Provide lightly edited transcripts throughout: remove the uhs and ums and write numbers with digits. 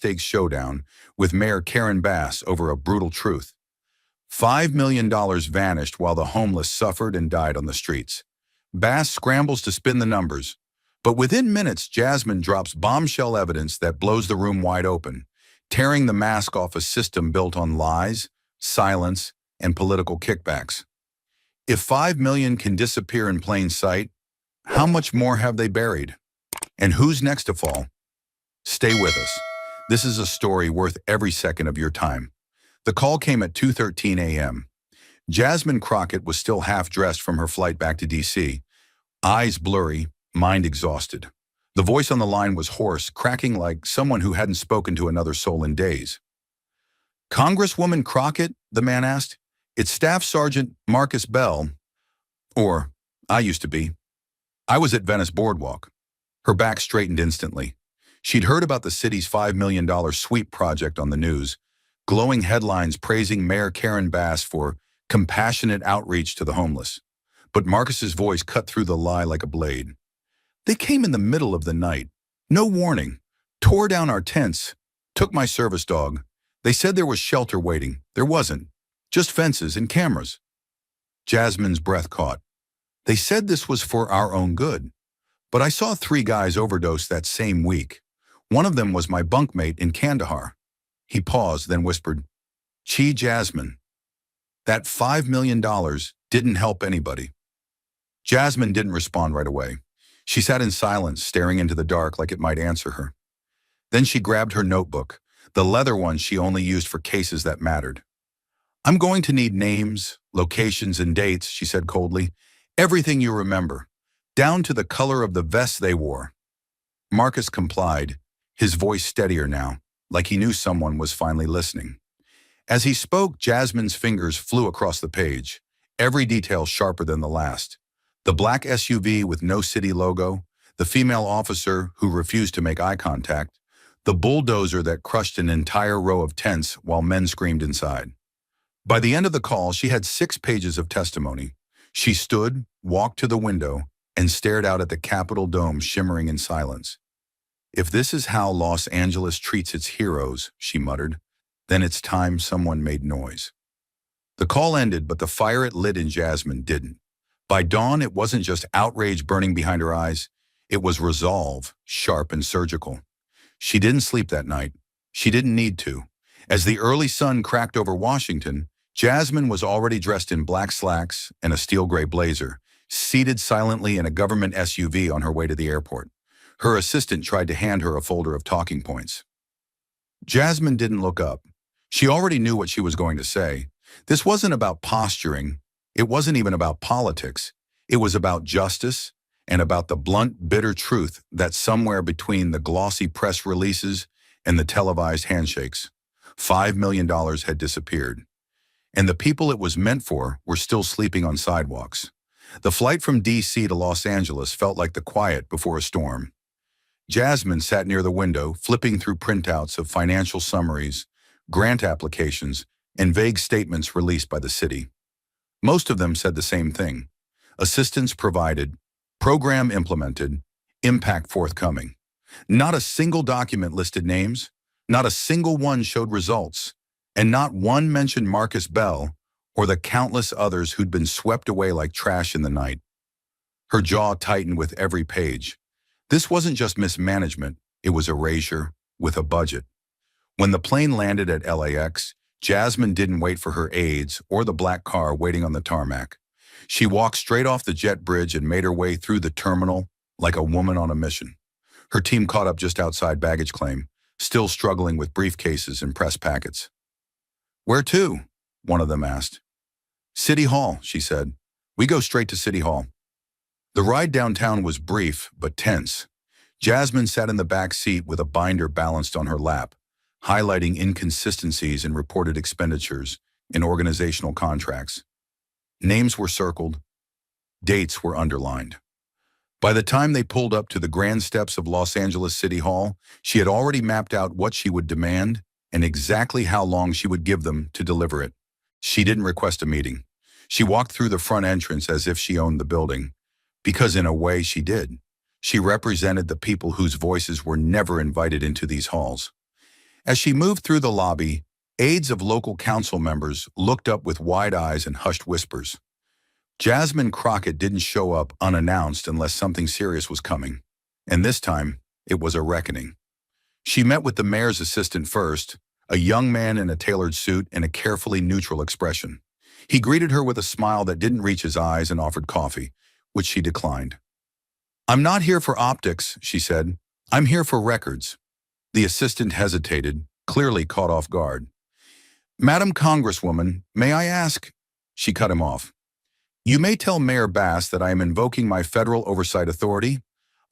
high-stakes showdown with Mayor Karen Bass over a brutal truth. $5 million vanished while the homeless suffered and died on the streets. Bass scrambles to spin the numbers, but within minutes, Jasmine drops bombshell evidence that blows the room wide open, tearing the mask off a system built on lies, silence, and political kickbacks. If 5 million can disappear in plain sight, how much more have they buried? And who's next to fall? Stay with us. This is a story worth every second of your time. The call came at 2:13 a.m. Jasmine Crockett was still half-dressed from her flight back to D.C., eyes blurry, mind exhausted. The voice on the line was hoarse, cracking like someone who hadn't spoken to another soul in days. "Congresswoman Crockett?" the man asked. "It's Staff Sergeant Marcus Bell." Or, I used to be. I was at Venice Boardwalk. Her back straightened instantly. She'd heard about the city's $5 million sweep project on the news, glowing headlines praising Mayor Karen Bass for compassionate outreach to the homeless. But Marcus's voice cut through the lie like a blade. "They came in the middle of the night. No warning. Tore down our tents. Took my service dog. They said there was shelter waiting. There wasn't. Just fences and cameras." Jasmine's breath caught. "They said this was for our own good. But I saw 3 guys overdose that same week. One of them was my bunkmate in Kandahar." He paused, then whispered, "Gee, Jasmine, that $5 million didn't help anybody." Jasmine didn't respond right away. She sat in silence, staring into the dark like it might answer her. Then she grabbed her notebook, the leather one she only used for cases that mattered. "I'm going to need names, locations, and dates," she said coldly. "Everything you remember, down to the color of the vests they wore." Marcus complied, his voice steadier now, like he knew someone was finally listening. As he spoke, Jasmine's fingers flew across the page, every detail sharper than the last. The black SUV with no city logo, the female officer who refused to make eye contact, the bulldozer that crushed an entire row of tents while men screamed inside. By the end of the call, she had 6 pages of testimony. She stood, walked to the window, and stared out at the Capitol dome shimmering in silence. "If this is how Los Angeles treats its heroes," she muttered, "then it's time someone made noise." The call ended, but the fire it lit in Jasmine didn't. By dawn, it wasn't just outrage burning behind her eyes. It was resolve, sharp and surgical. She didn't sleep that night. She didn't need to. As the early sun cracked over Washington, Jasmine was already dressed in black slacks and a steel gray blazer, seated silently in a government SUV on her way to the airport. Her assistant tried to hand her a folder of talking points. Jasmine didn't look up. She already knew what she was going to say. This wasn't about posturing. It wasn't even about politics. It was about justice and about the blunt, bitter truth that somewhere between the glossy press releases and the televised handshakes, $5 million had disappeared. And the people it was meant for were still sleeping on sidewalks. The flight from D.C. to Los Angeles felt like the quiet before a storm. Jasmine sat near the window, flipping through printouts of financial summaries, grant applications, and vague statements released by the city. Most of them said the same thing: assistance provided, program implemented, impact forthcoming. Not a single document listed names, not a single one showed results, and not one mentioned Marcus Bell or the countless others who'd been swept away like trash in the night. Her jaw tightened with every page. This wasn't just mismanagement, it was erasure with a budget. When the plane landed at LAX, Jasmine didn't wait for her aides or the black car waiting on the tarmac. She walked straight off the jet bridge and made her way through the terminal like a woman on a mission. Her team caught up just outside baggage claim, still struggling with briefcases and press packets. "Where to?" one of them asked. "City Hall," she said. "We go straight to City Hall." The ride downtown was brief but tense. Jasmine sat in the back seat with a binder balanced on her lap, highlighting inconsistencies in reported expenditures in organizational contracts. Names were circled. Dates were underlined. By the time they pulled up to the grand steps of Los Angeles City Hall, she had already mapped out what she would demand and exactly how long she would give them to deliver it. She didn't request a meeting. She walked through the front entrance as if she owned the building, because in a way she did. She represented the people whose voices were never invited into these halls. As she moved through the lobby, aides of local council members looked up with wide eyes and hushed whispers. Jasmine Crockett didn't show up unannounced unless something serious was coming. And this time, it was a reckoning. She met with the mayor's assistant first, a young man in a tailored suit and a carefully neutral expression. He greeted her with a smile that didn't reach his eyes and offered coffee, which she declined. "I'm not here for optics," she said. "I'm here for records." The assistant hesitated, clearly caught off guard. "Madam Congresswoman, may I ask?" She cut him off. "You may tell Mayor Bass that I am invoking my federal oversight authority.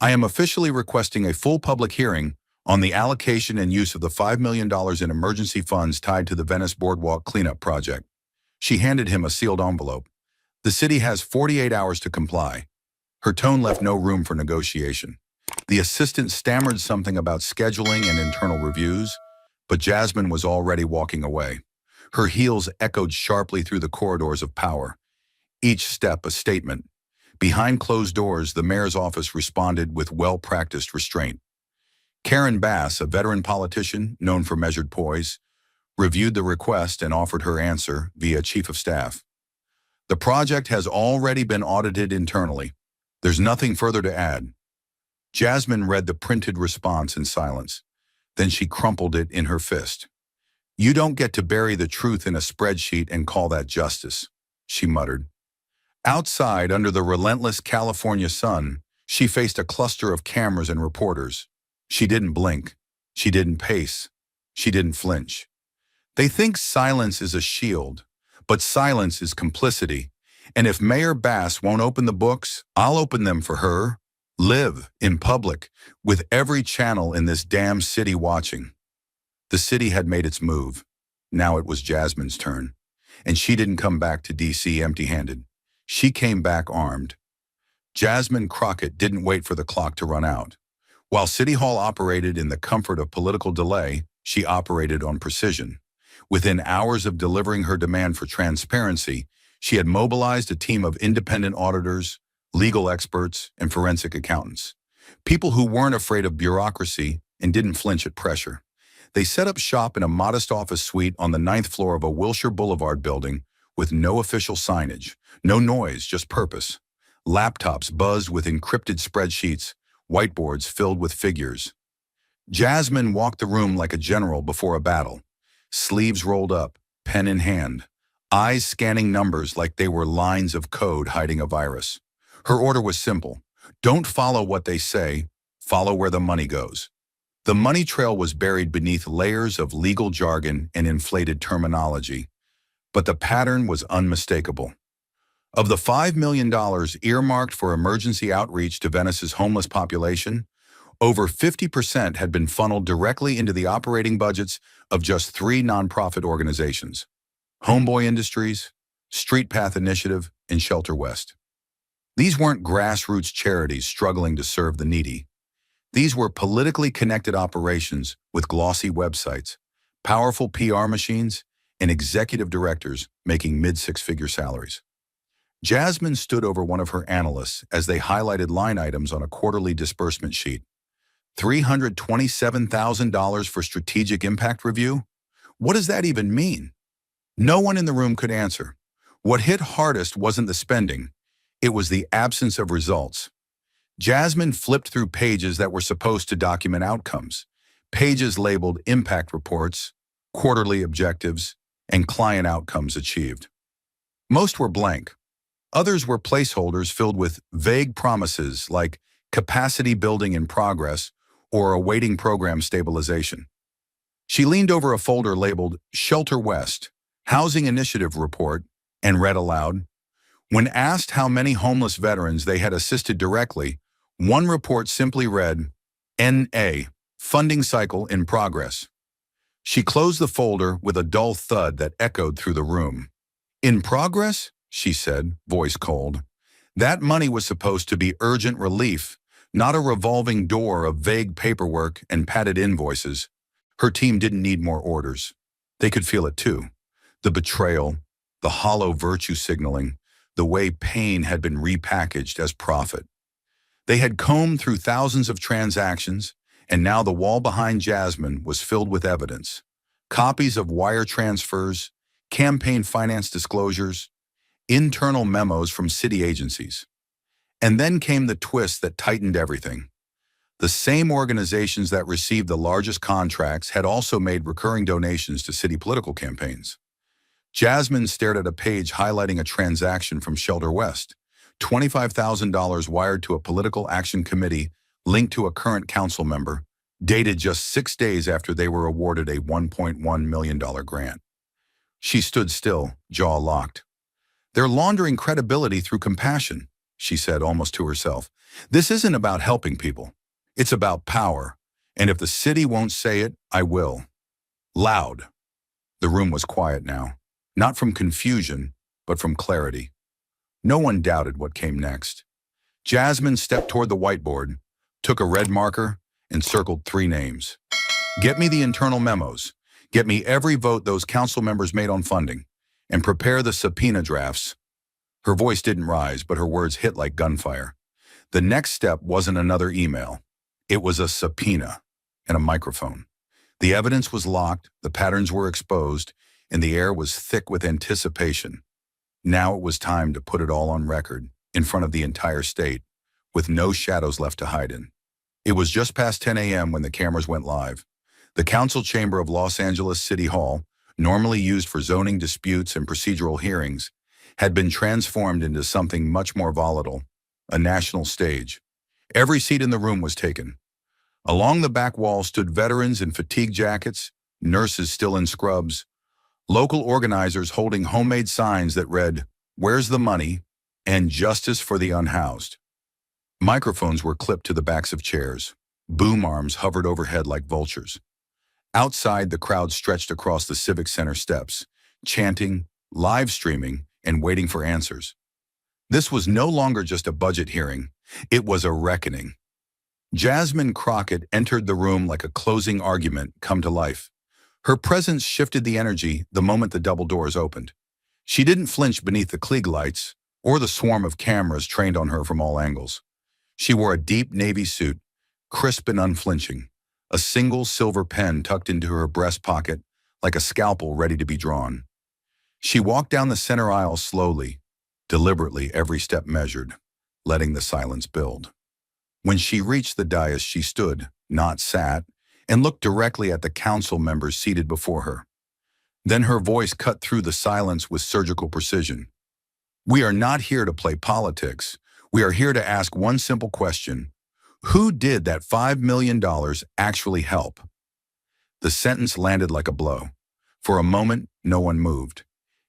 I am officially requesting a full public hearing on the allocation and use of the $5 million in emergency funds tied to the Venice Boardwalk cleanup project." She handed him a sealed envelope. "The city has 48 hours to comply." Her tone left no room for negotiation. The assistant stammered something about scheduling and internal reviews, but Jasmine was already walking away. Her heels echoed sharply through the corridors of power, each step a statement. Behind closed doors, the mayor's office responded with well-practiced restraint. Karen Bass, a veteran politician known for measured poise, reviewed the request and offered her answer via chief of staff. "The project has already been audited internally. There's nothing further to add." Jasmine read the printed response in silence. Then she crumpled it in her fist. "You don't get to bury the truth in a spreadsheet and call that justice," she muttered. Outside, under the relentless California sun, she faced a cluster of cameras and reporters. She didn't blink. She didn't pace. She didn't flinch. They think silence is a shield, but silence is complicity. And if Mayor Bass won't open the books, I'll open them for her. Live in public, with every channel in this damn city watching. The city had made its move. Now it was Jasmine's turn. And she didn't come back to D.C. empty-handed. She came back armed. Jasmine Crockett didn't wait for the clock to run out. While City Hall operated in the comfort of political delay, she operated on precision. Within hours of delivering her demand for transparency, she had mobilized a team of independent auditors, legal experts, and forensic accountants. People who weren't afraid of bureaucracy and didn't flinch at pressure. They set up shop in a modest office suite on the 9th floor of a Wilshire Boulevard building with no official signage, no noise, just purpose. Laptops buzzed with encrypted spreadsheets, whiteboards filled with figures. Jasmine walked the room like a general before a battle, sleeves rolled up, pen in hand, eyes scanning numbers like they were lines of code hiding a virus. Her order was simple: don't follow what they say, follow where the money goes. The money trail was buried beneath layers of legal jargon and inflated terminology, but the pattern was unmistakable. Of the $5 million earmarked for emergency outreach to Venice's homeless population, over 50% had been funneled directly into the operating budgets of just 3 nonprofit organizations: Homeboy Industries, Street Path Initiative, and Shelter West. These weren't grassroots charities struggling to serve the needy. These were politically connected operations with glossy websites, powerful PR machines, and executive directors making mid-six-figure salaries. Jasmine stood over one of her analysts as they highlighted line items on a quarterly disbursement sheet. $327,000 for strategic impact review? What does that even mean? No one in the room could answer. What hit hardest wasn't the spending. It was the absence of results. Jasmine flipped through pages that were supposed to document outcomes. Pages labeled impact reports, quarterly objectives, and client outcomes achieved. Most were blank. Others were placeholders filled with vague promises like capacity building in progress or awaiting program stabilization. She leaned over a folder labeled Shelter West, Housing Initiative Report, and read aloud. When asked how many homeless veterans they had assisted directly, one report simply read, N.A., Funding Cycle in Progress. She closed the folder with a dull thud that echoed through the room. In progress? She said, voice cold. That money was supposed to be urgent relief, not a revolving door of vague paperwork and padded invoices. Her team didn't need more orders. They could feel it too. The betrayal, the hollow virtue signaling, the way pain had been repackaged as profit. They had combed through thousands of transactions, And now the wall behind Jasmine was filled with evidence. Copies of wire transfers, campaign finance disclosures, internal memos from city agencies. And then came the twist that tightened everything. The same organizations that received the largest contracts had also made recurring donations to city political campaigns. Jasmine stared at a page highlighting a transaction from Shelter West, $25,000 wired to a political action committee linked to a current council member, dated just 6 days after they were awarded a $1.1 million grant. She stood still, jaw locked. "They're laundering credibility through compassion," she said almost to herself. "This isn't about helping people. It's about power. And if the city won't say it, I will." Loud. The room was quiet now, not from confusion, but from clarity. No one doubted what came next. Jasmine stepped toward the whiteboard, took a red marker, and circled 3 names. "Get me the internal memos. Get me every vote those council members made on funding. And prepare the subpoena drafts." Her voice didn't rise, but her words hit like gunfire. The next step wasn't another email. It was a subpoena and a microphone. The evidence was locked, the patterns were exposed, and the air was thick with anticipation. Now it was time to put it all on record, in front of the entire state, with no shadows left to hide in. It was just past 10 a.m. when the cameras went live. The council chamber of Los Angeles City Hall, normally used for zoning disputes and procedural hearings, had been transformed into something much more volatile, a national stage. Every seat in the room was taken. Along the back wall stood veterans in fatigue jackets, nurses still in scrubs, local organizers holding homemade signs that read, "Where's the money?" and "Justice for the unhoused." Microphones were clipped to the backs of chairs. Boom arms hovered overhead like vultures. Outside, the crowd stretched across the Civic Center steps, chanting, live streaming, and waiting for answers. This was no longer just a budget hearing. It was a reckoning. Jasmine Crockett entered the room like a closing argument come to life. Her presence shifted the energy the moment the double doors opened. She didn't flinch beneath the Klieg lights or the swarm of cameras trained on her from all angles. She wore a deep navy suit, crisp and unflinching, a single silver pen tucked into her breast pocket like a scalpel ready to be drawn. She walked down the center aisle slowly, deliberately, every step measured, letting the silence build. When she reached the dais, she stood, not sat, and looked directly at the council members seated before her. Then her voice cut through the silence with surgical precision. "We are not here to play politics. We are here to ask one simple question. Who did that $5 million actually help?" The sentence landed like a blow. For a moment, no one moved.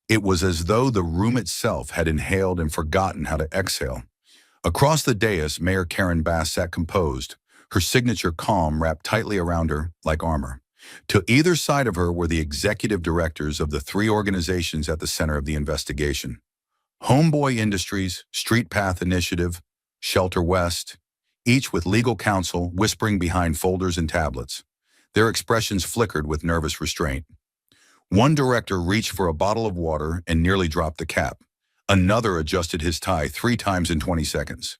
It was as though the room itself had inhaled and forgotten how to exhale. Across the dais, Mayor Karen Bass sat composed, her signature calm wrapped tightly around her like armor. To either side of her were the executive directors of the 3 organizations at the center of the investigation. Homeboy Industries, Street Path Initiative, Shelter West, each with legal counsel whispering behind folders and tablets. Their expressions flickered with nervous restraint. One director reached for a bottle of water and nearly dropped the cap. Another adjusted his tie 3 times in 20 seconds.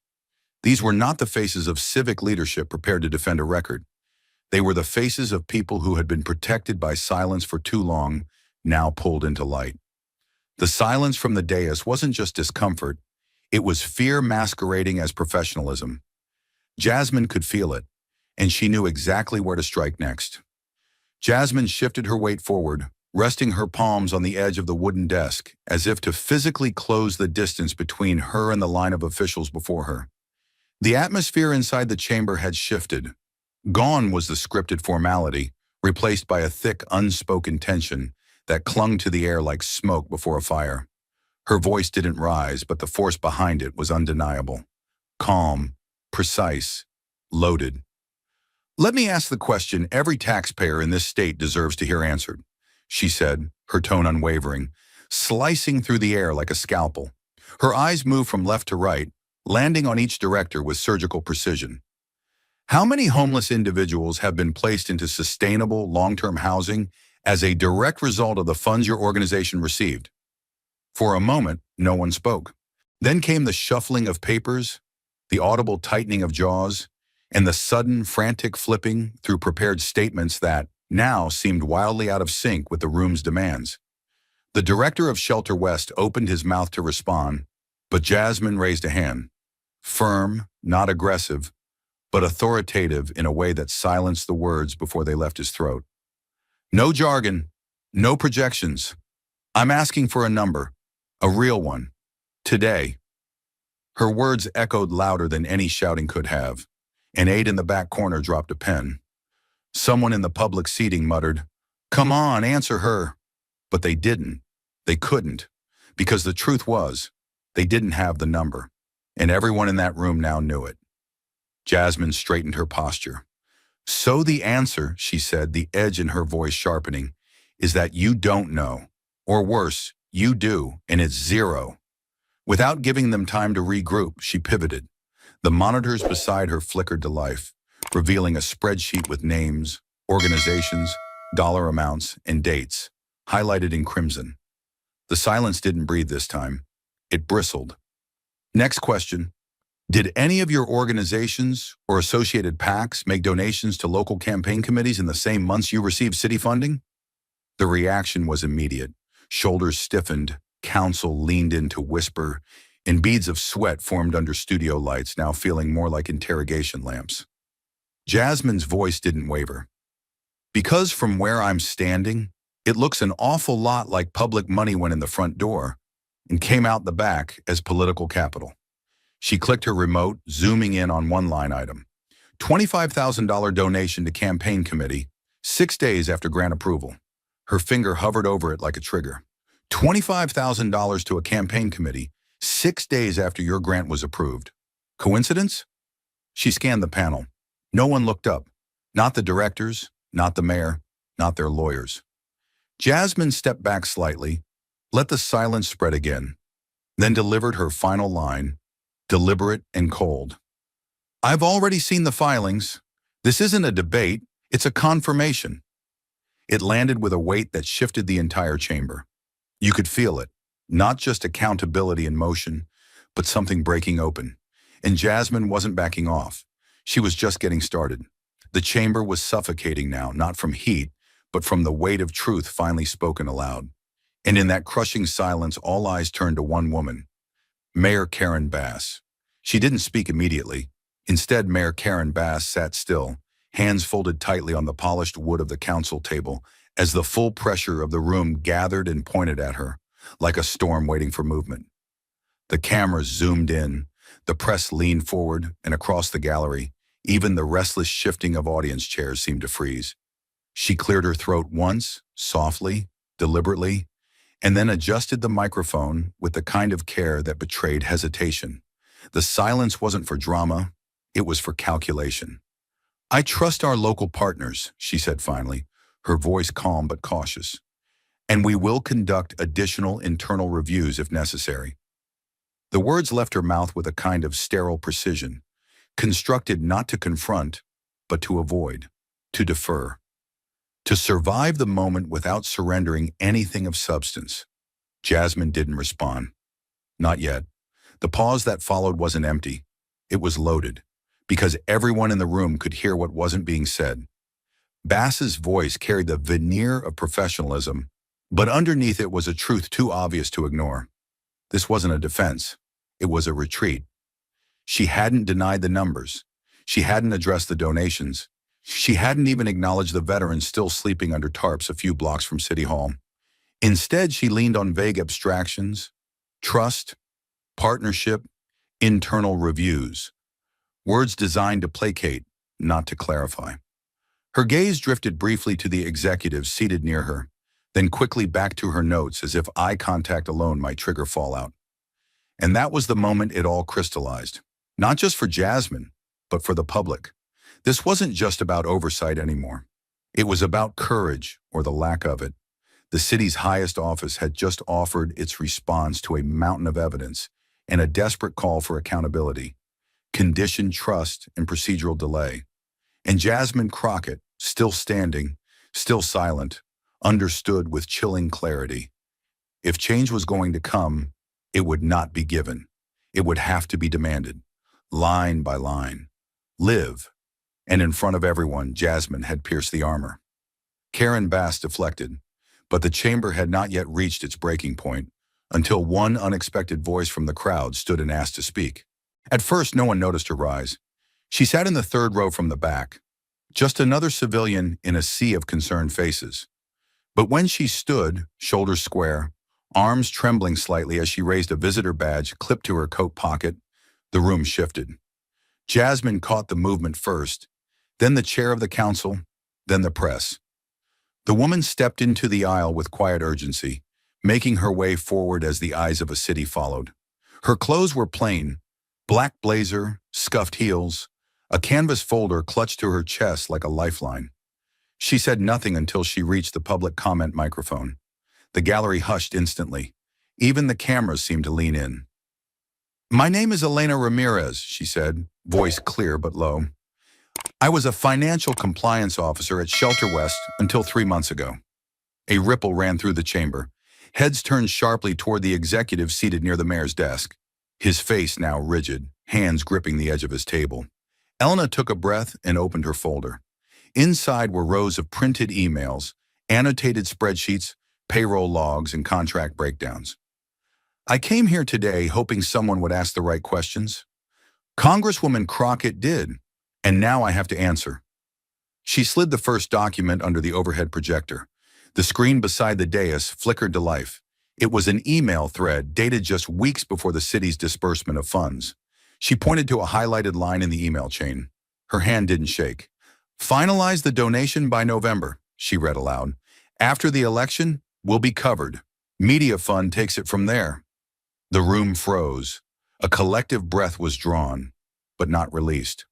These were not the faces of civic leadership prepared to defend a record. They were the faces of people who had been protected by silence for too long, now pulled into light. The silence from the dais wasn't just discomfort, it was fear masquerading as professionalism. Jasmine could feel it, and she knew exactly where to strike next. Jasmine shifted her weight forward, resting her palms on the edge of the wooden desk, as if to physically close the distance between her and the line of officials before her. The atmosphere inside the chamber had shifted. Gone was the scripted formality, replaced by a thick, unspoken tension that clung to the air like smoke before a fire. Her voice didn't rise, but the force behind it was undeniable. Calm, precise, loaded. "Let me ask the question every taxpayer in this state deserves to hear answered," she said, her tone unwavering, slicing through the air like a scalpel. Her eyes moved from left to right, landing on each director with surgical precision. "How many homeless individuals have been placed into sustainable, long-term housing as a direct result of the funds your organization received?" For a moment, no one spoke. Then came the shuffling of papers, the audible tightening of jaws, and the sudden, frantic flipping through prepared statements that now seemed wildly out of sync with the room's demands. The director of Shelter West opened his mouth to respond, but Jasmine raised a hand. Firm, not aggressive, but authoritative in a way that silenced the words before they left his throat. No jargon, no projections. I'm asking for a number, a real one. Today. Her words echoed louder than any shouting could have. An aide in the back corner dropped a pen. Someone in the public seating muttered, "Come on, answer her." But they didn't. They couldn't. Because the truth was, they didn't have the number. And everyone in that room now knew it. Jasmine straightened her posture. "So the answer," she said, the edge in her voice sharpening, "is that you don't know. Or worse, you do, and it's zero." Without giving them time to regroup, she pivoted. The monitors beside her flickered to life, revealing a spreadsheet with names, organizations, dollar amounts, and dates, highlighted in crimson. The silence didn't breathe this time. It bristled. Next question. Did any of your organizations or associated PACs make donations to local campaign committees in the same months you received city funding? The reaction was immediate. Shoulders stiffened, counsel leaned in to whisper, and beads of sweat formed under studio lights, now feeling more like interrogation lamps. Jasmine's voice didn't waver. "Because from where I'm standing, it looks an awful lot like public money went in the front door and came out the back as political capital." She clicked her remote, zooming in on one line item. $25,000 donation to campaign committee, 6 days after grant approval. Her finger hovered over it like a trigger. $25,000 to a campaign committee, 6 days after your grant was approved. Coincidence? She scanned the panel. No one looked up. Not the directors, not the mayor, not their lawyers. Jasmine stepped back slightly, let the silence spread again, then delivered her final line, deliberate and cold. "I've already seen the filings. This isn't a debate, it's a confirmation." It landed with a weight that shifted the entire chamber. You could feel it, not just accountability in motion, but something breaking open. And Jasmine wasn't backing off. She was just getting started. The chamber was suffocating now, not from heat, but from the weight of truth finally spoken aloud. And in that crushing silence, all eyes turned to one woman, Mayor Karen Bass. She didn't speak immediately. Instead, Mayor Karen Bass sat still, hands folded tightly on the polished wood of the council table, as the full pressure of the room gathered and pointed at her, like a storm waiting for movement. The cameras zoomed in, the press leaned forward, and across the gallery, even the restless shifting of audience chairs seemed to freeze. She cleared her throat once, softly, deliberately, and then adjusted the microphone with the kind of care that betrayed hesitation. The silence wasn't for drama, it was for calculation. "I trust our local partners," she said finally, her voice calm but cautious. "And we will conduct additional internal reviews if necessary." The words left her mouth with a kind of sterile precision, constructed not to confront, but to avoid, to defer, to survive the moment without surrendering anything of substance. Jasmine didn't respond. Not yet. The pause that followed wasn't empty. It was loaded, because everyone in the room could hear what wasn't being said. Bass's voice carried the veneer of professionalism, but underneath it was a truth too obvious to ignore. This wasn't a defense. It was a retreat. She hadn't denied the numbers. She hadn't addressed the donations. She hadn't even acknowledged the veterans still sleeping under tarps a few blocks from City Hall. Instead, she leaned on vague abstractions, trust, partnership, internal reviews. Words designed to placate, not to clarify. Her gaze drifted briefly to the executives seated near her, then quickly back to her notes as if eye contact alone might trigger fallout. And that was the moment it all crystallized. Not just for Jasmine, but for the public. This wasn't just about oversight anymore. It was about courage, or the lack of it. The city's highest office had just offered its response to a mountain of evidence and a desperate call for accountability, conditioned trust and procedural delay. And Jasmine Crockett, still standing, still silent, understood with chilling clarity. If change was going to come, it would not be given. It would have to be demanded, line by line. Live, and in front of everyone, Jasmine had pierced the armor. Karen Bass deflected, but the chamber had not yet reached its breaking point until one unexpected voice from the crowd stood and asked to speak. At first, no one noticed her rise. She sat in the third row from the back, just another civilian in a sea of concerned faces. But when she stood, shoulders square, arms trembling slightly as she raised a visitor badge clipped to her coat pocket, the room shifted. Jasmine caught the movement first, then the chair of the council, then the press. The woman stepped into the aisle with quiet urgency, making her way forward as the eyes of a city followed. Her clothes were plain, black blazer, scuffed heels, a canvas folder clutched to her chest like a lifeline. She said nothing until she reached the public comment microphone. The gallery hushed instantly. Even the cameras seemed to lean in. "My name is Elena Ramirez," she said, voice clear but low. "I was a financial compliance officer at Shelter West until 3 months ago." A ripple ran through the chamber. Heads turned sharply toward the executive seated near the mayor's desk, his face now rigid, hands gripping the edge of his table. Elena took a breath and opened her folder. Inside were rows of printed emails, annotated spreadsheets, payroll logs, and contract breakdowns. "I came here today hoping someone would ask the right questions. Congresswoman Crockett did, and now I have to answer." She slid the first document under the overhead projector. The screen beside the dais flickered to life. It was an email thread dated just weeks before the city's disbursement of funds. She pointed to a highlighted line in the email chain. Her hand didn't shake. "Finalize the donation by November," she read aloud. "After the election, we'll be covered. Media Fund takes it from there." The room froze. A collective breath was drawn, but not released.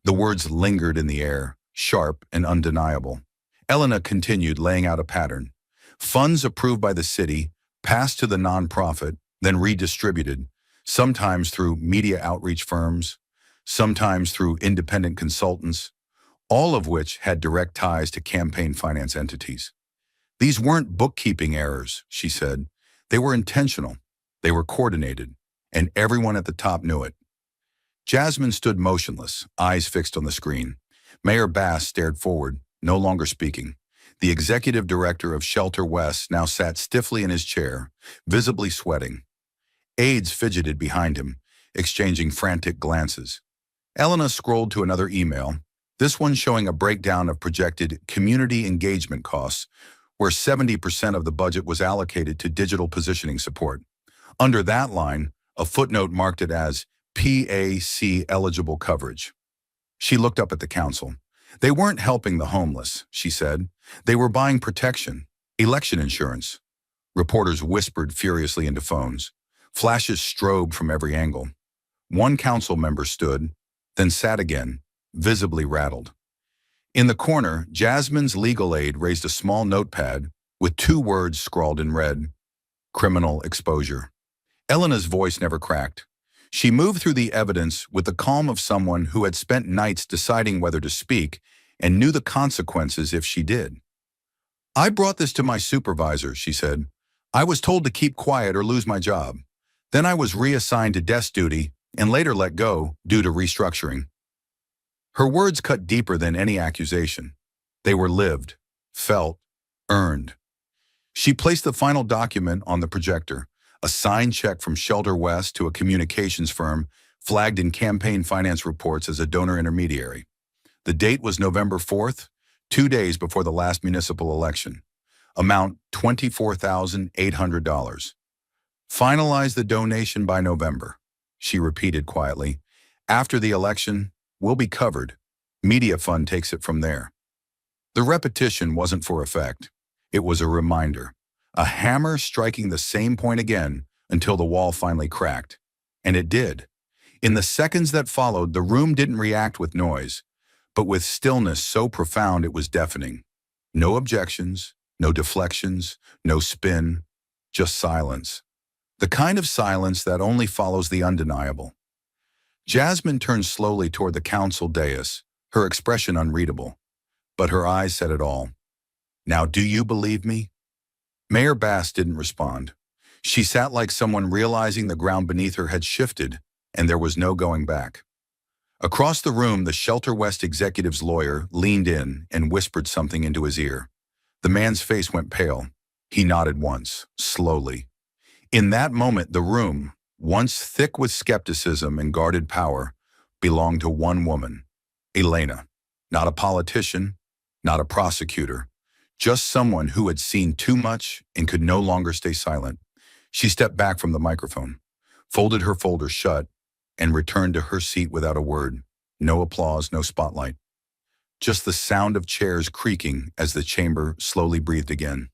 The words lingered in the air, sharp and undeniable. Elena continued, laying out a pattern. Funds approved by the city, passed to the nonprofit, then redistributed, sometimes through media outreach firms, sometimes through independent consultants, all of which had direct ties to campaign finance entities. "These weren't bookkeeping errors," she said. "They were intentional. They were coordinated, and everyone at the top knew it." Jasmine stood motionless, eyes fixed on the screen. Mayor Bass stared forward, no longer speaking. The executive director of Shelter West now sat stiffly in his chair, visibly sweating. Aides fidgeted behind him, exchanging frantic glances. Elena scrolled to another email, this one showing a breakdown of projected community engagement costs, where 70% of the budget was allocated to digital positioning support. Under that line, a footnote marked it as PAC eligible coverage. She looked up at the council. "They weren't helping the homeless," she said. "They were buying protection, election insurance." Reporters whispered furiously into phones. Flashes strobed from every angle. One council member stood, then sat again, visibly rattled. In the corner, Jasmine's legal aide raised a small notepad with 2 words scrawled in red: criminal exposure. Elena's voice never cracked. She moved through the evidence with the calm of someone who had spent nights deciding whether to speak and knew the consequences if she did. "I brought this to my supervisor," she said. "I was told to keep quiet or lose my job. Then I was reassigned to desk duty and later let go due to restructuring." Her words cut deeper than any accusation. They were lived, felt, earned. She placed the final document on the projector, a signed check from Shelter West to a communications firm flagged in campaign finance reports as a donor intermediary. The date was November 4th, 2 days before the last municipal election. Amount $24,800. "Finalize the donation by November," she repeated quietly. "After the election, we'll be covered. Media Fund takes it from there." The repetition wasn't for effect. It was a reminder, a hammer striking the same point again until the wall finally cracked. And it did. In the seconds that followed, the room didn't react with noise, but with stillness so profound it was deafening. No objections, no deflections, no spin, just silence. The kind of silence that only follows the undeniable. Jasmine turned slowly toward the council dais, her expression unreadable, but her eyes said it all. "Now do you believe me?" Mayor Bass didn't respond. She sat like someone realizing the ground beneath her had shifted and there was no going back. Across the room, the Shelter West executive's lawyer leaned in and whispered something into his ear. The man's face went pale. He nodded once, slowly. In that moment, the room, once thick with skepticism and guarded power, belonged to one woman, Elena. Not a politician, not a prosecutor, just someone who had seen too much and could no longer stay silent. She stepped back from the microphone, folded her folder shut, and returned to her seat without a word. No applause, no spotlight. Just the sound of chairs creaking as the chamber slowly breathed again.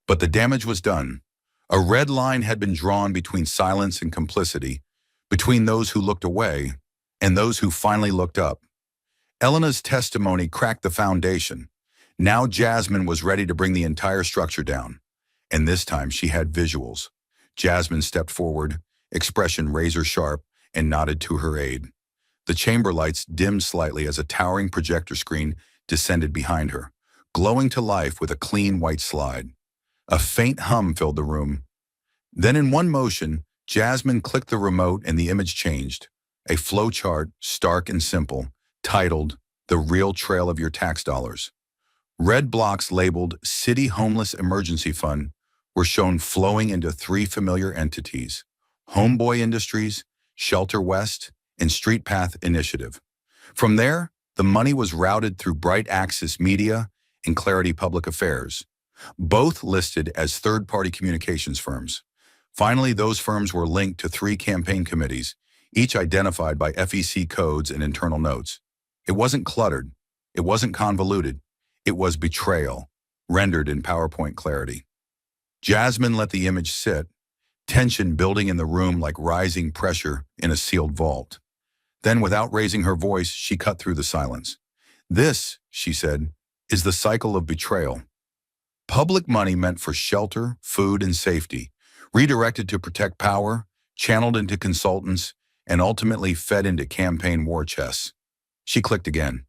But the damage was done. A red line had been drawn between silence and complicity, between those who looked away and those who finally looked up. Elena's testimony cracked the foundation. Now Jasmine was ready to bring the entire structure down. And this time she had visuals. Jasmine stepped forward, expression razor sharp, and nodded to her aide. The chamber lights dimmed slightly as a towering projector screen descended behind her, glowing to life with a clean white slide. A faint hum filled the room. Then in one motion, Jasmine clicked the remote and the image changed. A flowchart, stark and simple, titled, "The Real Trail of Your Tax Dollars." Red blocks labeled City Homeless Emergency Fund were shown flowing into three familiar entities: Homeboy Industries, Shelter West, and Street Path Initiative. From there, the money was routed through Bright Axis Media and Clarity Public Affairs, both listed as third-party communications firms. Finally, those firms were linked to three campaign committees, each identified by FEC codes and internal notes. It wasn't cluttered. It wasn't convoluted. It was betrayal, rendered in PowerPoint clarity. Jasmine let the image sit, tension building in the room like rising pressure in a sealed vault. Then, without raising her voice, she cut through the silence. "This," she said, "is the cycle of betrayal. Public money meant for shelter, food, and safety, redirected to protect power, channeled into consultants, and ultimately fed into campaign war chests." She clicked again.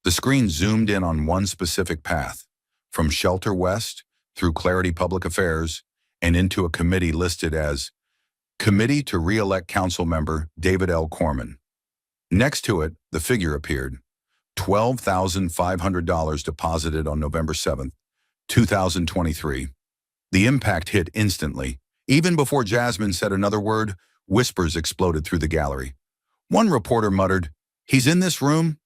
The screen zoomed in on one specific path, from Shelter West through Clarity Public Affairs and into a committee listed as Committee to Re-elect Council Member David L. Corman. Next to it, the figure appeared: $12,500 deposited on November 7th, 2023. The impact hit instantly. Even before Jasmine said another word, whispers exploded through the gallery. One reporter muttered, "He's in this room?"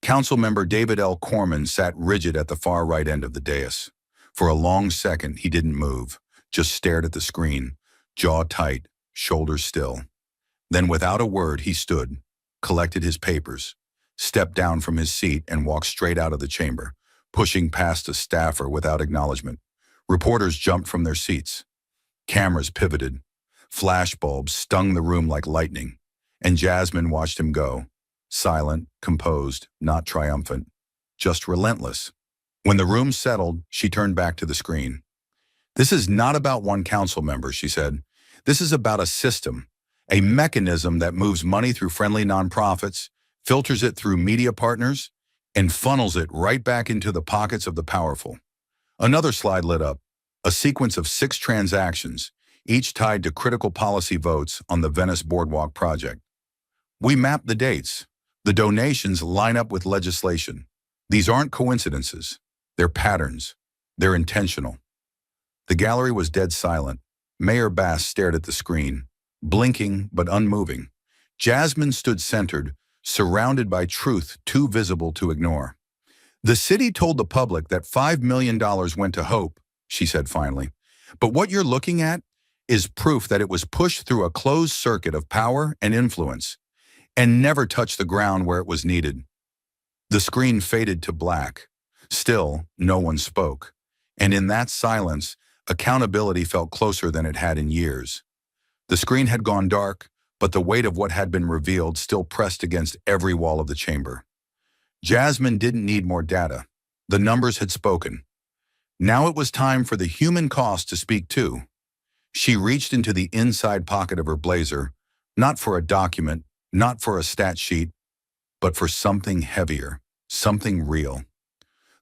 Councilmember David L. Corman sat rigid at the far right end of the dais. For a long second, he didn't move, just stared at the screen, jaw tight, shoulders still. Then without a word, he stood, collected his papers, stepped down from his seat and walked straight out of the chamber, pushing past a staffer without acknowledgement. Reporters jumped from their seats. Cameras pivoted. Flashbulbs stung the room like lightning. And Jasmine watched him go. Silent, composed, not triumphant, just relentless. When the room settled, she turned back to the screen. "This is not about one council member," she said. "This is about a system, a mechanism that moves money through friendly nonprofits, filters it through media partners, and funnels it right back into the pockets of the powerful." Another slide lit up, a sequence of 6 transactions, each tied to critical policy votes on the Venice Boardwalk project. "We mapped the dates. The donations line up with legislation. These aren't coincidences. They're patterns. They're intentional." The gallery was dead silent. Mayor Bass stared at the screen, blinking but unmoving. Jasmine stood centered, surrounded by truth too visible to ignore. "The city told the public that $5 million went to Hope," she said finally. "But what you're looking at is proof that it was pushed through a closed circuit of power and influence, and never touched the ground where it was needed." The screen faded to black. Still, no one spoke. And in that silence, accountability felt closer than it had in years. The screen had gone dark, but the weight of what had been revealed still pressed against every wall of the chamber. Jasmine didn't need more data. The numbers had spoken. Now it was time for the human cost to speak too. She reached into the inside pocket of her blazer, not for a document, not for a stat sheet, but for something heavier, something real.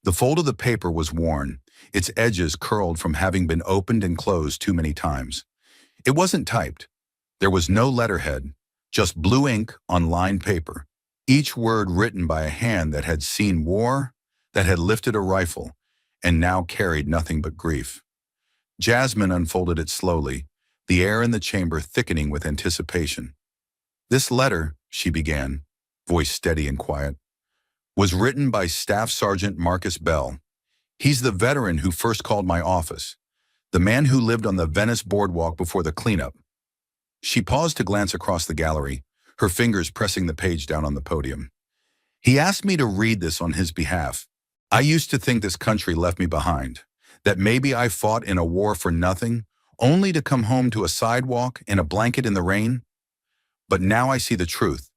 The fold of the paper was worn, its edges curled from having been opened and closed too many times. It wasn't typed. There was no letterhead, just blue ink on lined paper, each word written by a hand that had seen war, that had lifted a rifle, and now carried nothing but grief. Jasmine unfolded it slowly, the air in the chamber thickening with anticipation. "This letter," she began, voice steady and quiet, "was written by Staff Sergeant Marcus Bell. He's the veteran who first called my office, the man who lived on the Venice boardwalk before the cleanup." She paused to glance across the gallery, her fingers pressing the page down on the podium. "He asked me to read this on his behalf. I used to think this country left me behind, that maybe I fought in a war for nothing, only to come home to a sidewalk and a blanket in the rain. But now I see the truth.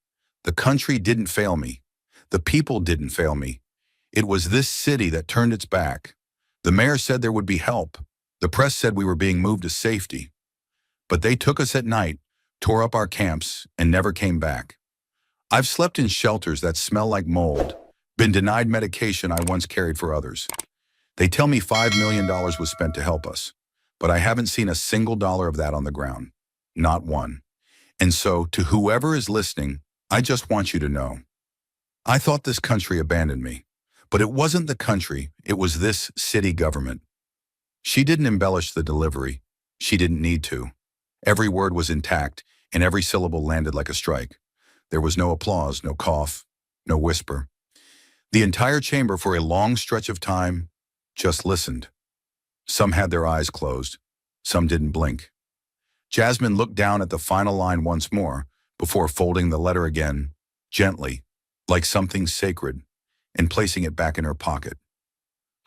The country didn't fail me. The people didn't fail me. It was this city that turned its back. The mayor said there would be help. The press said we were being moved to safety. But they took us at night, tore up our camps, and never came back. I've slept in shelters that smell like mold, been denied medication I once carried for others. They tell me $5 million was spent to help us, but I haven't seen a single dollar of that on the ground. Not one. And so, to whoever is listening, I just want you to know. I thought this country abandoned me, but it wasn't the country, it was this city government." She didn't embellish the delivery. She didn't need to. Every word was intact, and every syllable landed like a strike. There was no applause, no cough, no whisper. The entire chamber, for a long stretch of time, just listened. Some had their eyes closed. Some didn't blink. Jasmine looked down at the final line once more, before folding the letter again, gently, like something sacred, and placing it back in her pocket.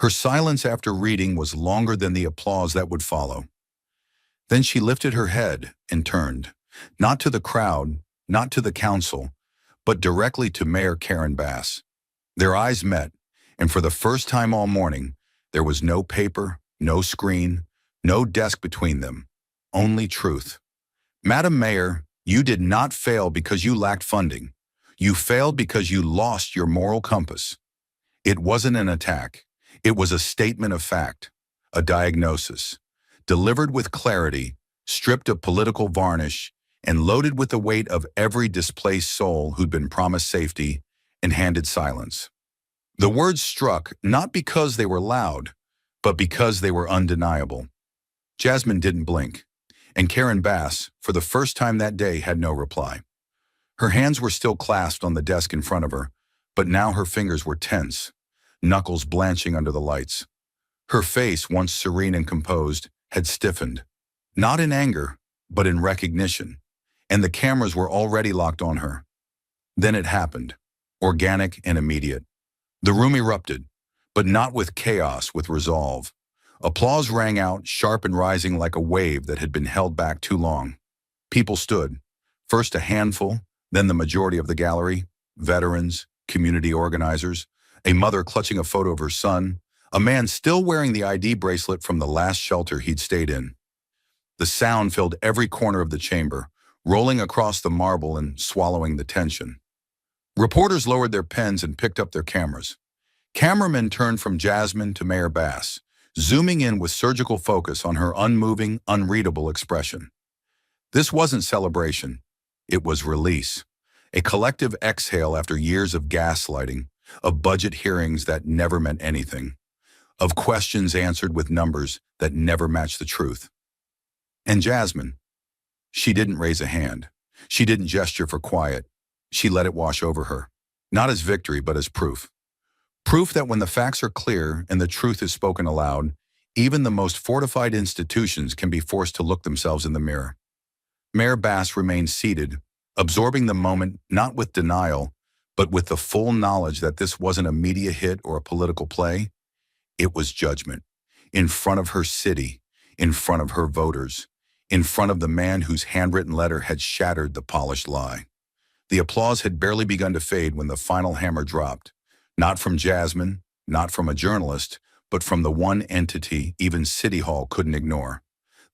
Her silence after reading was longer than the applause that would follow. Then she lifted her head and turned, not to the crowd, not to the council, but directly to Mayor Karen Bass. Their eyes met, and for the first time all morning, there was no paper, no screen, no desk between them, only truth. "Madam Mayor, you did not fail because you lacked funding. You failed because you lost your moral compass. It wasn't an attack. It was a statement of fact, a diagnosis, delivered with clarity, stripped of political varnish, and loaded with the weight of every displaced soul who'd been promised safety and handed silence." The words struck not because they were loud, but because they were undeniable. Jasmine didn't blink, and Karen Bass, for the first time that day, had no reply. Her hands were still clasped on the desk in front of her, but now her fingers were tense, knuckles blanching under the lights. Her face, once serene and composed, had stiffened, not in anger, but in recognition, and the cameras were already locked on her. Then it happened, organic and immediate. The room erupted, but not with chaos, with resolve. Applause rang out, sharp and rising like a wave that had been held back too long. People stood, first a handful, then the majority of the gallery, veterans, community organizers, a mother clutching a photo of her son, a man still wearing the ID bracelet from the last shelter he'd stayed in. The sound filled every corner of the chamber, rolling across the marble and swallowing the tension. Reporters lowered their pens and picked up their cameras. Cameramen turned from Jasmine to Mayor Bass, zooming in with surgical focus on her unmoving, unreadable expression. This wasn't celebration. It was release. A collective exhale after years of gaslighting, of budget hearings that never meant anything, of questions answered with numbers that never matched the truth. And Jasmine, she didn't raise a hand. She didn't gesture for quiet. She let it wash over her, not as victory, but as proof. Proof that when the facts are clear and the truth is spoken aloud, even the most fortified institutions can be forced to look themselves in the mirror. Mayor Bass remained seated, absorbing the moment not with denial, but with the full knowledge that this wasn't a media hit or a political play. It was judgment, in front of her city, in front of her voters, in front of the man whose handwritten letter had shattered the polished lie. The applause had barely begun to fade when the final hammer dropped, not from Jasmine, not from a journalist, but from the one entity even City Hall couldn't ignore,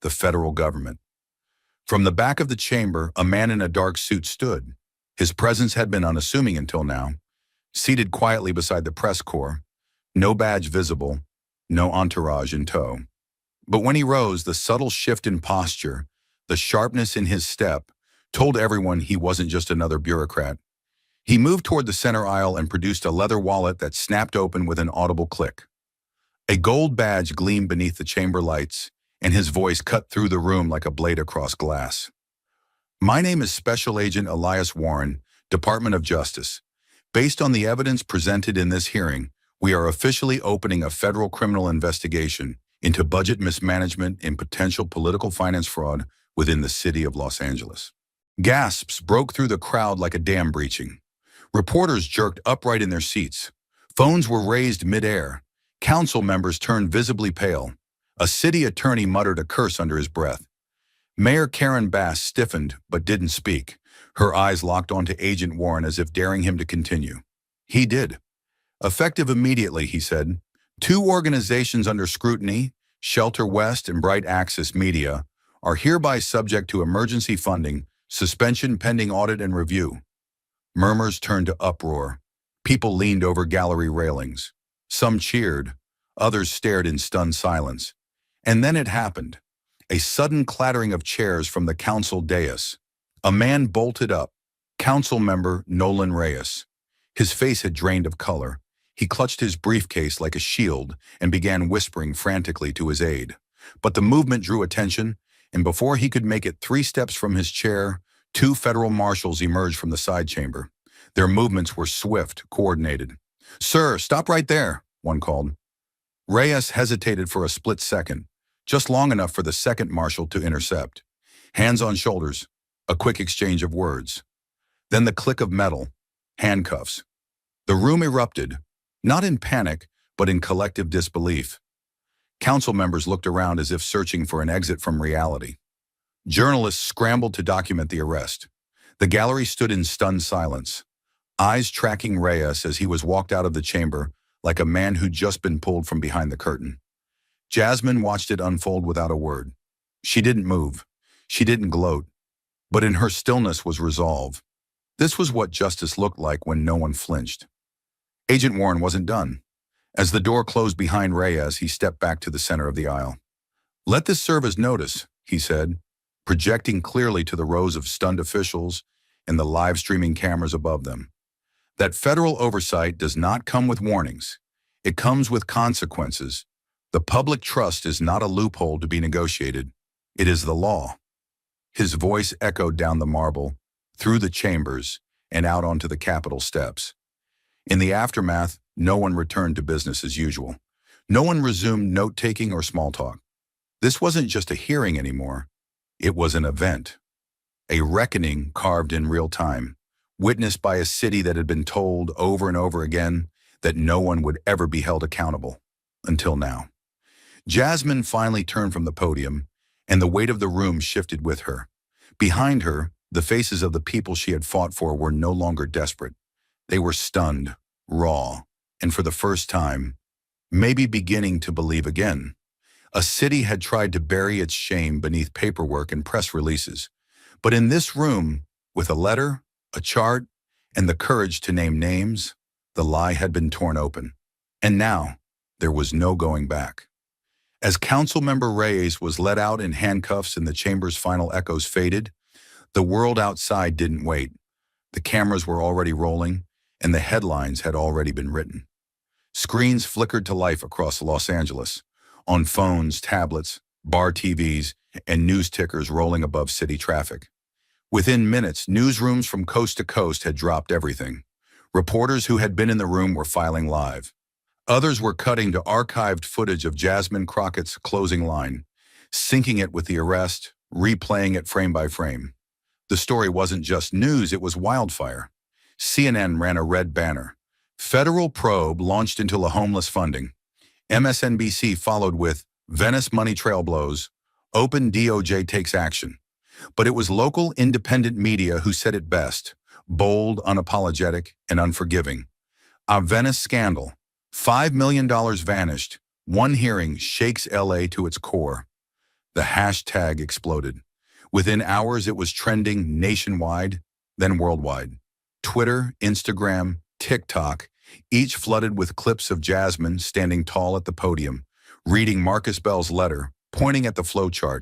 the federal government. From the back of the chamber, a man in a dark suit stood. His presence had been unassuming until now, seated quietly beside the press corps, no badge visible, no entourage in tow. But when he rose, the subtle shift in posture, the sharpness in his step, told everyone he wasn't just another bureaucrat. He moved toward the center aisle and produced a leather wallet that snapped open with an audible click. A gold badge gleamed beneath the chamber lights, and his voice cut through the room like a blade across glass. My name is Special Agent Elias Warren, Department of Justice. Based on the evidence presented in this hearing, we are officially opening a federal criminal investigation into budget mismanagement and potential political finance fraud within the city of Los Angeles. Gasps broke through the crowd like a dam breaching. Reporters jerked upright in their seats. Phones were raised midair. Council members turned visibly pale. A city attorney muttered a curse under his breath. Mayor Karen Bass stiffened but didn't speak. Her eyes locked onto Agent Warren as if daring him to continue. He did. Effective immediately, he said. Two organizations under scrutiny, Shelter West and Bright Access Media, are hereby subject to emergency funding, suspension pending audit and review. Murmurs turned to uproar. People leaned over gallery railings. Some cheered. Others stared in stunned silence. And then it happened. A sudden clattering of chairs from the council dais. A man bolted up. Council member Nolan Reyes. His face had drained of color. He clutched his briefcase like a shield and began whispering frantically to his aide. But the movement drew attention, and before he could make it 3 steps from his chair, 2 federal marshals emerged from the side chamber. Their movements were swift, coordinated. "Sir, stop right there," one called. Reyes hesitated for a split second, just long enough for the second marshal to intercept. Hands on shoulders, a quick exchange of words. Then the click of metal, handcuffs. The room erupted, not in panic, but in collective disbelief. Council members looked around as if searching for an exit from reality. Journalists scrambled to document the arrest. The gallery stood in stunned silence, eyes tracking Reyes as he was walked out of the chamber like a man who'd just been pulled from behind the curtain. Jasmine watched it unfold without a word. She didn't move. She didn't gloat. But in her stillness was resolve. This was what justice looked like when no one flinched. Agent Warren wasn't done. As the door closed behind Reyes, he stepped back to the center of the aisle. "Let this serve as notice," he said, projecting clearly to the rows of stunned officials and the live streaming cameras above them. "That federal oversight does not come with warnings. It comes with consequences. The public trust is not a loophole to be negotiated. It is the law." His voice echoed down the marble, through the chambers, and out onto the Capitol steps. In the aftermath, no one returned to business as usual. No one resumed note-taking or small talk. This wasn't just a hearing anymore. It was an event. A reckoning carved in real time, witnessed by a city that had been told over and over again that no one would ever be held accountable, until now. Jasmine finally turned from the podium, and the weight of the room shifted with her. Behind her, the faces of the people she had fought for were no longer desperate. They were stunned, raw, and for the first time, maybe beginning to believe again. A city had tried to bury its shame beneath paperwork and press releases. But in this room, with a letter, a chart, and the courage to name names, the lie had been torn open. And now, there was no going back. As Councilmember Reyes was let out in handcuffs and the chamber's final echoes faded, the world outside didn't wait. The cameras were already rolling, and the headlines had already been written. Screens flickered to life across Los Angeles, on phones, tablets, bar TVs, and news tickers rolling above city traffic. Within minutes, newsrooms from coast to coast had dropped everything. Reporters who had been in the room were filing live. Others were cutting to archived footage of Jasmine Crockett's closing line, syncing it with the arrest, replaying it frame by frame. The story wasn't just news, it was wildfire. CNN ran a red banner. Federal probe launched into La Homeless funding. MSNBC followed with Venice money trail blows. Open DOJ takes action. But it was local independent media who said it best. Bold, unapologetic, and unforgiving. A Venice scandal. $5 million vanished. One hearing shakes LA to its core. The hashtag exploded. Within hours, it was trending nationwide, then worldwide. Twitter, Instagram, TikTok, each flooded with clips of Jasmine standing tall at the podium, reading Marcus Bell's letter, pointing at the flowchart,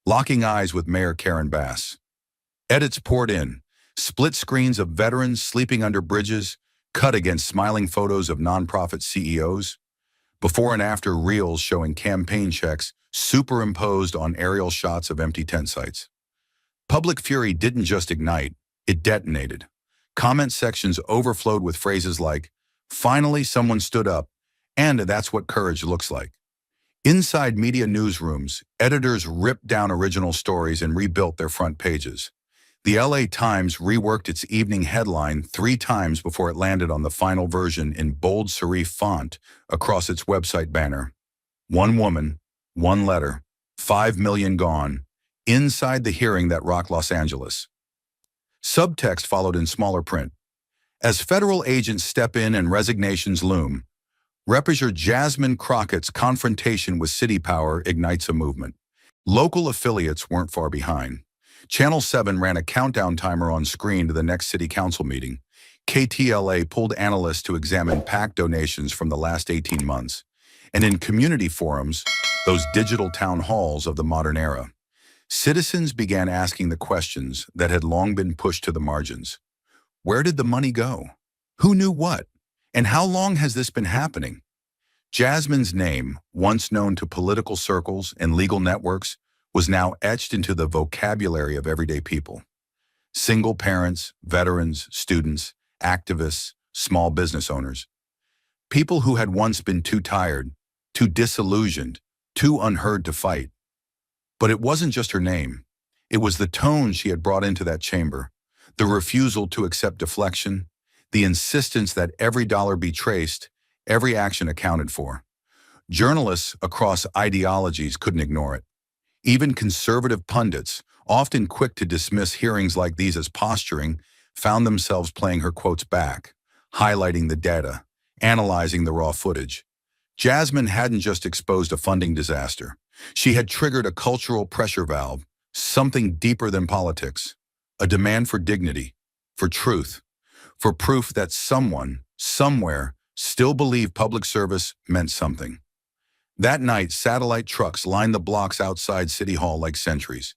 locking eyes with Mayor Karen Bass. Edits poured in. Split screens of veterans sleeping under bridges, cut against smiling photos of nonprofit CEOs. Before and after reels showing campaign checks superimposed on aerial shots of empty tent sites. Public fury didn't just ignite, it detonated. Comment sections overflowed with phrases like, "Finally, someone stood up," and "That's what courage looks like." Inside media newsrooms, editors ripped down original stories and rebuilt their front pages. The LA Times reworked its evening headline 3 times before it landed on the final version in bold serif font across its website banner. One woman, one letter, 5 million gone, inside the hearing that rocked Los Angeles. Subtext followed in smaller print. As federal agents step in and resignations loom, Representative Jasmine Crockett's confrontation with city power ignites a movement. Local affiliates weren't far behind. Channel 7 ran a countdown timer on screen to the next city council meeting. KTLA pulled analysts to examine PAC donations from the last 18 months. And in community forums, those digital town halls of the modern era, citizens began asking the questions that had long been pushed to the margins. Where did the money go? Who knew what? And how long has this been happening? Jasmine's name, once known to political circles and legal networks, was now etched into the vocabulary of everyday people. Single parents, veterans, students, activists, small business owners. People who had once been too tired, too disillusioned, too unheard to fight. But it wasn't just her name. It was the tone she had brought into that chamber, the refusal to accept deflection, the insistence that every dollar be traced, every action accounted for. Journalists across ideologies couldn't ignore it. Even conservative pundits, often quick to dismiss hearings like these as posturing, found themselves playing her quotes back, highlighting the data, analyzing the raw footage. Jasmine hadn't just exposed a funding disaster. She had triggered a cultural pressure valve, something deeper than politics, a demand for dignity, for truth, for proof that someone, somewhere, still believed public service meant something. That night, satellite trucks lined the blocks outside City Hall like sentries.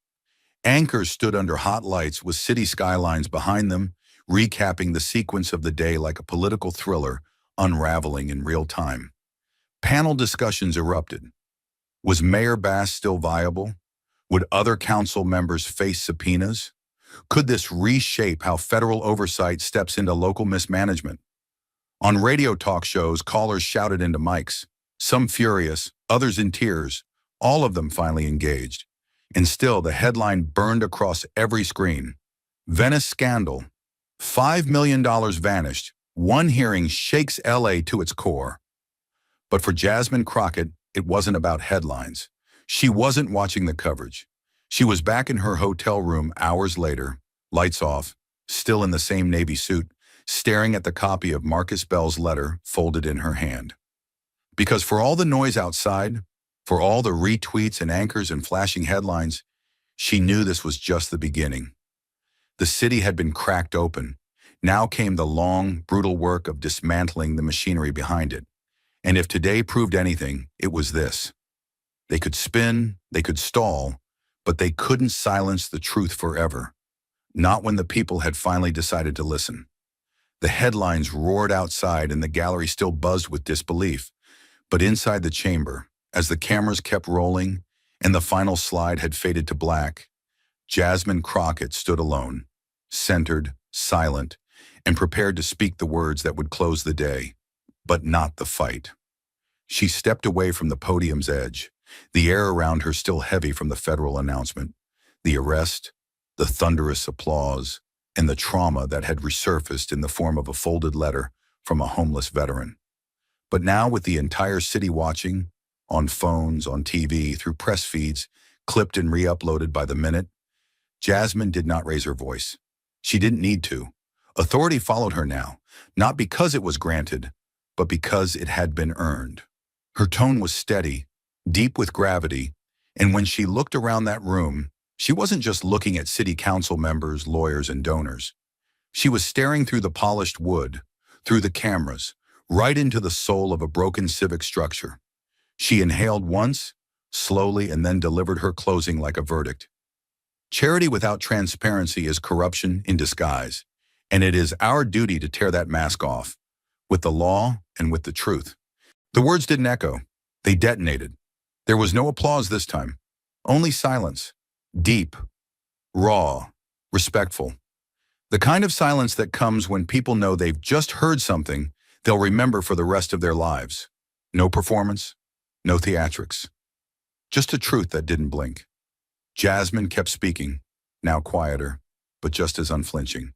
Anchors stood under hot lights with city skylines behind them, recapping the sequence of the day like a political thriller unraveling in real time. Panel discussions erupted. Was Mayor Bass still viable? Would other council members face subpoenas? Could this reshape how federal oversight steps into local mismanagement? On radio talk shows, callers shouted into mics, some furious, others in tears, all of them finally engaged. And still, the headline burned across every screen. Venice scandal. $5 million vanished. One hearing shakes LA to its core. But for Jasmine Crockett, it wasn't about headlines. She wasn't watching the coverage. She was back in her hotel room hours later, lights off, still in the same navy suit, staring at the copy of Marcus Bell's letter folded in her hand. Because for all the noise outside, for all the retweets and anchors and flashing headlines, she knew this was just the beginning. The city had been cracked open. Now came the long, brutal work of dismantling the machinery behind it. And if today proved anything, it was this. They could spin, they could stall, but they couldn't silence the truth forever. Not when the people had finally decided to listen. The headlines roared outside and the gallery still buzzed with disbelief. But inside the chamber, as the cameras kept rolling and the final slide had faded to black, Jasmine Crockett stood alone, centered, silent, and prepared to speak the words that would close the day, but not the fight. She stepped away from the podium's edge, the air around her still heavy from the federal announcement, the arrest, the thunderous applause, and the trauma that had resurfaced in the form of a folded letter from a homeless veteran. But now, with the entire city watching, on phones, on TV, through press feeds, clipped and re-uploaded by the minute, Jasmine did not raise her voice. She didn't need to. Authority followed her now, not because it was granted, but because it had been earned. Her tone was steady, deep with gravity, and when she looked around that room, she wasn't just looking at city council members, lawyers, and donors. She was staring through the polished wood, through the cameras, right into the soul of a broken civic structure. She inhaled once, slowly, and then delivered her closing like a verdict. Charity without transparency is corruption in disguise, and it is our duty to tear that mask off, with the law and with the truth. The words didn't echo. They detonated. There was no applause this time. Only silence. Deep, raw, respectful. The kind of silence that comes when people know they've just heard something they'll remember for the rest of their lives. No performance, no theatrics. Just a truth that didn't blink. Jasmine kept speaking, now quieter, but just as unflinching.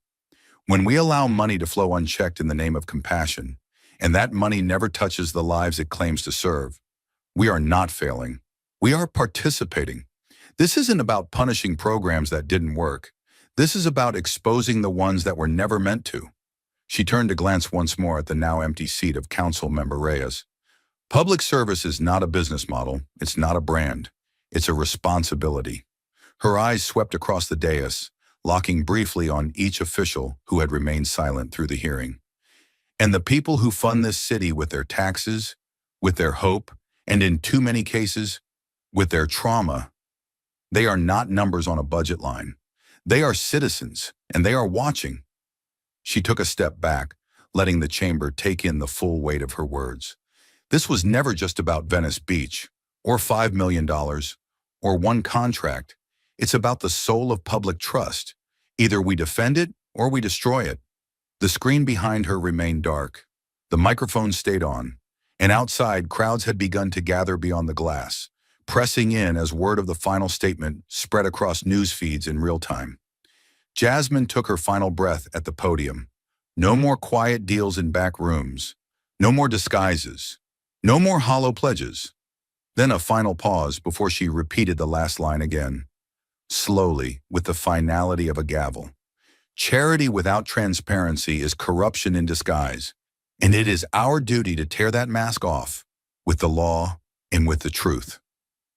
When we allow money to flow unchecked in the name of compassion, and that money never touches the lives it claims to serve, we are not failing. We are participating. This isn't about punishing programs that didn't work. This is about exposing the ones that were never meant to. She turned to glance once more at the now empty seat of Council Member Reyes. Public service is not a business model. It's not a brand. It's a responsibility. Her eyes swept across the dais, locking briefly on each official who had remained silent through the hearing. And the people who fund this city with their taxes, with their hope, and in too many cases, with their trauma, they are not numbers on a budget line. They are citizens, and they are watching. She took a step back, letting the chamber take in the full weight of her words. This was never just about Venice Beach, or $5 million, or one contract. It's about the soul of public trust. Either we defend it, or we destroy it. The screen behind her remained dark. The microphone stayed on, and outside, crowds had begun to gather beyond the glass, pressing in as word of the final statement spread across news feeds in real time. Jasmine took her final breath at the podium. No more quiet deals in back rooms. No more disguises. No more hollow pledges. Then a final pause before she repeated the last line again, slowly, with the finality of a gavel. Charity without transparency is corruption in disguise, and it is our duty to tear that mask off, with the law and with the truth.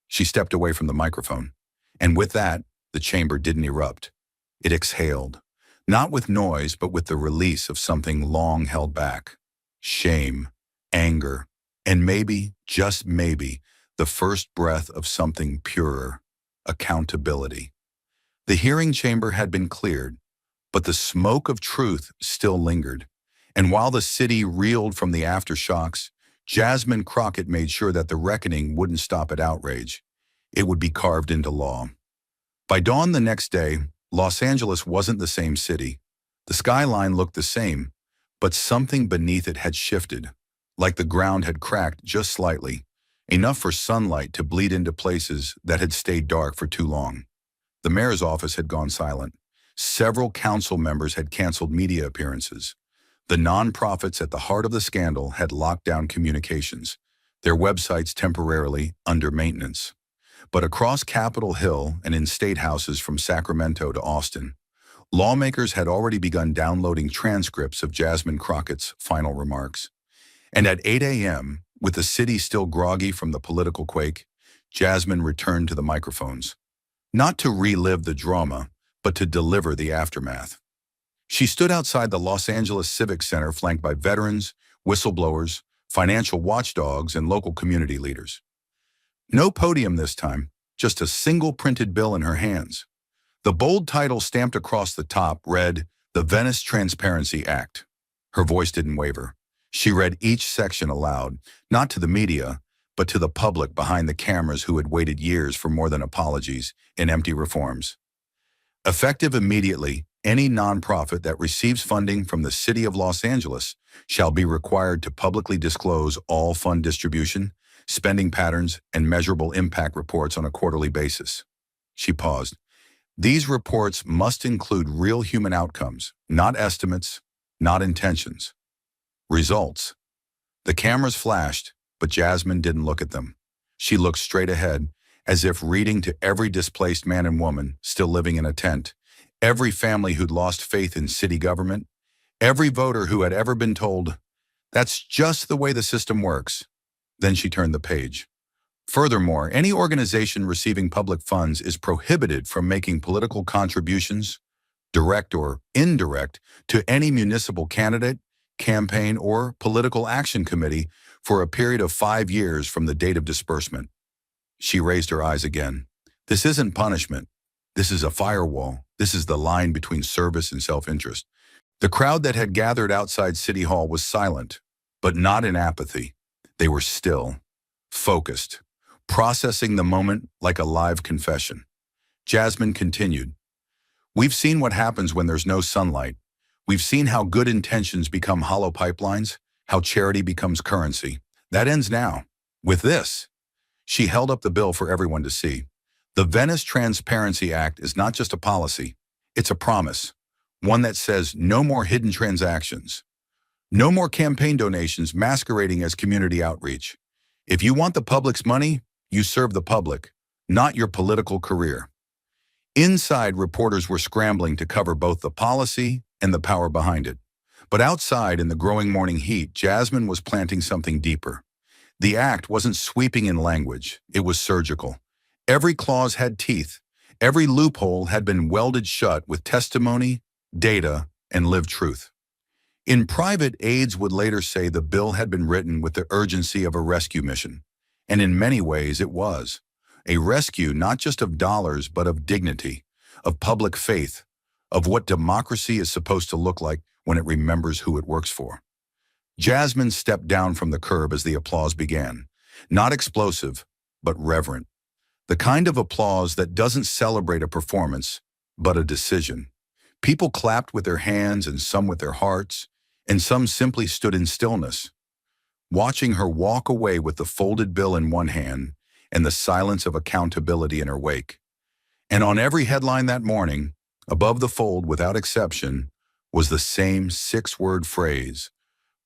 She stepped away from the microphone, and with that, the chamber didn't erupt. It exhaled, not with noise, but with the release of something long held back. Shame, anger, and maybe, just maybe, the first breath of something purer, accountability. The hearing chamber had been cleared, but the smoke of truth still lingered. And while the city reeled from the aftershocks, Jasmine Crockett made sure that the reckoning wouldn't stop at outrage. It would be carved into law. By dawn the next day, Los Angeles wasn't the same city. The skyline looked the same, but something beneath it had shifted, like the ground had cracked just slightly, enough for sunlight to bleed into places that had stayed dark for too long. The mayor's office had gone silent. Several council members had canceled media appearances. The nonprofits at the heart of the scandal had locked down communications, their websites temporarily under maintenance. But across Capitol Hill and in state houses from Sacramento to Austin, lawmakers had already begun downloading transcripts of Jasmine Crockett's final remarks. And at 8 a.m., with the city still groggy from the political quake, Jasmine returned to the microphones. Not to relive the drama, but to deliver the aftermath. She stood outside the Los Angeles Civic Center flanked by veterans, whistleblowers, financial watchdogs, and local community leaders. No podium this time, just a single printed bill in her hands. The bold title stamped across the top read, "The Venice Transparency Act." Her voice didn't waver. She read each section aloud, not to the media, but to the public behind the cameras who had waited years for more than apologies and empty reforms. Effective immediately, any nonprofit that receives funding from the City of Los Angeles shall be required to publicly disclose all fund distribution, spending patterns, and measurable impact reports on a quarterly basis. She paused. These reports must include real human outcomes, not estimates, not intentions. Results. The cameras flashed, but Jasmine didn't look at them. She looked straight ahead, as if reading to every displaced man and woman still living in a tent, every family who'd lost faith in city government, every voter who had ever been told, "That's just the way the system works." Then she turned the page. Furthermore, any organization receiving public funds is prohibited from making political contributions, direct or indirect, to any municipal candidate, campaign, or political action committee for a period of 5 years from the date of disbursement. She raised her eyes again. This isn't punishment. This is a firewall. This is the line between service and self-interest. The crowd that had gathered outside City Hall was silent, but not in apathy. They were still, focused, processing the moment like a live confession. Jasmine continued, "We've seen what happens when there's no sunlight. We've seen how good intentions become hollow pipelines, how charity becomes currency. That ends now. With this." She held up the bill for everyone to see. The Venice Transparency Act is not just a policy, it's a promise. One that says no more hidden transactions. No more campaign donations masquerading as community outreach. If you want the public's money, you serve the public, not your political career. Inside, reporters were scrambling to cover both the policy and the power behind it. But outside, in the growing morning heat, Jasmine was planting something deeper. The act wasn't sweeping in language, it was surgical. Every clause had teeth. Every loophole had been welded shut with testimony, data, and lived truth. In private, aides would later say the bill had been written with the urgency of a rescue mission. And in many ways it was. A rescue not just of dollars but of dignity, of public faith, of what democracy is supposed to look like when it remembers who it works for. Jasmine stepped down from the curb as the applause began. Not explosive, but reverent. The kind of applause that doesn't celebrate a performance, but a decision. People clapped with their hands and some with their hearts, and some simply stood in stillness, watching her walk away with the folded bill in one hand and the silence of accountability in her wake. And on every headline that morning, above the fold without exception, was the same six-word phrase,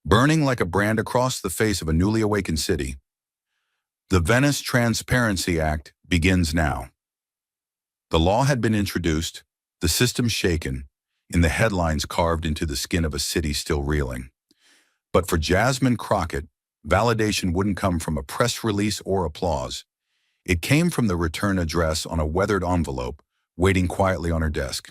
burning like a brand across the face of a newly awakened city. The Venice Transparency Act begins now. The law had been introduced, the system shaken, in the headlines carved into the skin of a city still reeling. But for Jasmine Crockett, validation wouldn't come from a press release or applause. It came from the return address on a weathered envelope waiting quietly on her desk.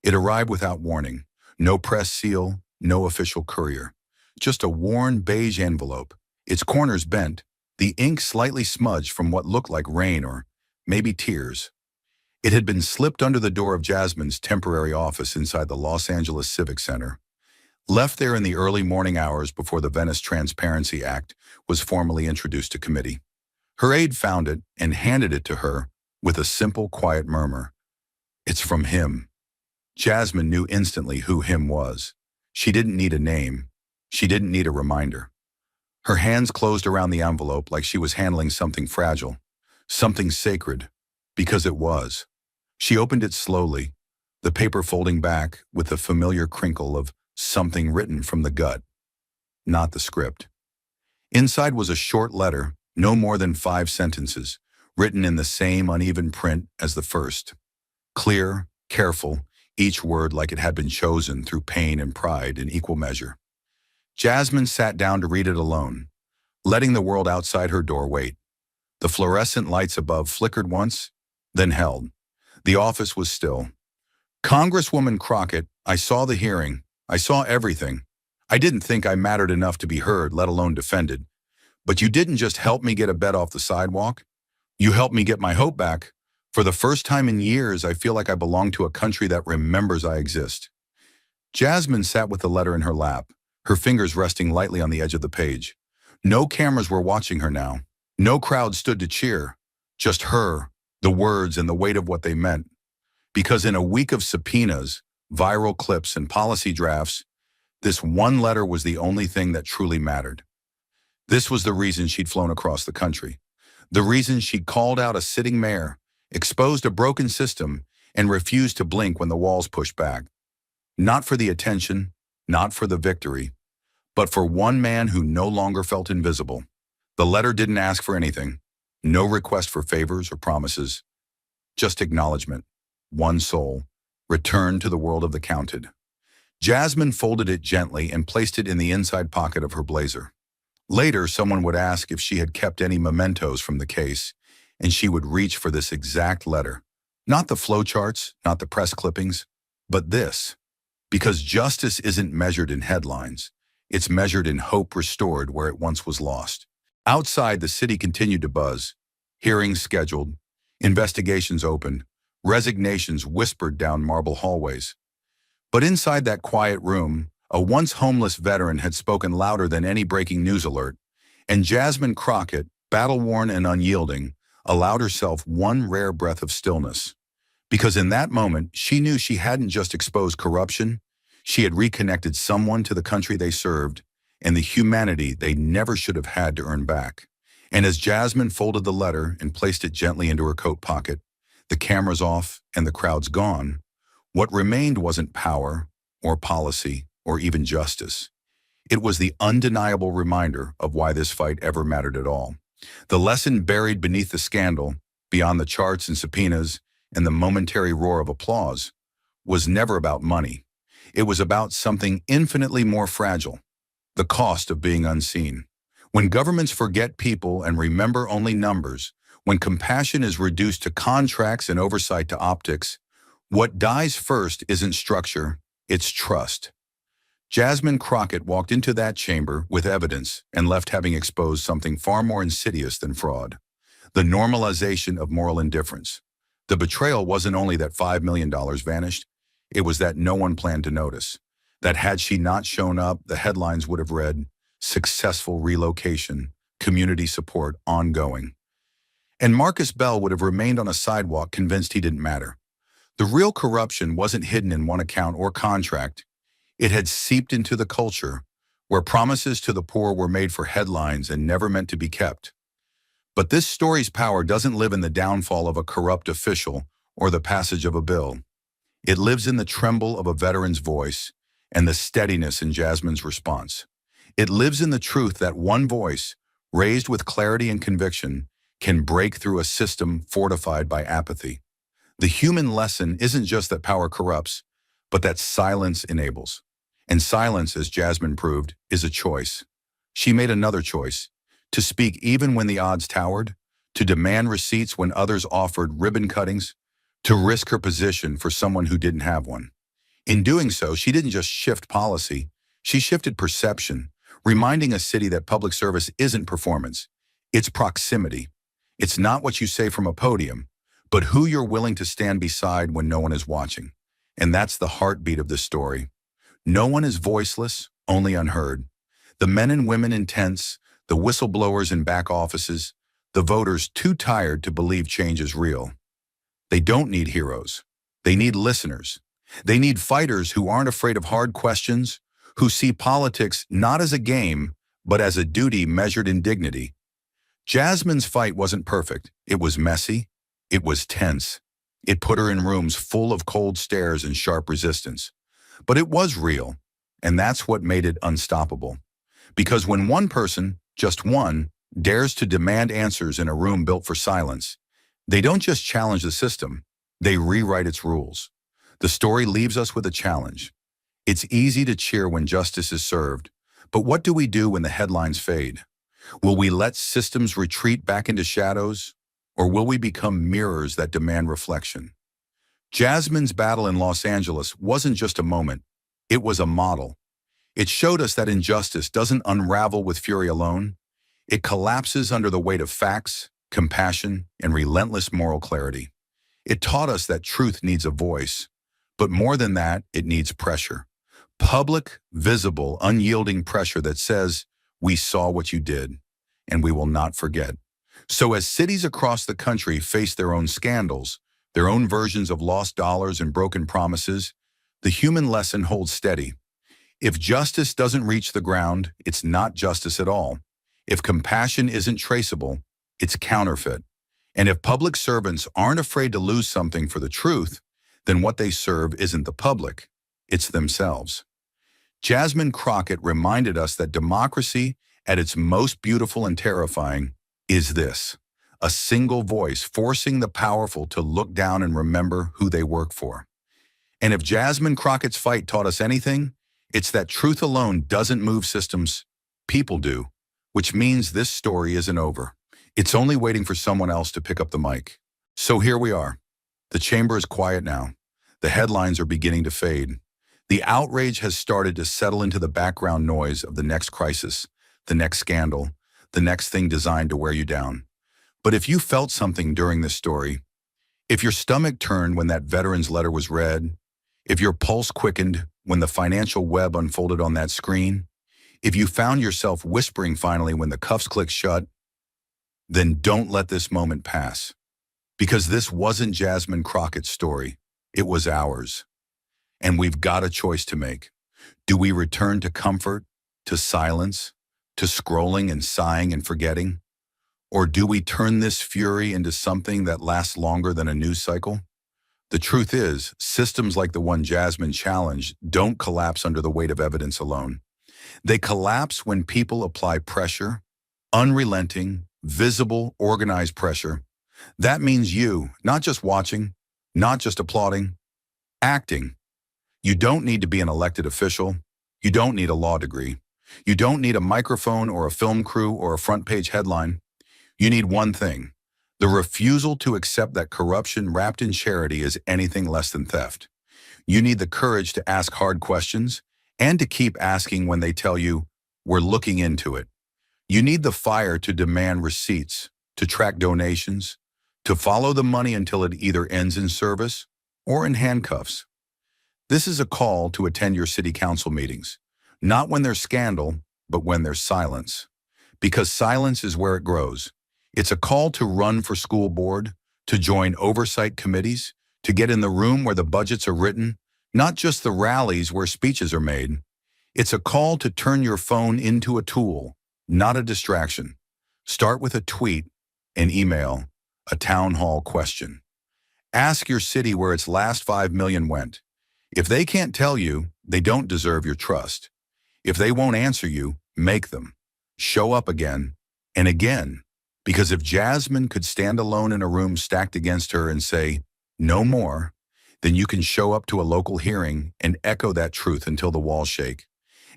It arrived without warning. No press seal, no official courier. Just a worn beige envelope, its corners bent, the ink slightly smudged from what looked like rain or maybe tears. It had been slipped under the door of Jasmine's temporary office inside the Los Angeles Civic Center, left there in the early morning hours before the Venice Transparency Act was formally introduced to committee. Her aide found it and handed it to her with a simple, quiet murmur. "It's from him." Jasmine knew instantly who him was. She didn't need a name. She didn't need a reminder. Her hands closed around the envelope like she was handling something fragile, something sacred, because it was. She opened it slowly, the paper folding back with the familiar crinkle of something written from the gut, not the script. Inside was a short letter, no more than 5 sentences, written in the same uneven print as the first. Clear, careful, each word like it had been chosen through pain and pride in equal measure. Jasmine sat down to read it alone, letting the world outside her door wait. The fluorescent lights above flickered once, then held. The office was still. "Congresswoman Crockett, I saw the hearing. I saw everything. I didn't think I mattered enough to be heard, let alone defended. But you didn't just help me get a bed off the sidewalk. You helped me get my hope back. For the first time in years, I feel like I belong to a country that remembers I exist." Jasmine sat with the letter in her lap, her fingers resting lightly on the edge of the page. No cameras were watching her now. No crowd stood to cheer. Just her, the words, and the weight of what they meant. Because in a week of subpoenas, viral clips, and policy drafts, this one letter was the only thing that truly mattered. This was the reason she'd flown across the country. The reason she'd called out a sitting mayor, exposed a broken system, and refused to blink when the walls pushed back. Not for the attention, not for the victory, but for one man who no longer felt invisible. The letter didn't ask for anything. No request for favors or promises. Just acknowledgement. One soul, returned to the world of the counted. Jasmine folded it gently and placed it in the inside pocket of her blazer. Later, someone would ask if she had kept any mementos from the case, and she would reach for this exact letter. Not the flowcharts, not the press clippings, but this. Because justice isn't measured in headlines. It's measured in hope restored where it once was lost. Outside, the city continued to buzz. Hearings scheduled, investigations opened, Resignations whispered down marble hallways. But inside that quiet room, a once homeless veteran had spoken louder than any breaking news alert, and Jasmine Crockett, battle-worn and unyielding, allowed herself one rare breath of stillness. Because in that moment, she knew she hadn't just exposed corruption, she had reconnected someone to the country they served and the humanity they never should have had to earn back. And as Jasmine folded the letter and placed it gently into her coat pocket, the cameras off and the crowds gone, what remained wasn't power or policy or even justice. It was the undeniable reminder of why this fight ever mattered at all. The lesson buried beneath the scandal, beyond the charts and subpoenas and the momentary roar of applause, was never about money. It was about something infinitely more fragile: the cost of being unseen. When governments forget people and remember only numbers, when compassion is reduced to contracts and oversight to optics, what dies first isn't structure, it's trust. Jasmine Crockett walked into that chamber with evidence and left having exposed something far more insidious than fraud: the normalization of moral indifference. The betrayal wasn't only that $5 million vanished, it was that no one planned to notice. That had she not shown up, the headlines would have read, "Successful relocation, community support ongoing." And Marcus Bell would have remained on a sidewalk convinced he didn't matter. The real corruption wasn't hidden in one account or contract. It had seeped into the culture, where promises to the poor were made for headlines and never meant to be kept. But this story's power doesn't live in the downfall of a corrupt official or the passage of a bill. It lives in the tremble of a veteran's voice and the steadiness in Jasmine's response. It lives in the truth that one voice, raised with clarity and conviction, can break through a system fortified by apathy. The human lesson isn't just that power corrupts, but that silence enables. And silence, as Jasmine proved, is a choice. She made another choice: to speak even when the odds towered, to demand receipts when others offered ribbon cuttings, to risk her position for someone who didn't have one. In doing so, she didn't just shift policy, she shifted perception, reminding a city that public service isn't performance, it's proximity. It's not what you say from a podium, but who you're willing to stand beside when no one is watching. And that's the heartbeat of this story. No one is voiceless, only unheard. The men and women in tents, the whistleblowers in back offices, the voters too tired to believe change is real. They don't need heroes. They need listeners. They need fighters who aren't afraid of hard questions, who see politics not as a game, but as a duty measured in dignity. Jasmine's fight wasn't perfect. It was messy. It was tense. It put her in rooms full of cold stares and sharp resistance. But it was real, and that's what made it unstoppable. Because when one person, just one, dares to demand answers in a room built for silence, they don't just challenge the system, they rewrite its rules. The story leaves us with a challenge. It's easy to cheer when justice is served, but what do we do when the headlines fade? Will we let systems retreat back into shadows, or will we become mirrors that demand reflection? Jasmine's battle in Los Angeles wasn't just a moment, it was a model. It showed us that injustice doesn't unravel with fury alone. It collapses under the weight of facts, compassion, and relentless moral clarity. It taught us that truth needs a voice, but more than that, it needs pressure. Public, visible, unyielding pressure that says, "We saw what you did, and we will not forget." So as cities across the country face their own scandals, their own versions of lost dollars and broken promises, the human lesson holds steady. If justice doesn't reach the ground, it's not justice at all. If compassion isn't traceable, it's counterfeit. And if public servants aren't afraid to lose something for the truth, then what they serve isn't the public, it's themselves. Jasmine Crockett reminded us that democracy, at its most beautiful and terrifying, is this: a single voice forcing the powerful to look down and remember who they work for. And if Jasmine Crockett's fight taught us anything, it's that truth alone doesn't move systems, people do, which means this story isn't over. It's only waiting for someone else to pick up the mic. So here we are. The chamber is quiet now. The headlines are beginning to fade. The outrage has started to settle into the background noise of the next crisis, the next scandal, the next thing designed to wear you down. But if you felt something during this story, If your stomach turned when that veteran's letter was read, if your pulse quickened when the financial web unfolded on that screen, if you found yourself whispering finally when the cuffs clicked shut, then don't let this moment pass. Because this wasn't Jasmine Crockett's story, it was ours. And we've got a choice to make. Do we return to comfort, to silence, to scrolling and sighing and forgetting? Or do we turn this fury into something that lasts longer than a news cycle? The truth is, systems like the one Jasmine challenged don't collapse under the weight of evidence alone. They collapse when people apply pressure, unrelenting, visible, organized pressure. That means you, not just watching, not just applauding, acting. You don't need to be an elected official. You don't need a law degree. You don't need a microphone or a film crew or a front page headline. You need one thing: the refusal to accept that corruption wrapped in charity is anything less than theft. You need the courage to ask hard questions and to keep asking when they tell you, "We're looking into it." You need the fire to demand receipts, to track donations, to follow the money until it either ends in service or in handcuffs. This is a call to attend your city council meetings, not when there's scandal, but when there's silence. Because silence is where it grows. It's a call to run for school board, to join oversight committees, to get in the room where the budgets are written, not just the rallies where speeches are made. It's a call to turn your phone into a tool, not a distraction. Start with a tweet, an email, a town hall question. Ask your city where its last 5 million went. If they can't tell you, they don't deserve your trust. If they won't answer you, make them. Show up again and again. Because if Jasmine could stand alone in a room stacked against her and say, "No more," then you can show up to a local hearing and echo that truth until the walls shake.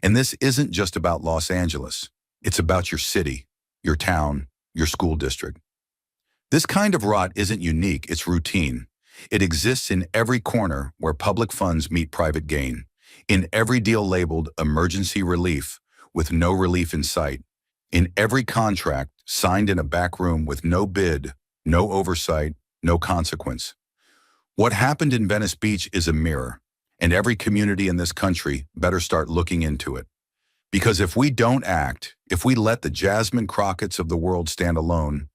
And this isn't just about Los Angeles. It's about your city, your town, your school district. This kind of rot isn't unique, it's routine. It exists in every corner where public funds meet private gain, in every deal labeled emergency relief with no relief in sight, in every contract signed in a back room with no bid, no oversight, no consequence. What happened in Venice Beach is a mirror, and every community in this country better start looking into it. Because if we don't act, if we let the Jasmine Crockett's of the world stand alone,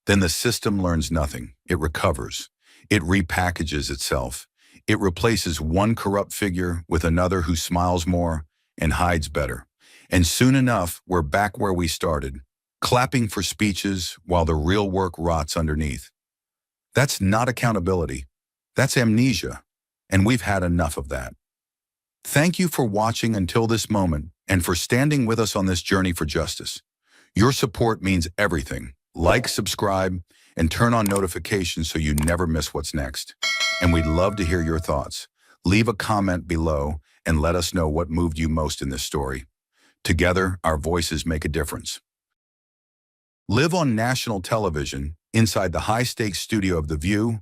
then the system learns nothing. It recovers. It repackages itself. It replaces one corrupt figure with another who smiles more and hides better. And soon enough, we're back where we started, clapping for speeches while the real work rots underneath. That's not accountability. That's amnesia. And we've had enough of that. Thank you for watching until this moment and for standing with us on this journey for justice. Your support means everything. Like, subscribe, and turn on notifications so you never miss what's next. And we'd love to hear your thoughts. Leave a comment below and let us know what moved you most in this story. Together, our voices make a difference. Live on national television, inside the high-stakes studio of The View,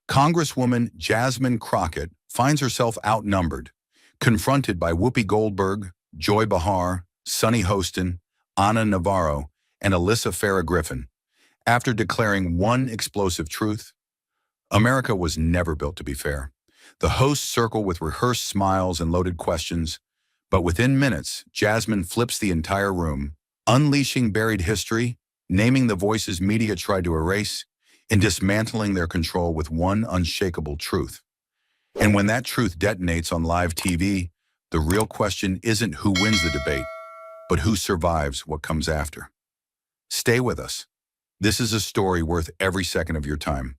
Congresswoman Jasmine Crockett finds herself outnumbered, confronted by Whoopi Goldberg, Joy Behar, Sunny Hostin, Ana Navarro, and Alyssa Farah Griffin. After declaring one explosive truth, America was never built to be fair. The hosts circle with rehearsed smiles and loaded questions, but within minutes, Jasmine flips the entire room, unleashing buried history, naming the voices media tried to erase, and dismantling their control with one unshakable truth. And when that truth detonates on live TV, the real question isn't who wins the debate, but who survives what comes after. Stay with us. This is a story worth every second of your time.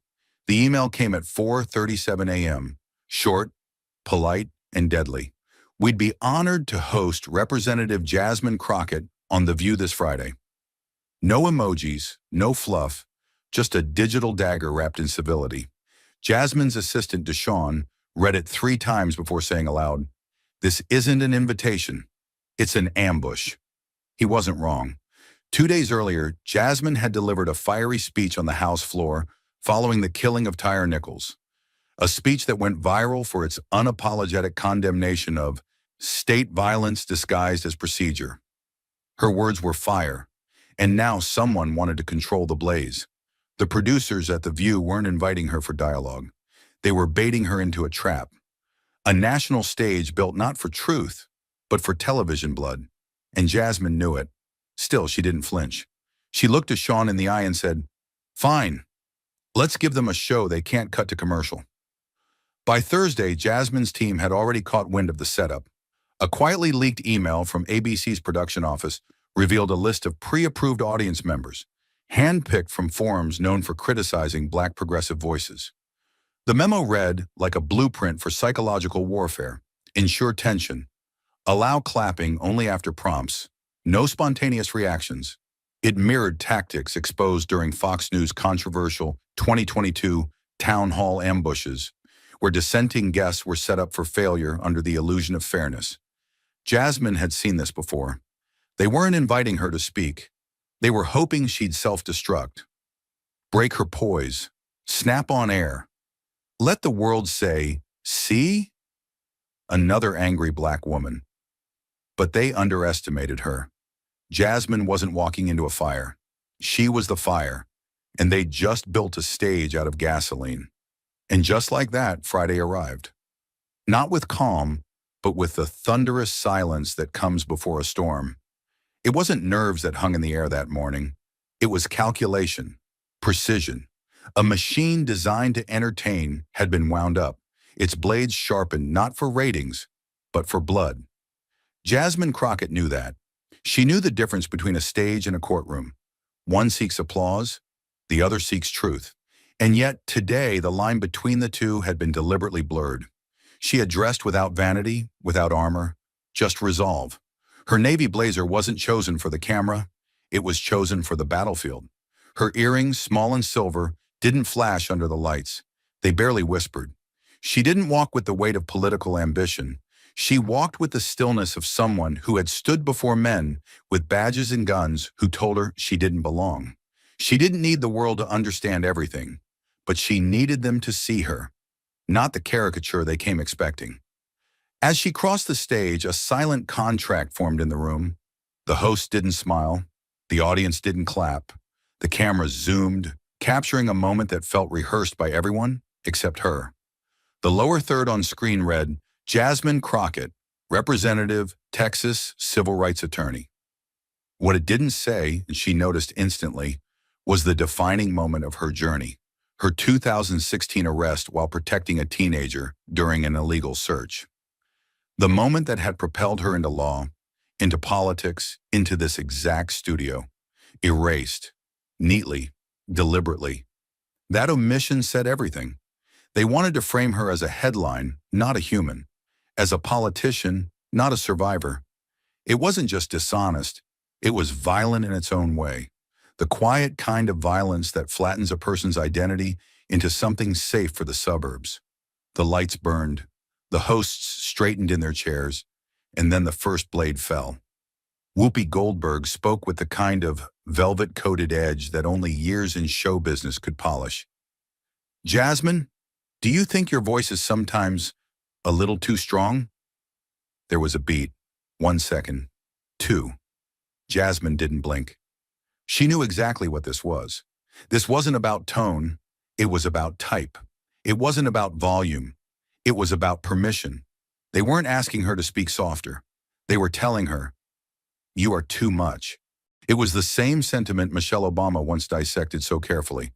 The email came at 4:37 a.m., short, polite, and deadly. We'd be honored to host Representative Jasmine Crockett on The View this Friday. No emojis, no fluff, just a digital dagger wrapped in civility. Jasmine's assistant, Deshawn, read it 3 times before saying aloud, "This isn't an invitation. It's an ambush." He wasn't wrong. 2 days earlier, Jasmine had delivered a fiery speech on the House floor following the killing of Tyre Nichols, a speech that went viral for its unapologetic condemnation of state violence disguised as procedure. Her words were fire, and now someone wanted to control the blaze. The producers at The View weren't inviting her for dialogue. They were baiting her into a trap. A national stage built not for truth, but for television blood. And Jasmine knew it. Still, she didn't flinch. She looked at Sean in the eye and said, "Fine, let's give them a show they can't cut to commercial." By Thursday, Jasmine's team had already caught wind of the setup. A quietly leaked email from ABC's production office revealed a list of pre-approved audience members, handpicked from forums known for criticizing Black progressive voices. The memo read like a blueprint for psychological warfare: ensure tension, allow clapping only after prompts, no spontaneous reactions. It mirrored tactics exposed during Fox News' controversial 2022 town hall ambushes, where dissenting guests were set up for failure under the illusion of fairness. Jasmine had seen this before. They weren't inviting her to speak. They were hoping she'd self-destruct, break her poise, snap on air. Let the world say, "See?" Another angry Black woman. But they underestimated her. Jasmine wasn't walking into a fire. She was the fire, and they just built a stage out of gasoline. And just like that, Friday arrived. Not with calm, but with the thunderous silence that comes before a storm. It wasn't nerves that hung in the air that morning. It was calculation, precision. A machine designed to entertain had been wound up, its blades sharpened not for ratings, but for blood. Jasmine Crockett knew that. She knew the difference between a stage and a courtroom. One seeks applause, the other seeks truth. And yet, today, the line between the two had been deliberately blurred. She had dressed without vanity, without armor, just resolve. Her navy blazer wasn't chosen for the camera, it was chosen for the battlefield. Her earrings, small and silver, didn't flash under the lights. They barely whispered. She didn't walk with the weight of political ambition. She walked with the stillness of someone who had stood before men with badges and guns who told her she didn't belong. She didn't need the world to understand everything, but she needed them to see her, not the caricature they came expecting. As she crossed the stage, a silent contract formed in the room. The host didn't smile. The audience didn't clap. The camera zoomed, capturing a moment that felt rehearsed by everyone except her. The lower third on screen read, "Jasmine Crockett, Representative, Texas Civil Rights Attorney." What it didn't say, and she noticed instantly, was the defining moment of her journey, her 2016 arrest while protecting a teenager during an illegal search. The moment that had propelled her into law, into politics, into this exact studio, erased, neatly, deliberately. That omission said everything. They wanted to frame her as a headline, not a human, as a politician, not a survivor. It wasn't just dishonest, it was violent in its own way. The quiet kind of violence that flattens a person's identity into something safe for the suburbs. The lights burned, the hosts straightened in their chairs, and then the first blade fell. Whoopi Goldberg spoke with the kind of velvet-coated edge that only years in show business could polish. "Jasmine, do you think your voice is sometimes a little too strong?" There was a beat. 1 second. 2. Jasmine didn't blink. She knew exactly what this was. This wasn't about tone. It was about type. It wasn't about volume. It was about permission. They weren't asking her to speak softer. They were telling her, "You are too much." It was the same sentiment Michelle Obama once dissected so carefully,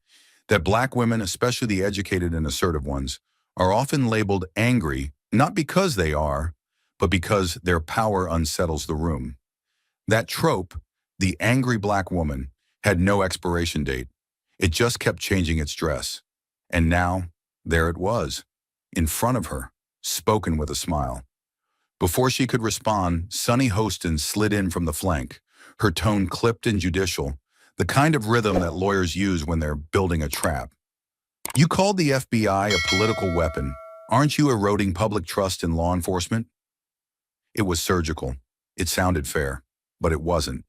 that Black women, especially the educated and assertive ones, are often labeled angry, not because they are, but because their power unsettles the room. That trope, the angry Black woman, had no expiration date. It just kept changing its dress. And now, there it was, in front of her, spoken with a smile. Before she could respond, Sunny Hostin slid in from the flank, her tone clipped and judicial, the kind of rhythm that lawyers use when they're building a trap. "You called the FBI a political weapon. Aren't you eroding public trust in law enforcement?" It was surgical. It sounded fair, but it wasn't.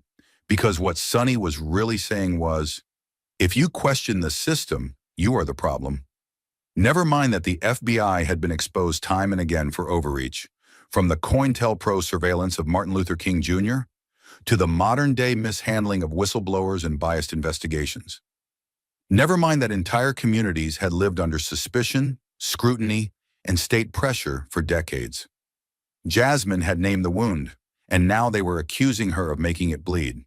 Because what Sunny was really saying was, if you question the system, you are the problem. Never mind that the FBI had been exposed time and again for overreach, from the COINTELPRO surveillance of Martin Luther King Jr. to the modern-day mishandling of whistleblowers and biased investigations. Never mind that entire communities had lived under suspicion, scrutiny, and state pressure for decades. Jasmine had named the wound, and now they were accusing her of making it bleed.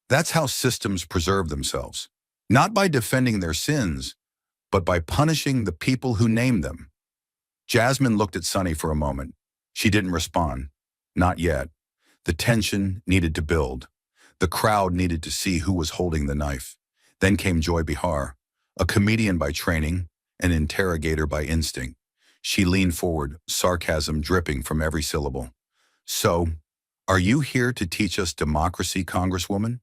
That's how systems preserve themselves. Not by defending their sins, but by punishing the people who named them. Jasmine looked at Sunny for a moment. She didn't respond. Not yet. The tension needed to build. The crowd needed to see who was holding the knife. Then came Joy Bihar, a comedian by training, an interrogator by instinct. She leaned forward, sarcasm dripping from every syllable. "So, are you here to teach us democracy, Congresswoman?"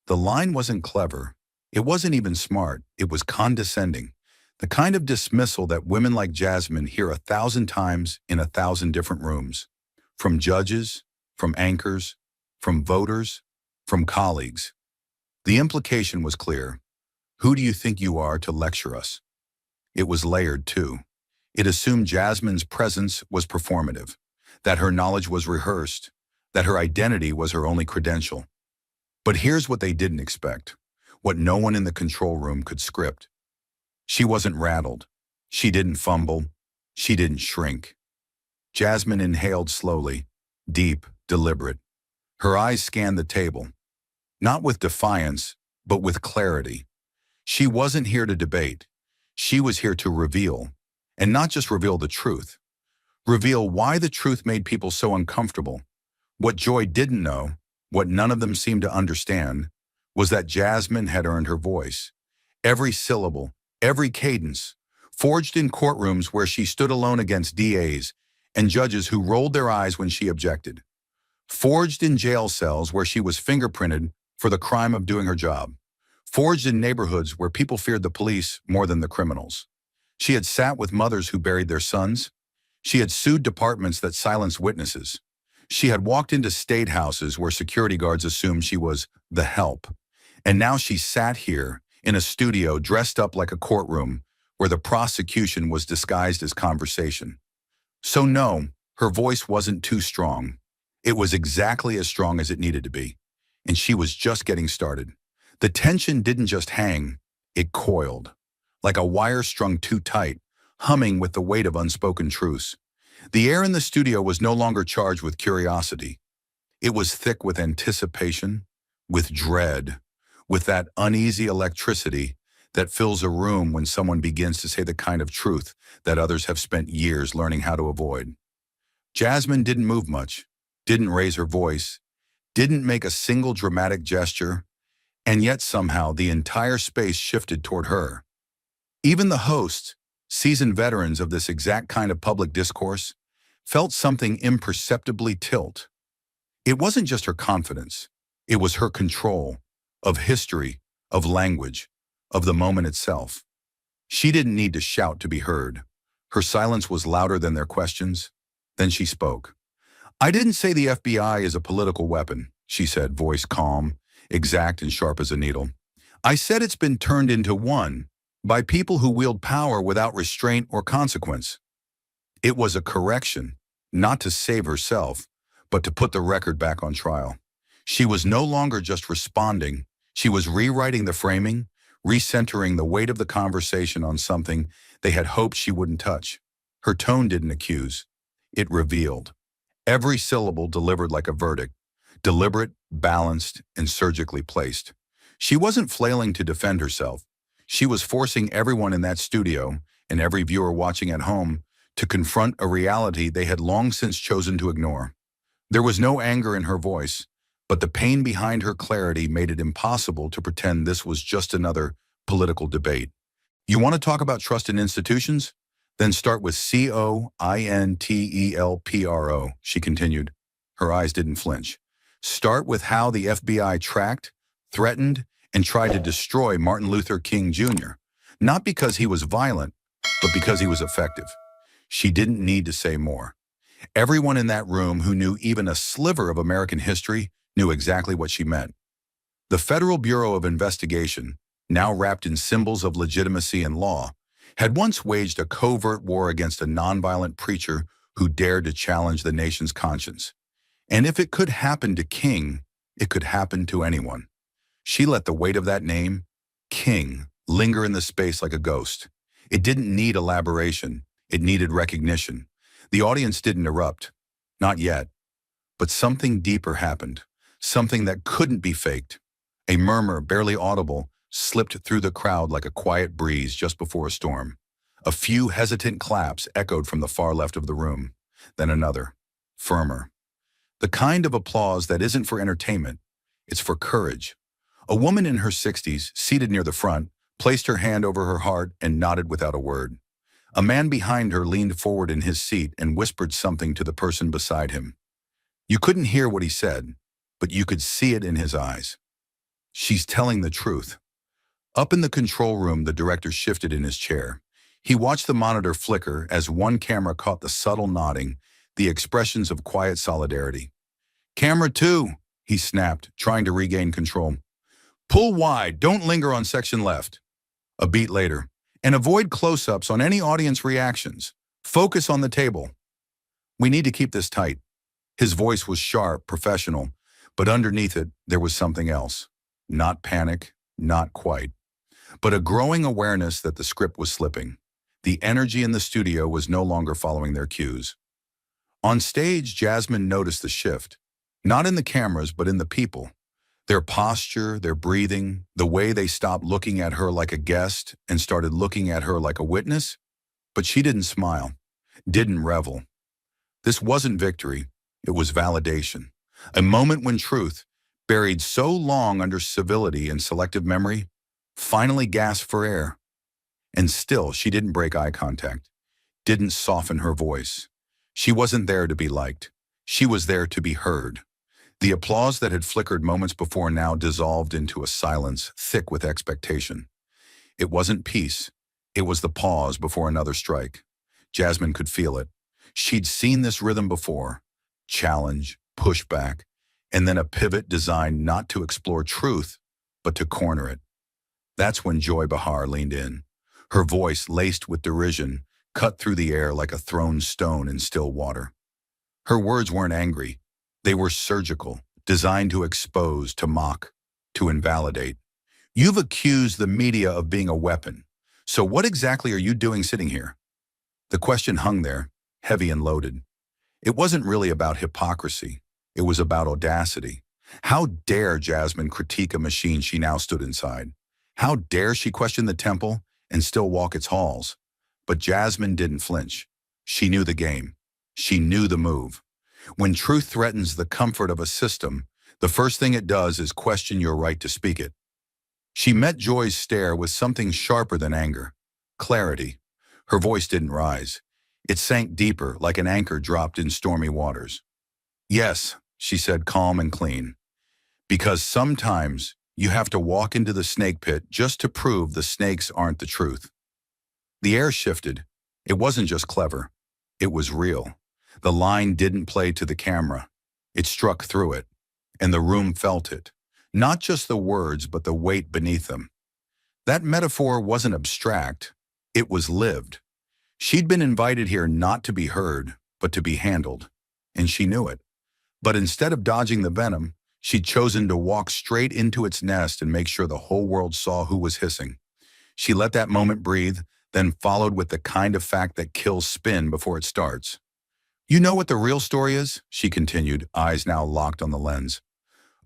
The line wasn't clever. It wasn't even smart. It was condescending. The kind of dismissal that women like Jasmine hear 1,000 times in 1,000 different rooms. From judges, from anchors, from voters, from colleagues. The implication was clear. Who do you think you are to lecture us? It was layered, too. It assumed Jasmine's presence was performative, that her knowledge was rehearsed, that her identity was her only credential. But here's what they didn't expect, what no one in the control room could script. She wasn't rattled. She didn't fumble. She didn't shrink. Jasmine inhaled slowly, deep, deliberate. Her eyes scanned the table, not with defiance, but with clarity. She wasn't here to debate. She was here to reveal, and not just reveal the truth. Reveal why the truth made people so uncomfortable. What Joy didn't know, what none of them seemed to understand, was that Jasmine had earned her voice. Every syllable, every cadence, forged in courtrooms where she stood alone against DAs and judges who rolled their eyes when she objected. Forged in jail cells where she was fingerprinted for the crime of doing her job. Forged in neighborhoods where people feared the police more than the criminals. She had sat with mothers who buried their sons. She had sued departments that silenced witnesses. She had walked into state houses where security guards assumed she was the help. And now she sat here in a studio dressed up like a courtroom where the prosecution was disguised as conversation. So no, her voice wasn't too strong. It was exactly as strong as it needed to be. And she was just getting started. The tension didn't just hang, it coiled. Like a wire strung too tight, humming with the weight of unspoken truths. The air in the studio was no longer charged with curiosity. It was thick with anticipation, with dread, with that uneasy electricity that fills a room when someone begins to say the kind of truth that others have spent years learning how to avoid. Jasmine didn't move much, didn't raise her voice, didn't make a single dramatic gesture, and yet somehow the entire space shifted toward her. Even the hosts, seasoned veterans of this exact kind of public discourse, felt something imperceptibly tilt. It wasn't just her confidence, it was her control of history, of language, of the moment itself. She didn't need to shout to be heard. Her silence was louder than their questions. Then she spoke. "I didn't say the FBI is a political weapon," she said, voice calm, exact and sharp as a needle. "I said it's been turned into one by people who wield power without restraint or consequence." It was a correction, not to save herself, but to put the record back on trial. She was no longer just responding. She was rewriting the framing, recentering the weight of the conversation on something they had hoped she wouldn't touch. Her tone didn't accuse. It revealed. Every syllable delivered like a verdict, deliberate, balanced, and surgically placed. She wasn't flailing to defend herself. She was forcing everyone in that studio, and every viewer watching at home, to confront a reality they had long since chosen to ignore. There was no anger in her voice, but the pain behind her clarity made it impossible to pretend this was just another political debate. "You want to talk about trust in institutions? Then start with COINTELPRO, she continued. Her eyes didn't flinch. Start with how the FBI tracked, threatened, and tried to destroy Martin Luther King Jr., not because he was violent, but because he was effective." She didn't need to say more. Everyone in that room who knew even a sliver of American history knew exactly what she meant. The Federal Bureau of Investigation, now wrapped in symbols of legitimacy and law, had once waged a covert war against a nonviolent preacher who dared to challenge the nation's conscience. And if it could happen to King, it could happen to anyone. She let the weight of that name, King, linger in the space like a ghost. It didn't need elaboration. It needed recognition. The audience didn't erupt. Not yet. But something deeper happened. Something that couldn't be faked. A murmur, barely audible, slipped through the crowd like a quiet breeze just before a storm. A few hesitant claps echoed from the far left of the room. Then another, firmer. The kind of applause that isn't for entertainment, it's for courage. A woman in her 60s, seated near the front, placed her hand over her heart and nodded without a word. A man behind her leaned forward in his seat and whispered something to the person beside him. You couldn't hear what he said, but you could see it in his eyes. She's telling the truth. Up in the control room, the director shifted in his chair. He watched the monitor flicker as one camera caught the subtle nodding, the expressions of quiet solidarity. Camera 2, he snapped, trying to regain control. Pull wide, don't linger on section left. A beat later, and avoid close-ups on any audience reactions. Focus on the table. We need to keep this tight. His voice was sharp, professional, but underneath it, there was something else. Not panic, not quite, but a growing awareness that the script was slipping. The energy in the studio was no longer following their cues. On stage, Jasmine noticed the shift, not in the cameras, but in the people. Their posture, their breathing, the way they stopped looking at her like a guest and started looking at her like a witness. But she didn't smile, didn't revel. This wasn't victory, it was validation. A moment when truth, buried so long under civility and selective memory, finally gasped for air. And still, she didn't break eye contact, didn't soften her voice. She wasn't there to be liked. She was there to be heard. The applause that had flickered moments before now dissolved into a silence thick with expectation. It wasn't peace. It was the pause before another strike. Jasmine could feel it. She'd seen this rhythm before. Challenge, pushback, and then a pivot designed not to explore truth, but to corner it. That's when Joy Behar leaned in. Her voice, laced with derision, cut through the air like a thrown stone in still water. Her words weren't angry. They were surgical, designed to expose, to mock, to invalidate. You've accused the media of being a weapon. So what exactly are you doing sitting here? The question hung there, heavy and loaded. It wasn't really about hypocrisy. It was about audacity. How dare Jasmine critique a machine she now stood inside? How dare she question the temple and still walk its halls? But Jasmine didn't flinch. She knew the game. She knew the move. When truth threatens the comfort of a system, the first thing it does is question your right to speak it. She met Joy's stare with something sharper than anger. Clarity. Her voice didn't rise. It sank deeper, like an anchor dropped in stormy waters. Yes, she said, calm and clean. Because sometimes you have to walk into the snake pit just to prove the snakes aren't the truth. The air shifted. It wasn't just clever. It was real. The line didn't play to the camera. It struck through it, and the room felt it. Not just the words, but the weight beneath them. That metaphor wasn't abstract. It was lived. She'd been invited here not to be heard, but to be handled, and she knew it. But instead of dodging the venom, she'd chosen to walk straight into its nest and make sure the whole world saw who was hissing. She let that moment breathe, then followed with the kind of fact that kills spin before it starts. You know what the real story is? She continued, eyes now locked on the lens.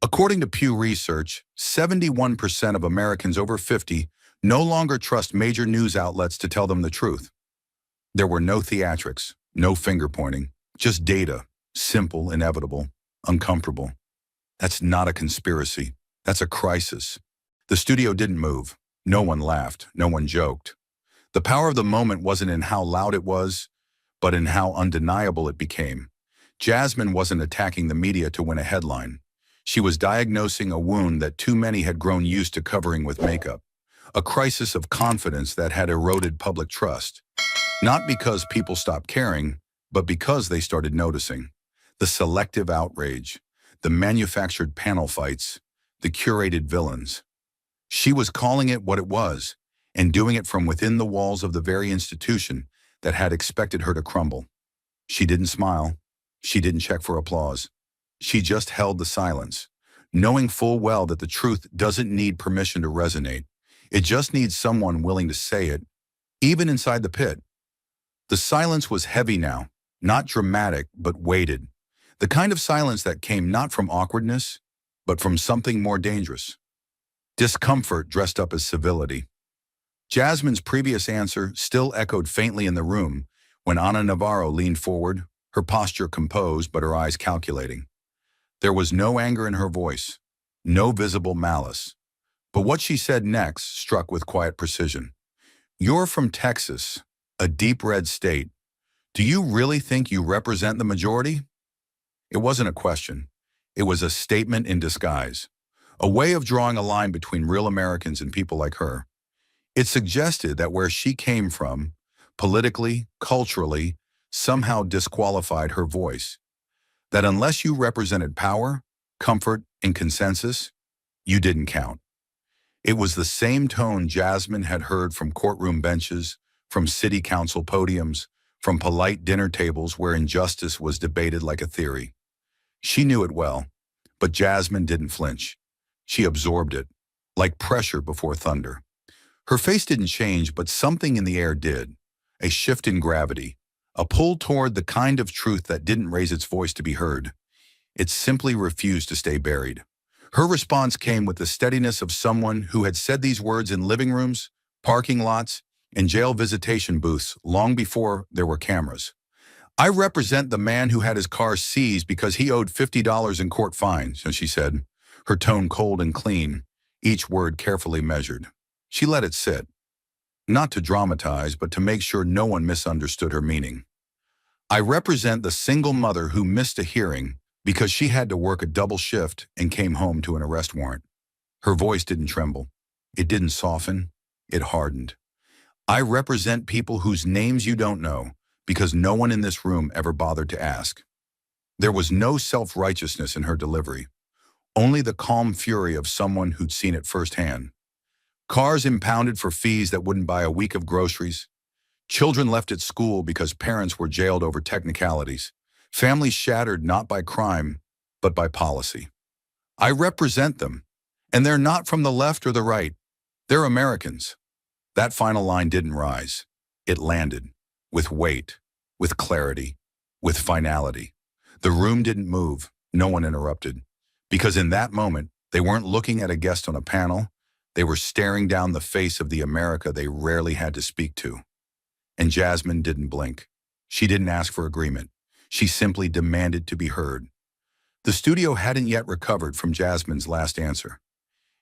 According to Pew Research, 71% of Americans over 50 no longer trust major news outlets to tell them the truth. There were no theatrics, no finger-pointing, just data, simple, inevitable, uncomfortable. That's not a conspiracy. That's a crisis. The studio didn't move. No one laughed. No one joked. The power of the moment wasn't in how loud it was, but in how undeniable it became. Jasmine wasn't attacking the media to win a headline. She was diagnosing a wound that too many had grown used to covering with makeup. A crisis of confidence that had eroded public trust. Not because people stopped caring, but because they started noticing. The selective outrage, the manufactured panel fights, the curated villains. She was calling it what it was, and doing it from within the walls of the very institution that had expected her to crumble. She didn't smile. She didn't check for applause. She just held the silence, knowing full well that the truth doesn't need permission to resonate. It just needs someone willing to say it, even inside the pit. The silence was heavy now, not dramatic, but weighted. The kind of silence that came not from awkwardness, but from something more dangerous. Discomfort dressed up as civility. Jasmine's previous answer still echoed faintly in the room when Ana Navarro leaned forward, her posture composed but her eyes calculating. There was no anger in her voice, no visible malice. But what she said next struck with quiet precision. "You're from Texas, a deep red state. Do you really think you represent the majority?" It wasn't a question. It was a statement in disguise, a way of drawing a line between real Americans and people like her. It suggested that where she came from, politically, culturally, somehow disqualified her voice. That unless you represented power, comfort, and consensus, you didn't count. It was the same tone Jasmine had heard from courtroom benches, from city council podiums, from polite dinner tables where injustice was debated like a theory. She knew it well, but Jasmine didn't flinch. She absorbed it, like pressure before thunder. Her face didn't change, but something in the air did. A shift in gravity, a pull toward the kind of truth that didn't raise its voice to be heard. It simply refused to stay buried. Her response came with the steadiness of someone who had said these words in living rooms, parking lots, and jail visitation booths long before there were cameras. "I represent the man who had his car seized because he owed $50 in court fine," so she said, her tone cold and clean, each word carefully measured. She let it sit, not to dramatize, but to make sure no one misunderstood her meaning. "I represent the single mother who missed a hearing because she had to work a double shift and came home to an arrest warrant." Her voice didn't tremble. It didn't soften. It hardened. "I represent people whose names you don't know because no one in this room ever bothered to ask." There was no self-righteousness in her delivery, only the calm fury of someone who'd seen it firsthand. Cars impounded for fees that wouldn't buy a week of groceries. Children left at school because parents were jailed over technicalities. Families shattered not by crime, but by policy. "I represent them, and they're not from the left or the right. They're Americans." That final line didn't rise. It landed, with weight, with clarity, with finality. The room didn't move. No one interrupted. Because in that moment, they weren't looking at a guest on a panel. They were staring down the face of the America they rarely had to speak to. And Jasmine didn't blink. She didn't ask for agreement. She simply demanded to be heard. The studio hadn't yet recovered from Jasmine's last answer.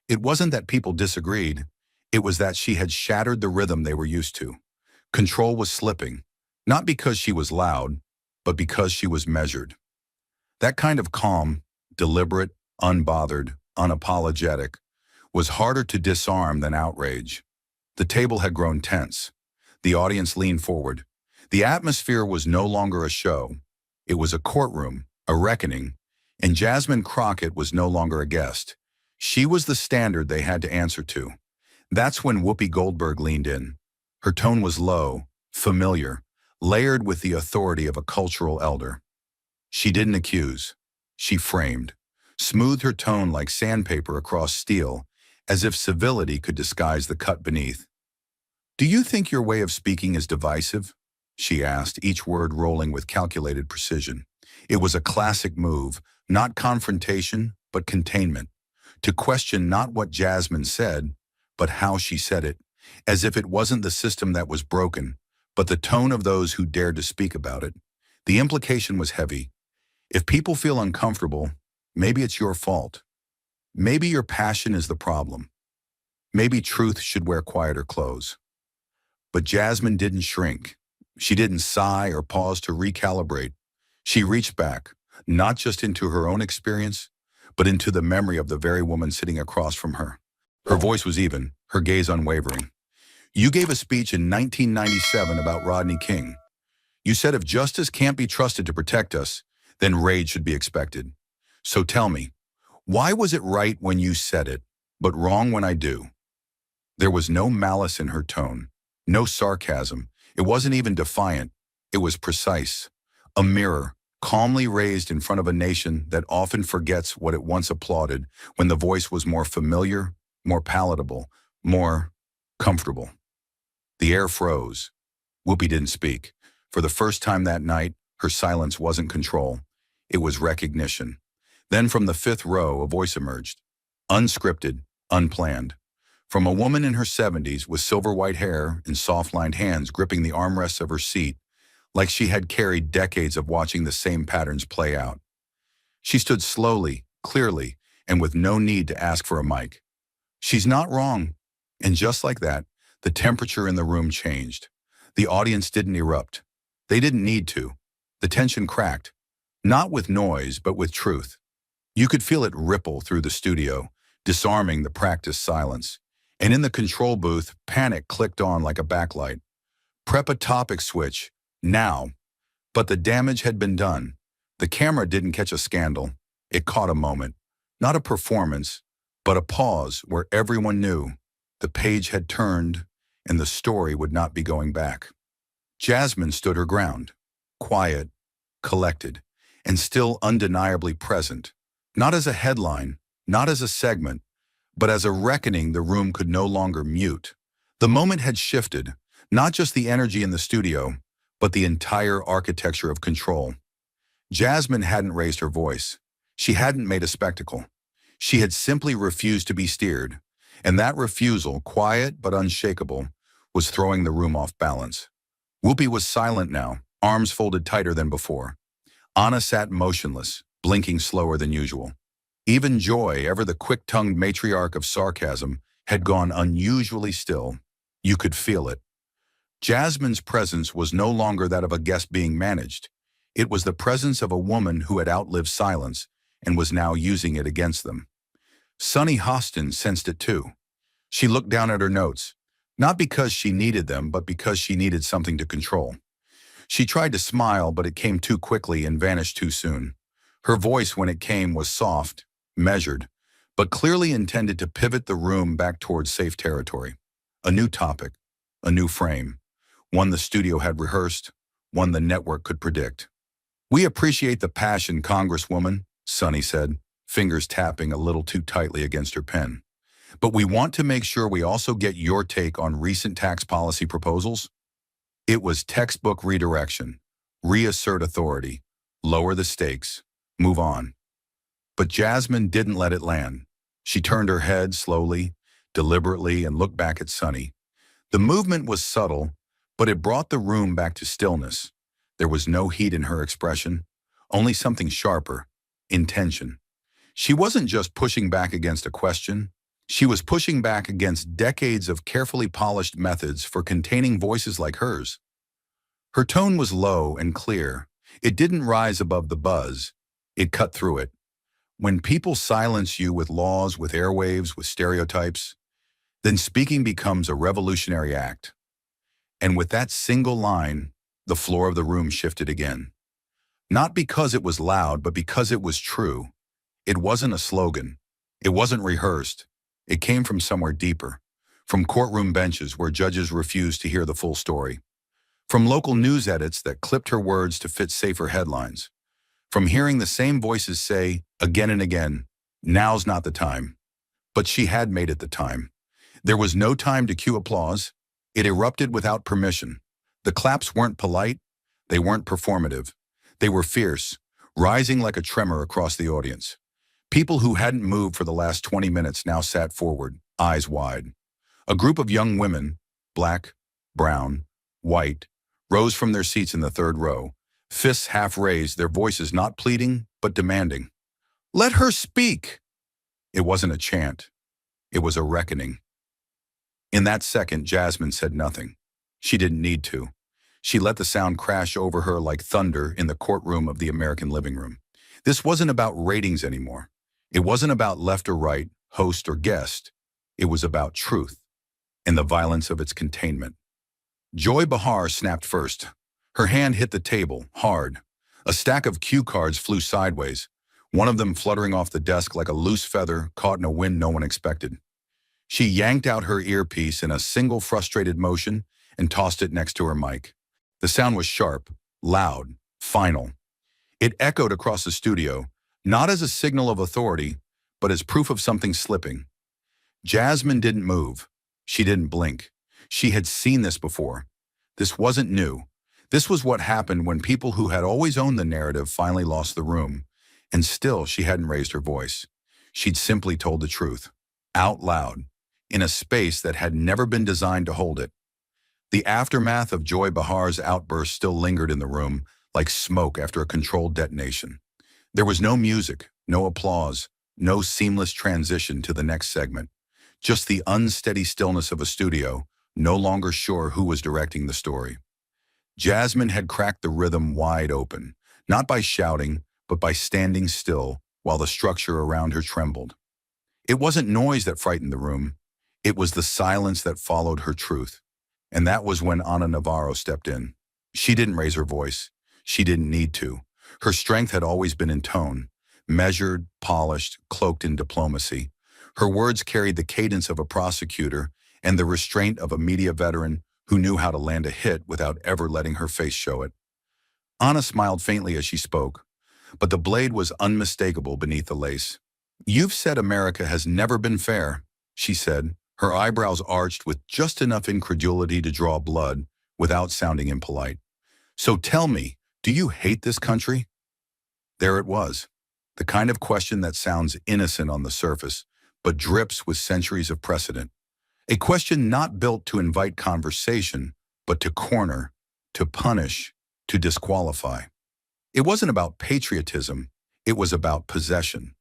It wasn't that people disagreed. It was that she had shattered the rhythm they were used to. Control was slipping, not because she was loud, but because she was measured. That kind of calm, deliberate, unbothered, unapologetic, was harder to disarm than outrage. The table had grown tense. The audience leaned forward. The atmosphere was no longer a show. It was a courtroom, a reckoning, and Jasmine Crockett was no longer a guest. She was the standard they had to answer to. That's when Whoopi Goldberg leaned in. Her tone was low, familiar, layered with the authority of a cultural elder. She didn't accuse. She framed, smoothed her tone like sandpaper across steel, as if civility could disguise the cut beneath. "Do you think your way of speaking is divisive?" she asked, each word rolling with calculated precision. It was a classic move, not confrontation, but containment. To question not what Jasmine said, but how she said it, as if it wasn't the system that was broken, but the tone of those who dared to speak about it. The implication was heavy. If people feel uncomfortable, maybe it's your fault. Maybe your passion is the problem. Maybe truth should wear quieter clothes. But Jasmine didn't shrink. She didn't sigh or pause to recalibrate. She reached back, not just into her own experience, but into the memory of the very woman sitting across from her. Her voice was even, her gaze unwavering. "You gave a speech in 1997 about Rodney King. You said if justice can't be trusted to protect us, then rage should be expected. So tell me, why was it right when you said it, but wrong when I do?" There was no malice in her tone, no sarcasm. It wasn't even defiant. It was precise. A mirror, calmly raised in front of a nation that often forgets what it once applauded when the voice was more familiar, more palatable, more comfortable. The air froze. Whoopi didn't speak. For the first time that night, her silence wasn't control. It was recognition. Then from the fifth row, a voice emerged. Unscripted, unplanned. From a woman in her 70s with silver white hair and soft-lined hands gripping the armrests of her seat, like she had carried decades of watching the same patterns play out. She stood slowly, clearly, and with no need to ask for a mic. She's not wrong. And just like that, the temperature in the room changed. The audience didn't erupt. They didn't need to. The tension cracked, not with noise, but with truth. You could feel it ripple through the studio, disarming the practiced silence. And in the control booth, panic clicked on like a backlight. Prep a topic switch, now. But the damage had been done. The camera didn't catch a scandal. It caught a moment. Not a performance, but a pause where everyone knew the page had turned and the story would not be going back. Jasmine stood her ground, quiet, collected, and still undeniably present. Not as a headline, not as a segment, but as a reckoning the room could no longer mute. The moment had shifted, not just the energy in the studio, but the entire architecture of control. Jasmine hadn't raised her voice. She hadn't made a spectacle. She had simply refused to be steered, and that refusal, quiet but unshakable, was throwing the room off balance. Whoopi was silent now, arms folded tighter than before. Anna sat motionless, blinking slower than usual. Even Joy, ever the quick-tongued matriarch of sarcasm, had gone unusually still. You could feel it. Jasmine's presence was no longer that of a guest being managed. It was the presence of a woman who had outlived silence and was now using it against them. Sunny Hostin sensed it too. She looked down at her notes, not because she needed them, but because she needed something to control. She tried to smile, but it came too quickly and vanished too soon. Her voice, when it came, was soft, measured, but clearly intended to pivot the room back towards safe territory. A new topic, a new frame, one the studio had rehearsed, one the network could predict. "We appreciate the passion, Congresswoman," Sunny said, fingers tapping a little too tightly against her pen. "But we want to make sure we also get your take on recent tax policy proposals." It was textbook redirection. Reassert authority. Lower the stakes. Move on. But Jasmine didn't let it land. She turned her head slowly, deliberately, and looked back at Sunny. The movement was subtle, but it brought the room back to stillness. There was no heat in her expression, only something sharper, intention. She wasn't just pushing back against a question. She was pushing back against decades of carefully polished methods for containing voices like hers. Her tone was low and clear. It didn't rise above the buzz. It cut through it. When people silence you with laws, with airwaves, with stereotypes, then speaking becomes a revolutionary act. And with that single line, the floor of the room shifted again. Not because it was loud, but because it was true. It wasn't a slogan. It wasn't rehearsed. It came from somewhere deeper, from courtroom benches where judges refused to hear the full story, from local news edits that clipped her words to fit safer headlines, from hearing the same voices say, again and again, "Now's not the time." But she had made it the time. There was no time to cue applause. It erupted without permission. The claps weren't polite. They weren't performative. They were fierce, rising like a tremor across the audience. People who hadn't moved for the last 20 minutes now sat forward, eyes wide. A group of young women, black, brown, white, rose from their seats in the third row, fists half raised, their voices not pleading, but demanding. "Let her speak!" It wasn't a chant. It was a reckoning. In that second, Jasmine said nothing. She didn't need to. She let the sound crash over her like thunder in the courtroom of the American living room. This wasn't about ratings anymore. It wasn't about left or right, host or guest. It was about truth and the violence of its containment. Joy Behar snapped first. Her hand hit the table, hard. A stack of cue cards flew sideways, one of them fluttering off the desk like a loose feather caught in a wind no one expected. She yanked out her earpiece in a single frustrated motion and tossed it next to her mic. The sound was sharp, loud, final. It echoed across the studio, not as a signal of authority, but as proof of something slipping. Jasmine didn't move. She didn't blink. She had seen this before. This wasn't new. This was what happened when people who had always owned the narrative finally lost the room. And still, she hadn't raised her voice. She'd simply told the truth, out loud, in a space that had never been designed to hold it. The aftermath of Joy Bahar's outburst still lingered in the room, like smoke after a controlled detonation. There was no music, no applause, no seamless transition to the next segment. Just the unsteady stillness of a studio, no longer sure who was directing the story. Jasmine had cracked the rhythm wide open, not by shouting, but by standing still while the structure around her trembled. It wasn't noise that frightened the room. It was the silence that followed her truth. And that was when Ana Navarro stepped in. She didn't raise her voice. She didn't need to. Her strength had always been in tone, measured, polished, cloaked in diplomacy. Her words carried the cadence of a prosecutor and the restraint of a media veteran who knew how to land a hit without ever letting her face show it. Ana smiled faintly as she spoke, but the blade was unmistakable beneath the lace. "You've said America has never been fair," she said, her eyebrows arched with just enough incredulity to draw blood without sounding impolite. "So tell me, do you hate this country?" There it was, the kind of question that sounds innocent on the surface, but drips with centuries of precedent. A question not built to invite conversation, but to corner, to punish, to disqualify. It wasn't about patriotism, it was about possession.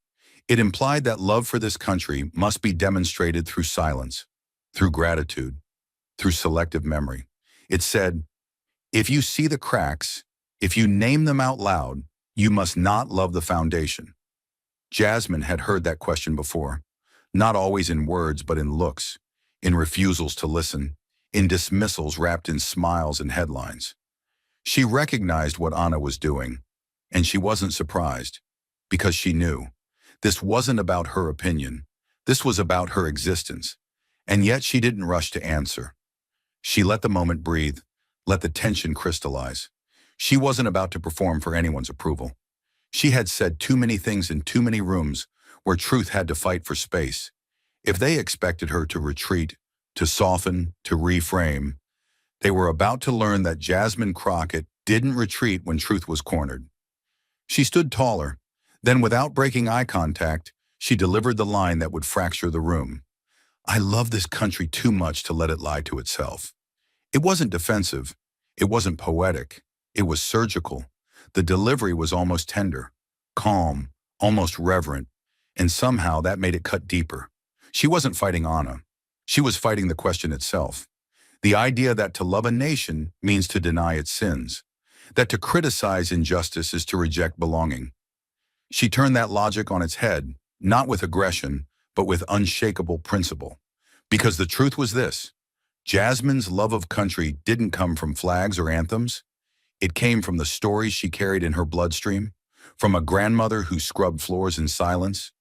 It implied that love for this country must be demonstrated through silence, through gratitude, through selective memory. It said, if you see the cracks, if you name them out loud, you must not love the foundation. Jasmine had heard that question before, not always in words but in looks, in refusals to listen, in dismissals wrapped in smiles and headlines. She recognized what Ana was doing, and she wasn't surprised, because she knew. This wasn't about her opinion. This was about her existence. And yet she didn't rush to answer. She let the moment breathe, let the tension crystallize. She wasn't about to perform for anyone's approval. She had said too many things in too many rooms where truth had to fight for space. If they expected her to retreat, to soften, to reframe, they were about to learn that Jasmine Crockett didn't retreat when truth was cornered. She stood taller. Then, without breaking eye contact, she delivered the line that would fracture the room. "I love this country too much to let it lie to itself." It wasn't defensive. It wasn't poetic. It was surgical. The delivery was almost tender, calm, almost reverent, and somehow that made it cut deeper. She wasn't fighting Ana. She was fighting the question itself. The idea that to love a nation means to deny its sins, that to criticize injustice is to reject belonging. She turned that logic on its head, not with aggression, but with unshakable principle. Because the truth was this: Jasmine's love of country didn't come from flags or anthems. It came from the stories she carried in her bloodstream, from a grandmother who scrubbed floors in silence,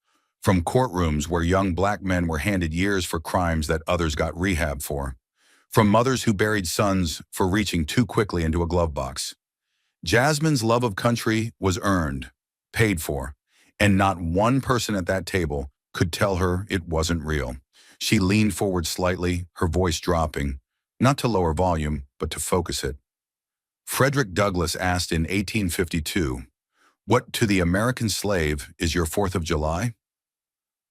from courtrooms where young black men were handed years for crimes that others got rehab for, from mothers who buried sons for reaching too quickly into a glove box. Jasmine's love of country was earned, paid for, and not one person at that table could tell her it wasn't real. She leaned forward slightly, her voice dropping, not to lower volume, but to focus it. Frederick Douglass asked in 1852, "What to the American slave is your 4th of July?"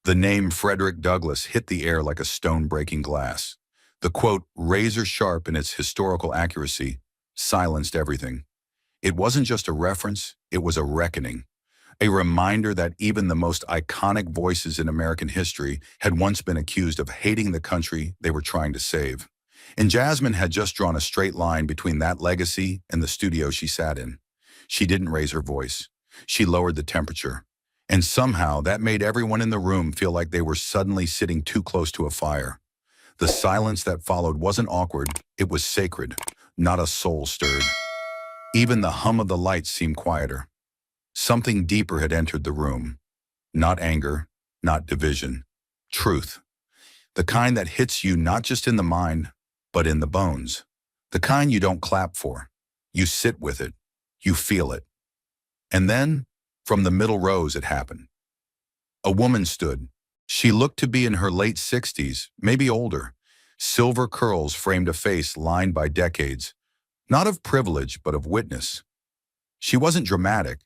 The name Frederick Douglass hit the air like a stone breaking glass. The quote, razor sharp in its historical accuracy, silenced everything. It wasn't just a reference, it was a reckoning. A reminder that even the most iconic voices in American history had once been accused of hating the country they were trying to save. And Jasmine had just drawn a straight line between that legacy and the studio she sat in. She didn't raise her voice. She lowered the temperature. And somehow that made everyone in the room feel like they were suddenly sitting too close to a fire. The silence that followed wasn't awkward, it was sacred. Not a soul stirred. Even the hum of the lights seemed quieter. Something deeper had entered the room. Not anger, not division. Truth. The kind that hits you not just in the mind, but in the bones. The kind you don't clap for. You sit with it. You feel it. And then, from the middle rows, it happened. A woman stood. She looked to be in her late 60s, maybe older. Silver curls framed a face lined by decades, not of privilege, but of witness. She wasn't dramatic.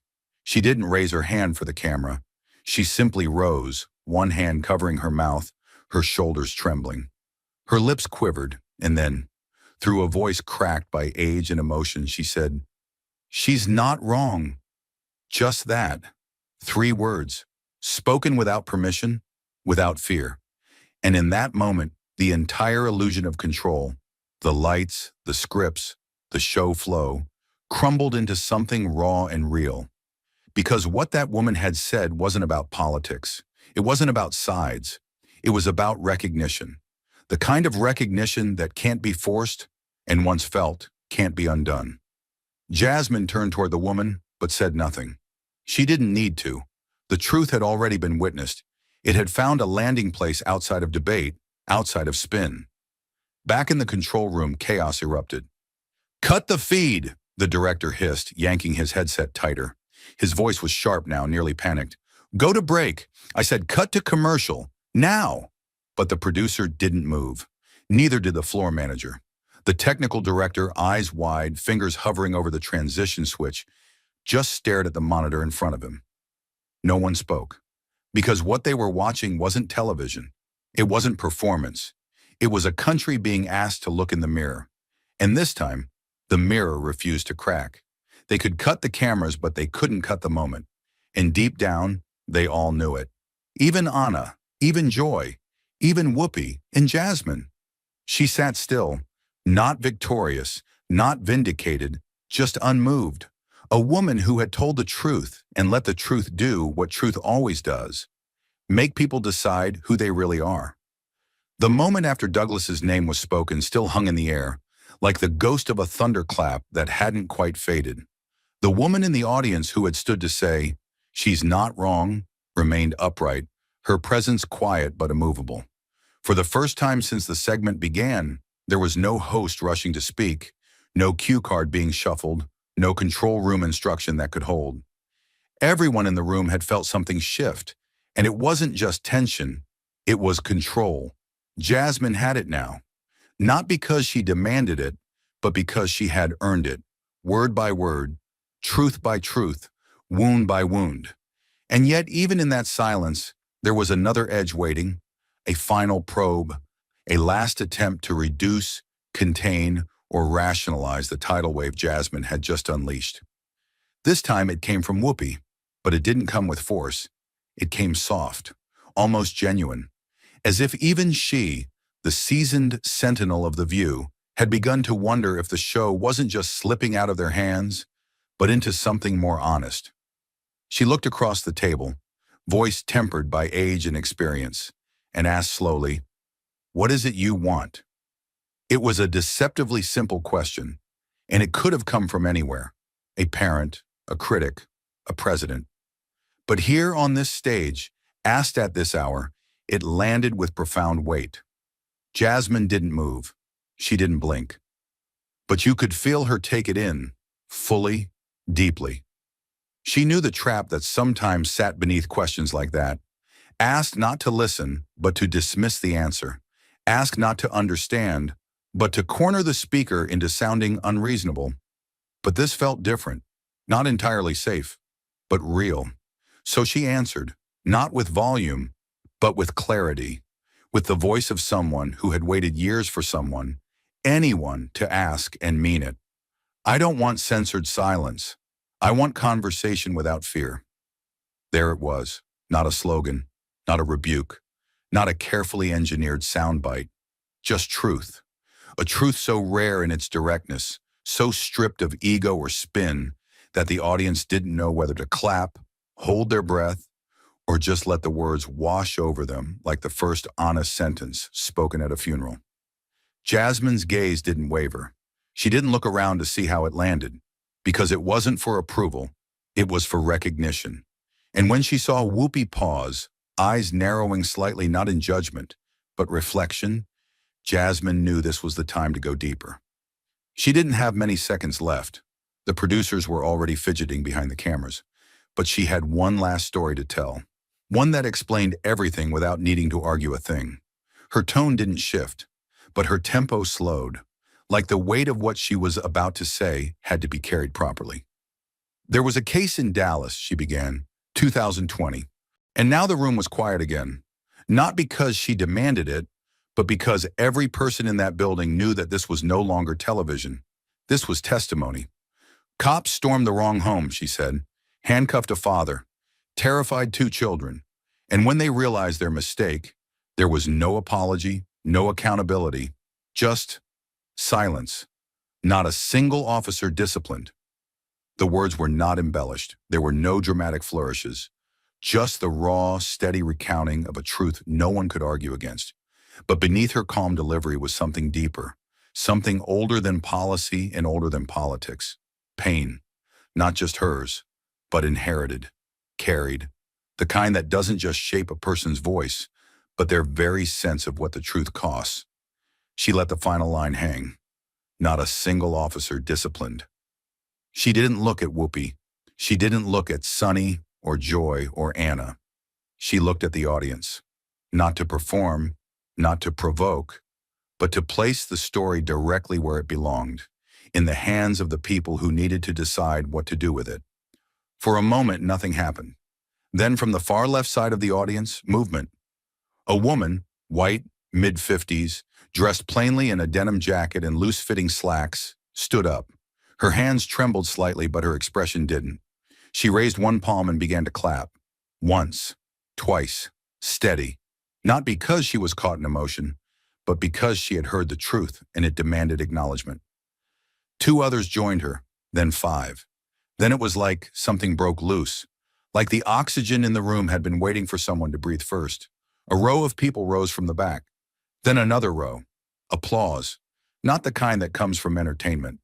She didn't raise her hand for the camera. She simply rose, one hand covering her mouth, her shoulders trembling. Her lips quivered, and then, through a voice cracked by age and emotion, she said, "She's not wrong." Just that. 3 words, spoken without permission, without fear. And in that moment, the entire illusion of control, the lights, the scripts, the show flow, crumbled into something raw and real. Because what that woman had said wasn't about politics. It wasn't about sides. It was about recognition. The kind of recognition that can't be forced and once felt can't be undone. Jasmine turned toward the woman, but said nothing. She didn't need to. The truth had already been witnessed. It had found a landing place outside of debate, outside of spin. Back in the control room, chaos erupted. "Cut the feed," the director hissed, yanking his headset tighter. His voice was sharp now, nearly panicked. "Go to break. I said cut to commercial. Now." But the producer didn't move. Neither did the floor manager. The technical director, eyes wide, fingers hovering over the transition switch, just stared at the monitor in front of him. No one spoke. Because what they were watching wasn't television. It wasn't performance. It was a country being asked to look in the mirror. And this time, the mirror refused to crack. They could cut the cameras, but they couldn't cut the moment. And deep down, they all knew it. Even Anna, even Joy, even Whoopi and Jasmine. She sat still, not victorious, not vindicated, just unmoved. A woman who had told the truth and let the truth do what truth always does. Make people decide who they really are. The moment after Douglas's name was spoken still hung in the air, like the ghost of a thunderclap that hadn't quite faded. The woman in the audience who had stood to say, "She's not wrong," remained upright, her presence quiet but immovable. For the first time since the segment began, there was no host rushing to speak, no cue card being shuffled, no control room instruction that could hold. Everyone in the room had felt something shift, and it wasn't just tension, it was control. Jasmine had it now, not because she demanded it, but because she had earned it, word by word, truth by truth, wound by wound. And yet, even in that silence, there was another edge waiting, a final probe, a last attempt to reduce, contain, or rationalize the tidal wave Jasmine had just unleashed. This time it came from Whoopi, but it didn't come with force. It came soft, almost genuine, as if even she, the seasoned sentinel of the View, had begun to wonder if the show wasn't just slipping out of their hands, but into something more honest. She looked across the table, voice tempered by age and experience, and asked slowly, "What is it you want?" It was a deceptively simple question, and it could have come from anywhere, a parent, a critic, a president. But here on this stage, asked at this hour, it landed with profound weight. Jasmine didn't move. She didn't blink. But you could feel her take it in, fully, deeply. She knew the trap that sometimes sat beneath questions like that. Asked not to listen, but to dismiss the answer. Asked not to understand, but to corner the speaker into sounding unreasonable. But this felt different, not entirely safe, but real. So she answered, not with volume, but with clarity, with the voice of someone who had waited years for someone, anyone, to ask and mean it. "I don't want censored silence. I want conversation without fear." There it was, not a slogan, not a rebuke, not a carefully engineered soundbite, just truth. A truth so rare in its directness, so stripped of ego or spin, that the audience didn't know whether to clap, hold their breath, or just let the words wash over them like the first honest sentence spoken at a funeral. Jasmine's gaze didn't waver. She didn't look around to see how it landed, because it wasn't for approval, it was for recognition. And when she saw Whoopi pause, eyes narrowing slightly not in judgment, but reflection, Jasmine knew this was the time to go deeper. She didn't have many seconds left. The producers were already fidgeting behind the cameras. But she had one last story to tell, one that explained everything without needing to argue a thing. Her tone didn't shift, but her tempo slowed, like the weight of what she was about to say had to be carried properly. There was a case in Dallas, she began, 2020. And now the room was quiet again. Not because she demanded it, but because every person in that building knew that this was no longer television. This was testimony. Cops stormed the wrong home, she said, handcuffed a father, terrified two children. And when they realized their mistake, there was no apology, no accountability, just silence. Not a single officer disciplined. The words were not embellished. There were no dramatic flourishes. Just the raw, steady recounting of a truth no one could argue against. But beneath her calm delivery was something deeper, something older than policy and older than politics. Pain, not just hers, but inherited, carried, the kind that doesn't just shape a person's voice, but their very sense of what the truth costs. She let the final line hang. Not a single officer disciplined. She didn't look at Whoopi. She didn't look at Sunny or Joy or Anna. She looked at the audience, not to perform, not to provoke, but to place the story directly where it belonged, in the hands of the people who needed to decide what to do with it. For a moment, nothing happened. Then from the far left side of the audience, movement. A woman, white, mid-50s, dressed plainly in a denim jacket and loose-fitting slacks, stood up. Her hands trembled slightly, but her expression didn't. She raised one palm and began to clap. Once, twice, steady. Not because she was caught in emotion, but because she had heard the truth and it demanded acknowledgement. Two others joined her, then five. Then it was like something broke loose, like the oxygen in the room had been waiting for someone to breathe first. A row of people rose from the back. Then another row. Applause. Not the kind that comes from entertainment.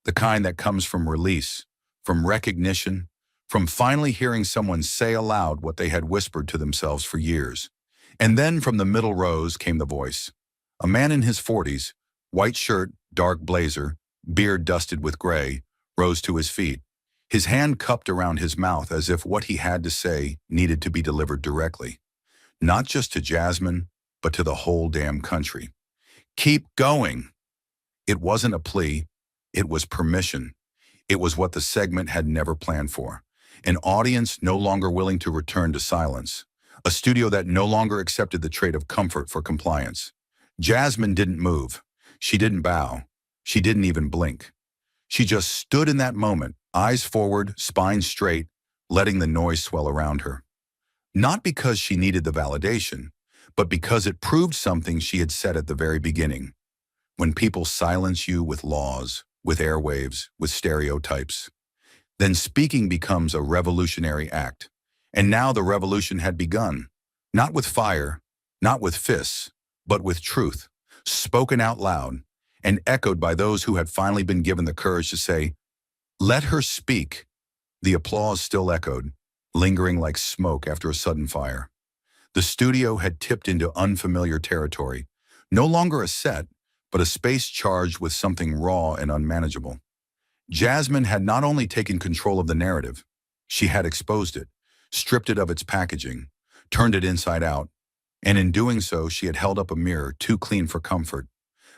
The kind that comes from release, from recognition, from finally hearing someone say aloud what they had whispered to themselves for years. And then from the middle rows came the voice. A man in his 40s, white shirt, dark blazer, beard dusted with gray, rose to his feet. His hand cupped around his mouth as if what he had to say needed to be delivered directly. Not just to Jasmine, but to the whole damn country. Keep going. It wasn't a plea. It was permission. It was what the segment had never planned for. An audience no longer willing to return to silence. A studio that no longer accepted the trait of comfort for compliance. Jasmine didn't move. She didn't bow. She didn't even blink. She just stood in that moment, eyes forward, spine straight, letting the noise swell around her. Not because she needed the validation, but because it proved something she had said at the very beginning. When people silence you with laws, with airwaves, with stereotypes, then speaking becomes a revolutionary act. And now the revolution had begun, not with fire, not with fists, but with truth, spoken out loud and echoed by those who had finally been given the courage to say, "Let her speak." The applause still echoed, lingering like smoke after a sudden fire. The studio had tipped into unfamiliar territory, no longer a set, but a space charged with something raw and unmanageable. Jasmine had not only taken control of the narrative, she had exposed it, stripped it of its packaging, turned it inside out, and in doing so, she had held up a mirror too clean for comfort.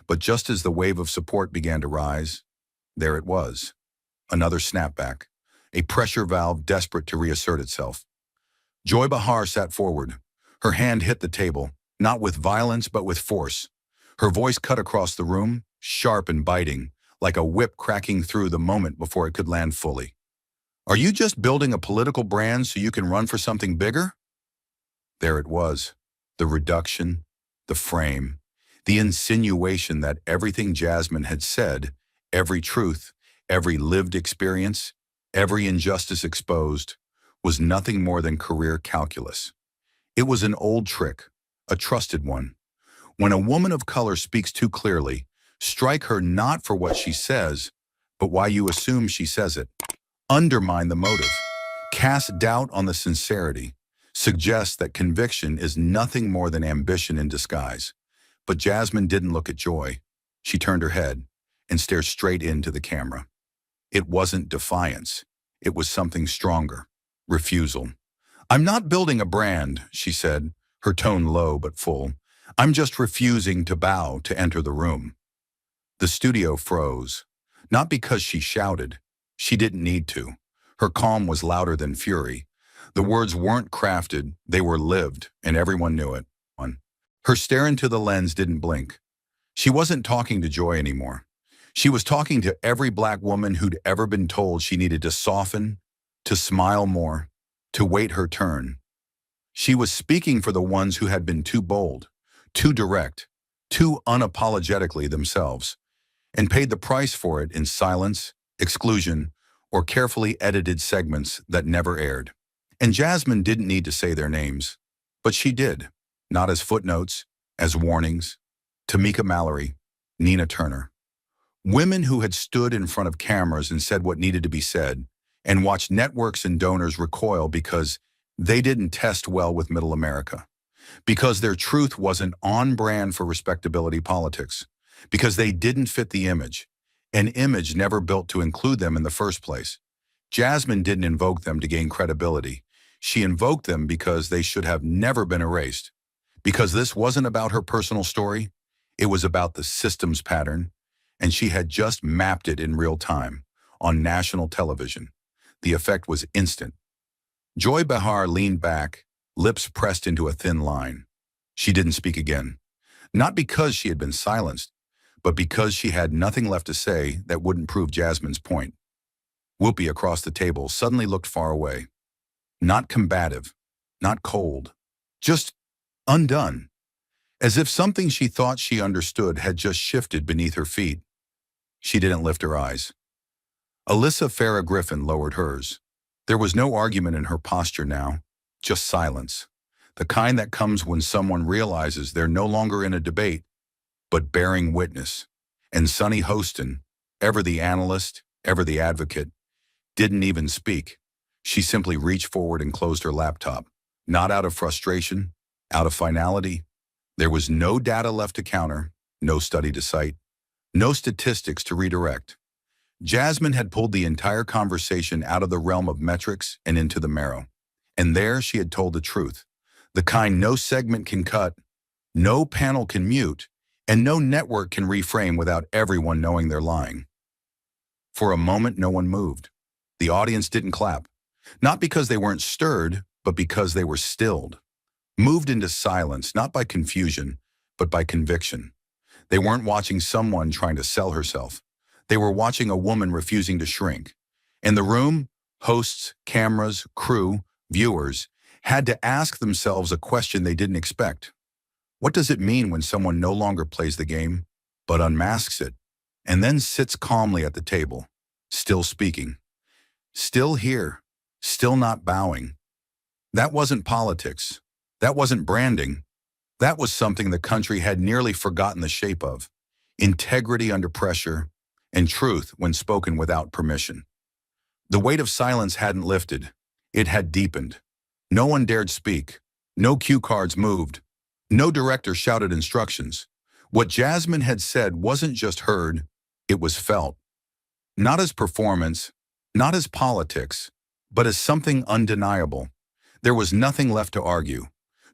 But just as the wave of support began to rise, there it was, another snapback, a pressure valve desperate to reassert itself. Joy Behar sat forward. Her hand hit the table, not with violence but with force. Her voice cut across the room, sharp and biting, like a whip cracking through the moment before it could land fully. Are you just building a political brand so you can run for something bigger? There it was, the reduction, the frame, the insinuation that everything Jasmine had said, every truth, every lived experience, every injustice exposed, was nothing more than career calculus. It was an old trick, a trusted one. When a woman of color speaks too clearly, strike her not for what she says, but why you assume she says it. Undermine the motive. Cast doubt on the sincerity. Suggest that conviction is nothing more than ambition in disguise. But Jasmine didn't look at Joy. She turned her head and stared straight into the camera. It wasn't defiance. It was something stronger. Refusal. "I'm not building a brand," she said, her tone low but full. I'm just refusing to bow to enter the room. The studio froze. Not because she shouted. She didn't need to. Her calm was louder than fury. The words weren't crafted, they were lived, and everyone knew it. Her stare into the lens didn't blink. She wasn't talking to Joy anymore. She was talking to every black woman who'd ever been told she needed to soften, to smile more, to wait her turn. She was speaking for the ones who had been too bold, too direct, too unapologetically themselves, and paid the price for it in silence, exclusion, or carefully edited segments that never aired. And Jasmine didn't need to say their names, but she did, not as footnotes, as warnings. Tamika Mallory, Nina Turner. Women who had stood in front of cameras and said what needed to be said, and watched networks and donors recoil because they didn't test well with middle America, because their truth wasn't on brand for respectability politics, because they didn't fit the image, an image never built to include them in the first place. Jasmine didn't invoke them to gain credibility. She invoked them because they should have never been erased. Because this wasn't about her personal story, it was about the system's pattern, and she had just mapped it in real time, on national television. The effect was instant. Joy Behar leaned back, lips pressed into a thin line. She didn't speak again. Not because she had been silenced, but because she had nothing left to say that wouldn't prove Jasmine's point. Whoopi across the table suddenly looked far away. Not combative, not cold, just undone. As if something she thought she understood had just shifted beneath her feet. She didn't lift her eyes. Alyssa Farah Griffin lowered hers. There was no argument in her posture now, just silence. The kind that comes when someone realizes they're no longer in a debate, but bearing witness. And Sunny Hostin, ever the analyst, ever the advocate, didn't even speak. She simply reached forward and closed her laptop. Not out of frustration, out of finality. There was no data left to counter, no study to cite, no statistics to redirect. Jasmine had pulled the entire conversation out of the realm of metrics and into the marrow. And there she had told the truth, the kind no segment can cut, no panel can mute, and no network can reframe without everyone knowing they're lying. For a moment, no one moved. The audience didn't clap, not because they weren't stirred, but because they were stilled. Moved into silence, not by confusion, but by conviction. They weren't watching someone trying to sell herself. They were watching a woman refusing to shrink. In the room, hosts, cameras, crew, viewers had to ask themselves a question they didn't expect. What does it mean when someone no longer plays the game, but unmasks it, and then sits calmly at the table, still speaking, still here, still not bowing? That wasn't politics. That wasn't branding. That was something the country had nearly forgotten the shape of. Integrity under pressure, and truth when spoken without permission. The weight of silence hadn't lifted. It had deepened. No one dared speak. No cue cards moved. No director shouted instructions. What Jasmine had said wasn't just heard, it was felt. Not as performance, not as politics, but as something undeniable. There was nothing left to argue.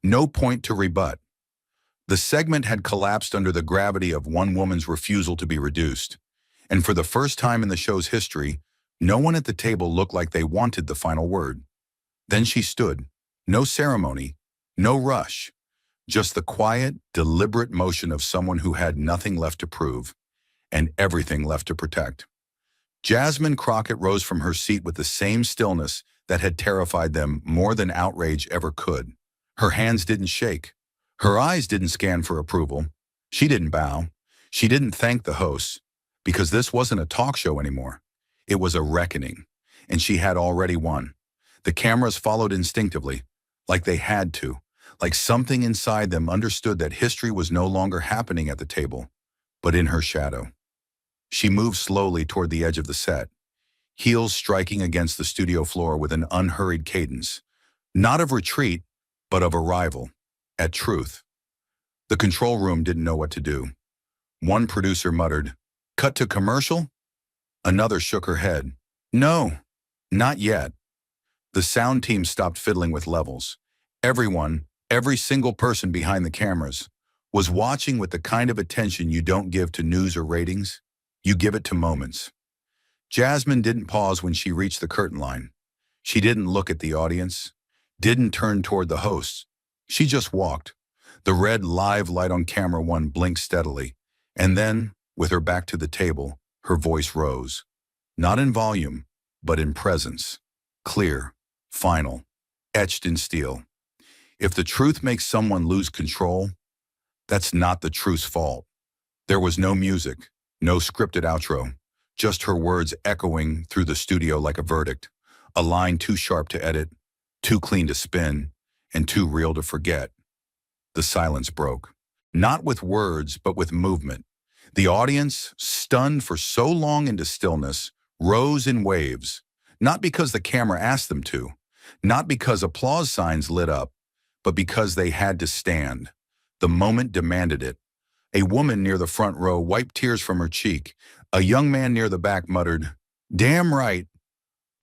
No point to rebut. The segment had collapsed under the gravity of one woman's refusal to be reduced. And for the first time in the show's history, no one at the table looked like they wanted the final word. Then she stood. No ceremony, no rush. Just the quiet, deliberate motion of someone who had nothing left to prove and everything left to protect. Jasmine Crockett rose from her seat with the same stillness that had terrified them more than outrage ever could. Her hands didn't shake. Her eyes didn't scan for approval. She didn't bow. She didn't thank the hosts, because this wasn't a talk show anymore. It was a reckoning, and she had already won. The cameras followed instinctively, like they had to, like something inside them understood that history was no longer happening at the table, but in her shadow. She moved slowly toward the edge of the set, heels striking against the studio floor with an unhurried cadence, not of retreat, but of arrival, at truth. The control room didn't know what to do. One producer muttered, "Cut to commercial?" Another shook her head. "No, not yet." The sound team stopped fiddling with levels. Everyone, every single person behind the cameras, was watching with the kind of attention you don't give to news or ratings. You give it to moments. Jasmine didn't pause when she reached the curtain line. She didn't look at the audience, didn't turn toward the hosts. She just walked. The red live light on camera one blinked steadily, and then, with her back to the table, her voice rose. Not in volume, but in presence. Clear, final, etched in steel. If the truth makes someone lose control, that's not the truth's fault. There was no music, no scripted outro, just her words echoing through the studio like a verdict, a line too sharp to edit, too clean to spin, and too real to forget. The silence broke. Not with words, but with movement. The audience, stunned for so long into stillness, rose in waves, not because the camera asked them to, not because applause signs lit up, but because they had to stand. The moment demanded it. A woman near the front row wiped tears from her cheek. A young man near the back muttered, "Damn right."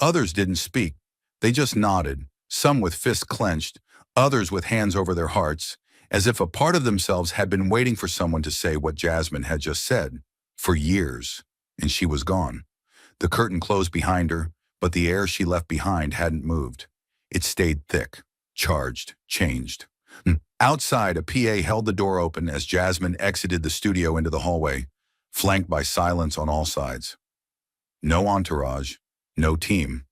Others didn't speak. They just nodded, some with fists clenched, others with hands over their hearts, as if a part of themselves had been waiting for someone to say what Jasmine had just said, for years, and she was gone. The curtain closed behind her, but the air she left behind hadn't moved. It stayed thick, charged, changed. Outside, a PA held the door open as Jasmine exited the studio into the hallway, flanked by silence on all sides. No entourage, no team,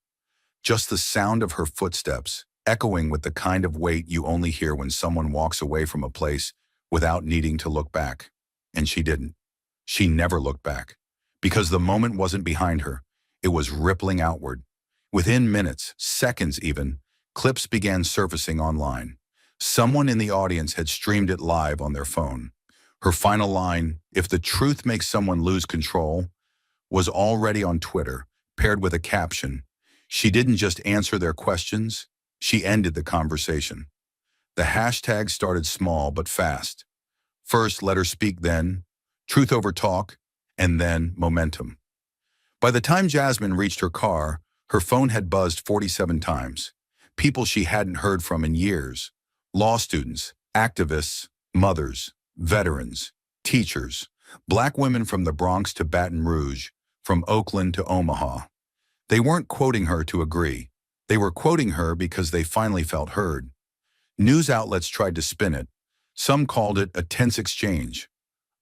just the sound of her footsteps, echoing with the kind of weight you only hear when someone walks away from a place without needing to look back. And she didn't. She never looked back, because the moment wasn't behind her. It was rippling outward. Within minutes, seconds even, clips began surfacing online. Someone in the audience had streamed it live on their phone. Her final line, "If the truth makes someone lose control," was already on Twitter, paired with a caption. She didn't just answer their questions, she ended the conversation. The hashtag started small but fast. First, let her speak then, truth over talk, and then momentum. By the time Jasmine reached her car, her phone had buzzed 47 times. People she hadn't heard from in years. Law students, activists, mothers, veterans, teachers, Black women from the Bronx to Baton Rouge, from Oakland to Omaha. They weren't quoting her to agree. They were quoting her because they finally felt heard. News outlets tried to spin it. Some called it a tense exchange.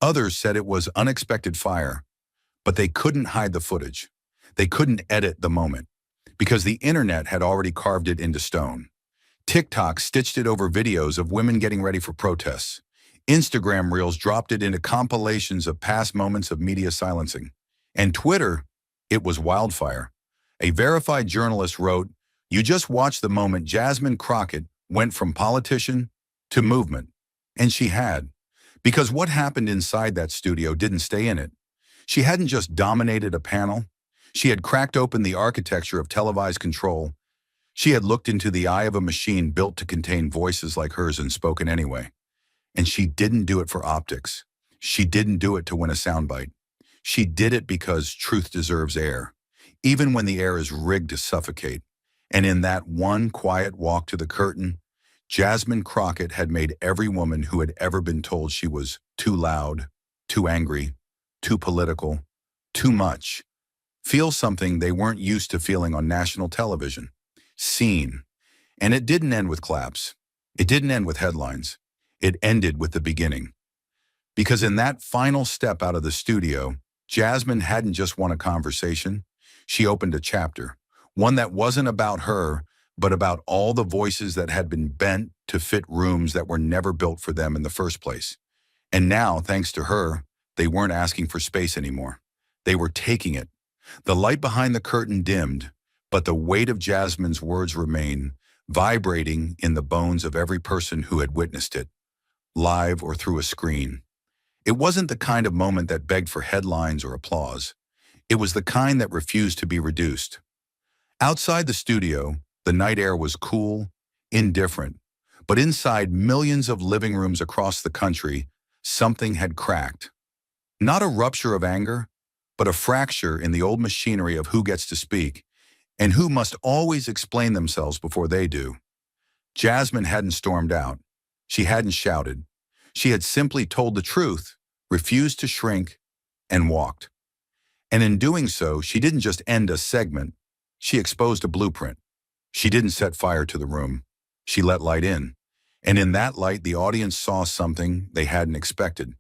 Others said it was unexpected fire. But they couldn't hide the footage. They couldn't edit the moment, because the internet had already carved it into stone. TikTok stitched it over videos of women getting ready for protests. Instagram Reels dropped it into compilations of past moments of media silencing. And Twitter, it was wildfire. A verified journalist wrote, "You just watched the moment Jasmine Crockett went from politician to movement." And she had. Because what happened inside that studio didn't stay in it. She hadn't just dominated a panel. She had cracked open the architecture of televised control. She had looked into the eye of a machine built to contain voices like hers and spoken anyway. And she didn't do it for optics. She didn't do it to win a soundbite. She did it because truth deserves air, even when the air is rigged to suffocate. And in that one quiet walk to the curtain, Jasmine Crockett had made every woman who had ever been told she was too loud, too angry, too political, too much, feel something they weren't used to feeling on national television. Seen. And it didn't end with claps. It didn't end with headlines. It ended with the beginning. Because in that final step out of the studio, Jasmine hadn't just won a conversation. She opened a chapter. One that wasn't about her, but about all the voices that had been bent to fit rooms that were never built for them in the first place. And now, thanks to her, they weren't asking for space anymore. They were taking it. The light behind the curtain dimmed, but the weight of Jasmine's words remained, vibrating in the bones of every person who had witnessed it, live or through a screen. It wasn't the kind of moment that begged for headlines or applause. It was the kind that refused to be reduced. Outside the studio, the night air was cool, indifferent. But inside millions of living rooms across the country, something had cracked. Not a rupture of anger, but a fracture in the old machinery of who gets to speak and who must always explain themselves before they do. Jasmine hadn't stormed out. She hadn't shouted. She had simply told the truth, refused to shrink, and walked. And in doing so, she didn't just end a segment, she exposed a blueprint. She didn't set fire to the room. She let light in. And in that light, the audience saw something they hadn't expected.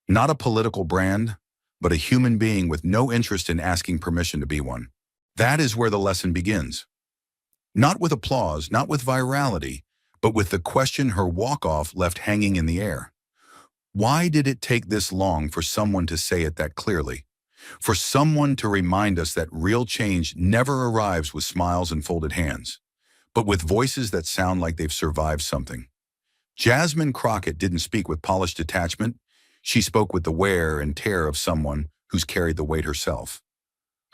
Not a political brand, but a human being with no interest in asking permission to be one. That is where the lesson begins. Not with applause, not with virality, but with the question her walk-off left hanging in the air. Why did it take this long for someone to say it that clearly? For someone to remind us that real change never arrives with smiles and folded hands, but with voices that sound like they've survived something. Jasmine Crockett didn't speak with polished detachment. She spoke with the wear and tear of someone who's carried the weight herself.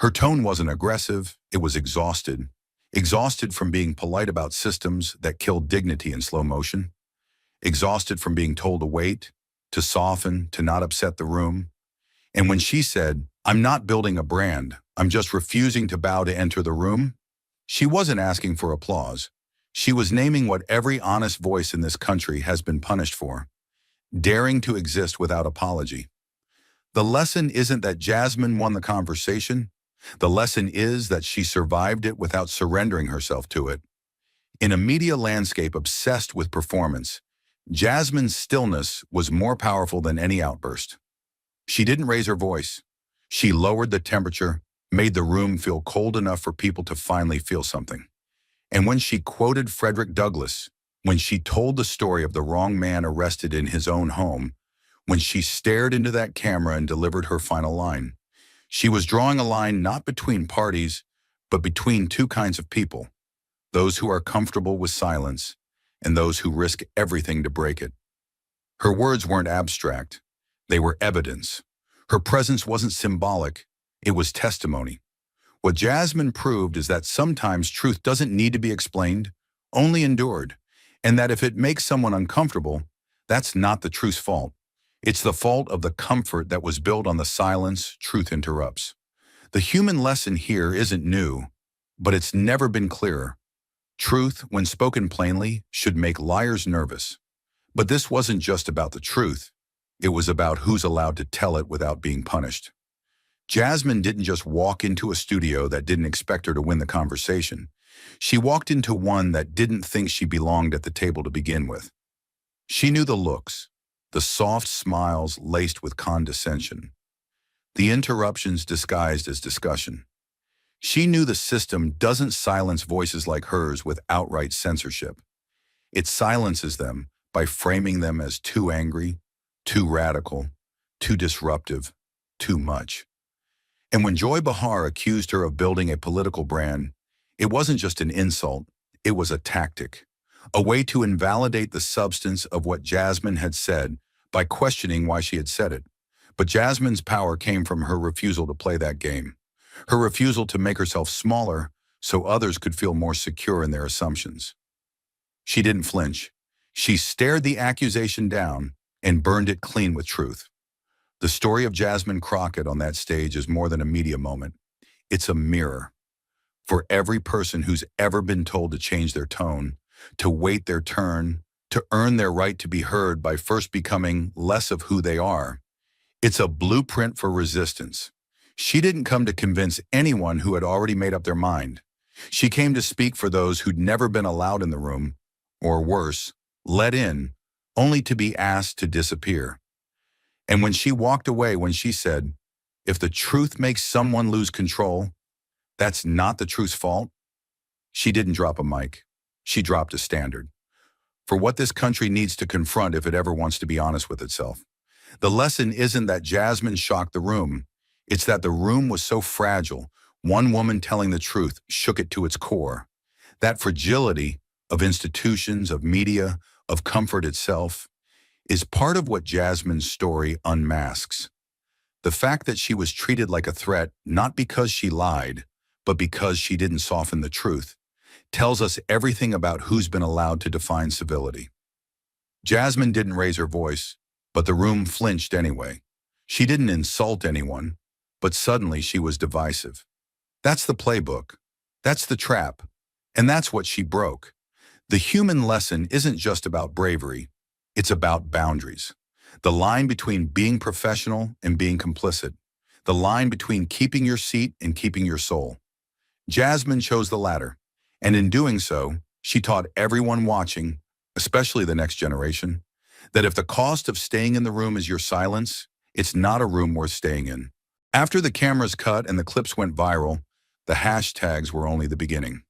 Her tone wasn't aggressive, it was exhausted. Exhausted from being polite about systems that killed dignity in slow motion. Exhausted from being told to wait, to soften, to not upset the room. And when she said, "I'm not building a brand, I'm just refusing to bow to enter the room," she wasn't asking for applause. She was naming what every honest voice in this country has been punished for: daring to exist without apology. The lesson isn't that Jasmine won the conversation. The lesson is that she survived it without surrendering herself to it. In a media landscape obsessed with performance, Jasmine's stillness was more powerful than any outburst. She didn't raise her voice. She lowered the temperature, made the room feel cold enough for people to finally feel something. And when she quoted Frederick Douglass, when she told the story of the wrong man arrested in his own home, when she stared into that camera and delivered her final line, she was drawing a line not between parties, but between two kinds of people: those who are comfortable with silence and those who risk everything to break it. Her words weren't abstract. They were evidence. Her presence wasn't symbolic. It was testimony. What Jasmine proved is that sometimes truth doesn't need to be explained, only endured, and that if it makes someone uncomfortable, that's not the truth's fault. It's the fault of the comfort that was built on the silence truth interrupts. The human lesson here isn't new, but it's never been clearer. Truth, when spoken plainly, should make liars nervous. But this wasn't just about the truth. It was about who's allowed to tell it without being punished. Jasmine didn't just walk into a studio that didn't expect her to win the conversation. She walked into one that didn't think she belonged at the table to begin with. She knew the looks, the soft smiles laced with condescension, the interruptions disguised as discussion. She knew the system doesn't silence voices like hers with outright censorship. It silences them by framing them as too angry, too radical, too disruptive, too much. And when Joy Behar accused her of building a political brand, it wasn't just an insult, it was a tactic, a way to invalidate the substance of what Jasmine had said by questioning why she had said it. But Jasmine's power came from her refusal to play that game, her refusal to make herself smaller so others could feel more secure in their assumptions. She didn't flinch. She stared the accusation down and burned it clean with truth. The story of Jasmine Crockett on that stage is more than a media moment. It's a mirror for every person who's ever been told to change their tone, to wait their turn, to earn their right to be heard by first becoming less of who they are. It's a blueprint for resistance. She didn't come to convince anyone who had already made up their mind. She came to speak for those who'd never been allowed in the room, or worse, let in, only to be asked to disappear. And when she walked away, when she said, "If the truth makes someone lose control, that's not the truth's fault," she didn't drop a mic. She dropped a standard for what this country needs to confront if it ever wants to be honest with itself. The lesson isn't that Jasmine shocked the room. It's that the room was so fragile, one woman telling the truth shook it to its core. That fragility of institutions, of media, of comfort itself, is part of what Jasmine's story unmasks. The fact that she was treated like a threat, not because she lied, but because she didn't soften the truth, tells us everything about who's been allowed to define civility. Jasmine didn't raise her voice, but the room flinched anyway. She didn't insult anyone, but suddenly she was divisive. That's the playbook. That's the trap. And that's what she broke. The human lesson isn't just about bravery. It's about boundaries. The line between being professional and being complicit. The line between keeping your seat and keeping your soul. Jasmine chose the latter, and in doing so, she taught everyone watching, especially the next generation, that if the cost of staying in the room is your silence, it's not a room worth staying in. After the cameras cut and the clips went viral, the hashtags were only the beginning.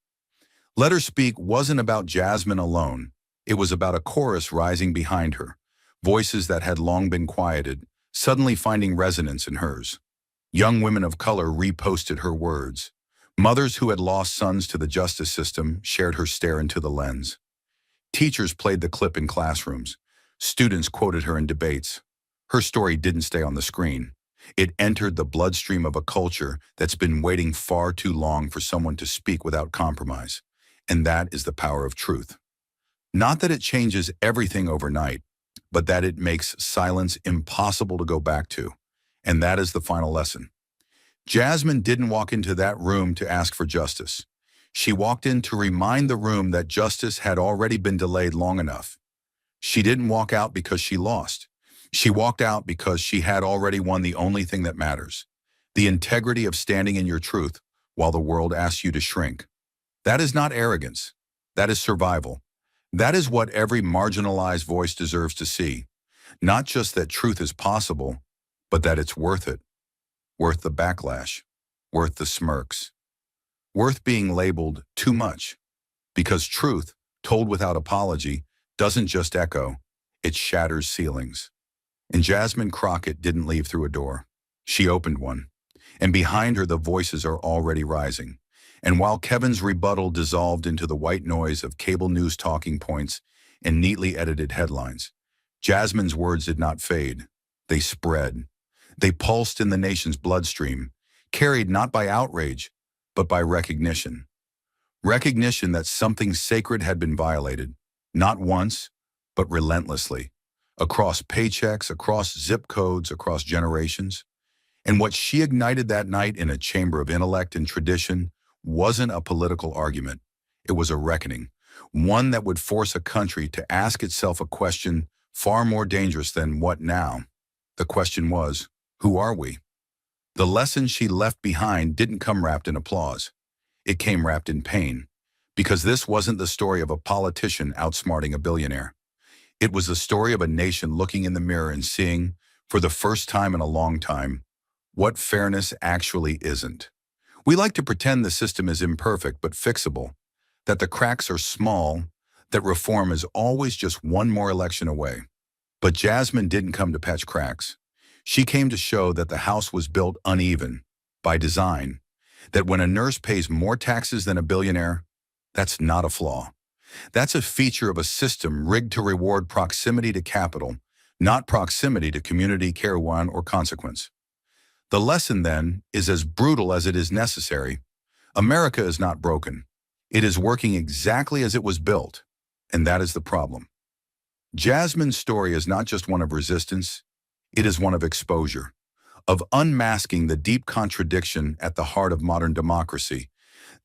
Let Her Speak wasn't about Jasmine alone. It was about a chorus rising behind her, voices that had long been quieted, suddenly finding resonance in hers. Young women of color reposted her words. Mothers who had lost sons to the justice system shared her stare into the lens. Teachers played the clip in classrooms. Students quoted her in debates. Her story didn't stay on the screen. It entered the bloodstream of a culture that's been waiting far too long for someone to speak without compromise. And that is the power of truth. Not that it changes everything overnight, but that it makes silence impossible to go back to. And that is the final lesson. Jasmine didn't walk into that room to ask for justice. She walked in to remind the room that justice had already been delayed long enough. She didn't walk out because she lost. She walked out because she had already won the only thing that matters, the integrity of standing in your truth while the world asks you to shrink. That is not arrogance. That is survival. That is what every marginalized voice deserves to see. Not just that truth is possible, but that it's worth it. Worth the backlash. Worth the smirks. Worth being labeled too much. Because truth, told without apology, doesn't just echo, it shatters ceilings. And Jasmine Crockett didn't leave through a door. She opened one. And behind her the voices are already rising. And while Kevin's rebuttal dissolved into the white noise of cable news talking points and neatly edited headlines, Jasmine's words did not fade. They spread. They pulsed in the nation's bloodstream, carried not by outrage, but by recognition. Recognition that something sacred had been violated, not once, but relentlessly, across paychecks, across zip codes, across generations. And what she ignited that night in a chamber of intellect and tradition wasn't a political argument. It was a reckoning, one that would force a country to ask itself a question far more dangerous than what now. The question was, who are we? The lesson she left behind didn't come wrapped in applause. It came wrapped in pain, because this wasn't the story of a politician outsmarting a billionaire. It was the story of a nation looking in the mirror and seeing, for the first time in a long time, what fairness actually isn't. We like to pretend the system is imperfect but fixable, that the cracks are small, that reform is always just one more election away. But Jasmine didn't come to patch cracks. She came to show that the house was built uneven, by design, that when a nurse pays more taxes than a billionaire, that's not a flaw. That's a feature of a system rigged to reward proximity to capital, not proximity to community, care, one, or consequence. The lesson, then, is as brutal as it is necessary. America is not broken. It is working exactly as it was built, and that is the problem. Jasmine's story is not just one of resistance, it is one of exposure, of unmasking the deep contradiction at the heart of modern democracy,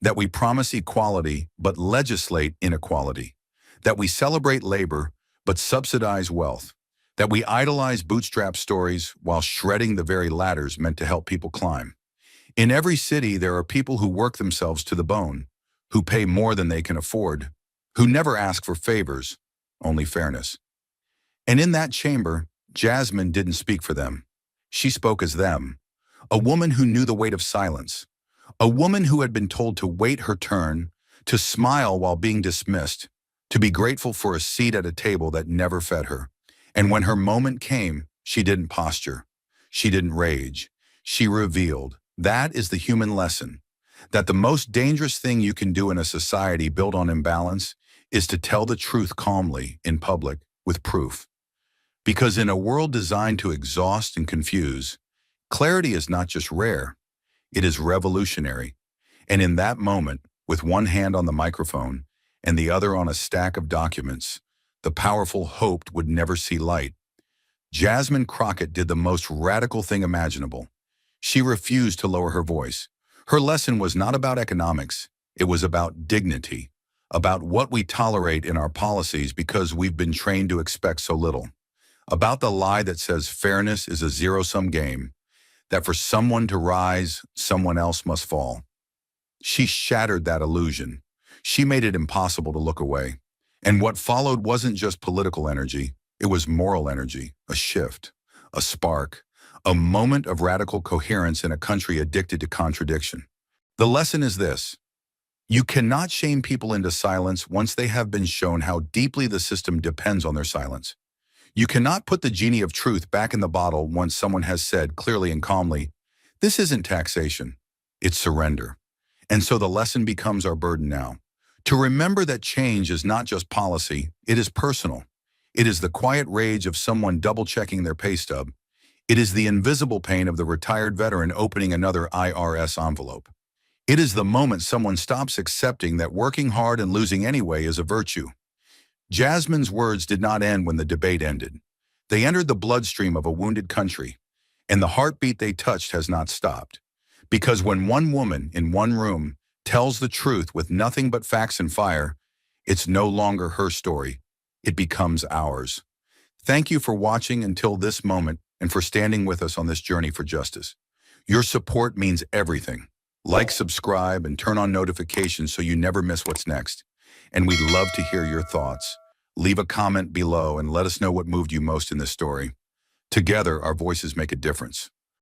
that we promise equality but legislate inequality, that we celebrate labor but subsidize wealth, that we idolize bootstrap stories while shredding the very ladders meant to help people climb. In every city, there are people who work themselves to the bone, who pay more than they can afford, who never ask for favors, only fairness. And in that chamber, Jasmine didn't speak for them. She spoke as them, a woman who knew the weight of silence, a woman who had been told to wait her turn, to smile while being dismissed, to be grateful for a seat at a table that never fed her. And when her moment came, she didn't posture. She didn't rage. She revealed. That is the human lesson, that the most dangerous thing you can do in a society built on imbalance is to tell the truth calmly, in public, with proof. Because in a world designed to exhaust and confuse, clarity is not just rare, it is revolutionary. And in that moment, with one hand on the microphone and the other on a stack of documents, the powerful hoped would never see light. Jasmine Crockett did the most radical thing imaginable. She refused to lower her voice. Her lesson was not about economics. It was about dignity, about what we tolerate in our policies because we've been trained to expect so little, about the lie that says fairness is a zero-sum game, that for someone to rise, someone else must fall. She shattered that illusion. She made it impossible to look away. And what followed wasn't just political energy, it was moral energy, a shift, a spark, a moment of radical coherence in a country addicted to contradiction. The lesson is this: you cannot shame people into silence once they have been shown how deeply the system depends on their silence. You cannot put the genie of truth back in the bottle once someone has said clearly and calmly, "This isn't taxation, it's surrender." And so the lesson becomes our burden now. To remember that change is not just policy, it is personal. It is the quiet rage of someone double-checking their pay stub. It is the invisible pain of the retired veteran opening another IRS envelope. It is the moment someone stops accepting that working hard and losing anyway is a virtue. Jasmine's words did not end when the debate ended. They entered the bloodstream of a wounded country, and the heartbeat they touched has not stopped. Because when one woman in one room tells the truth with nothing but facts and fire, it's no longer her story. It becomes ours. Thank you for watching until this moment and for standing with us on this journey for justice. Your support means everything. Like, subscribe, and turn on notifications so you never miss what's next. And we'd love to hear your thoughts. Leave a comment below and let us know what moved you most in this story. Together, our voices make a difference.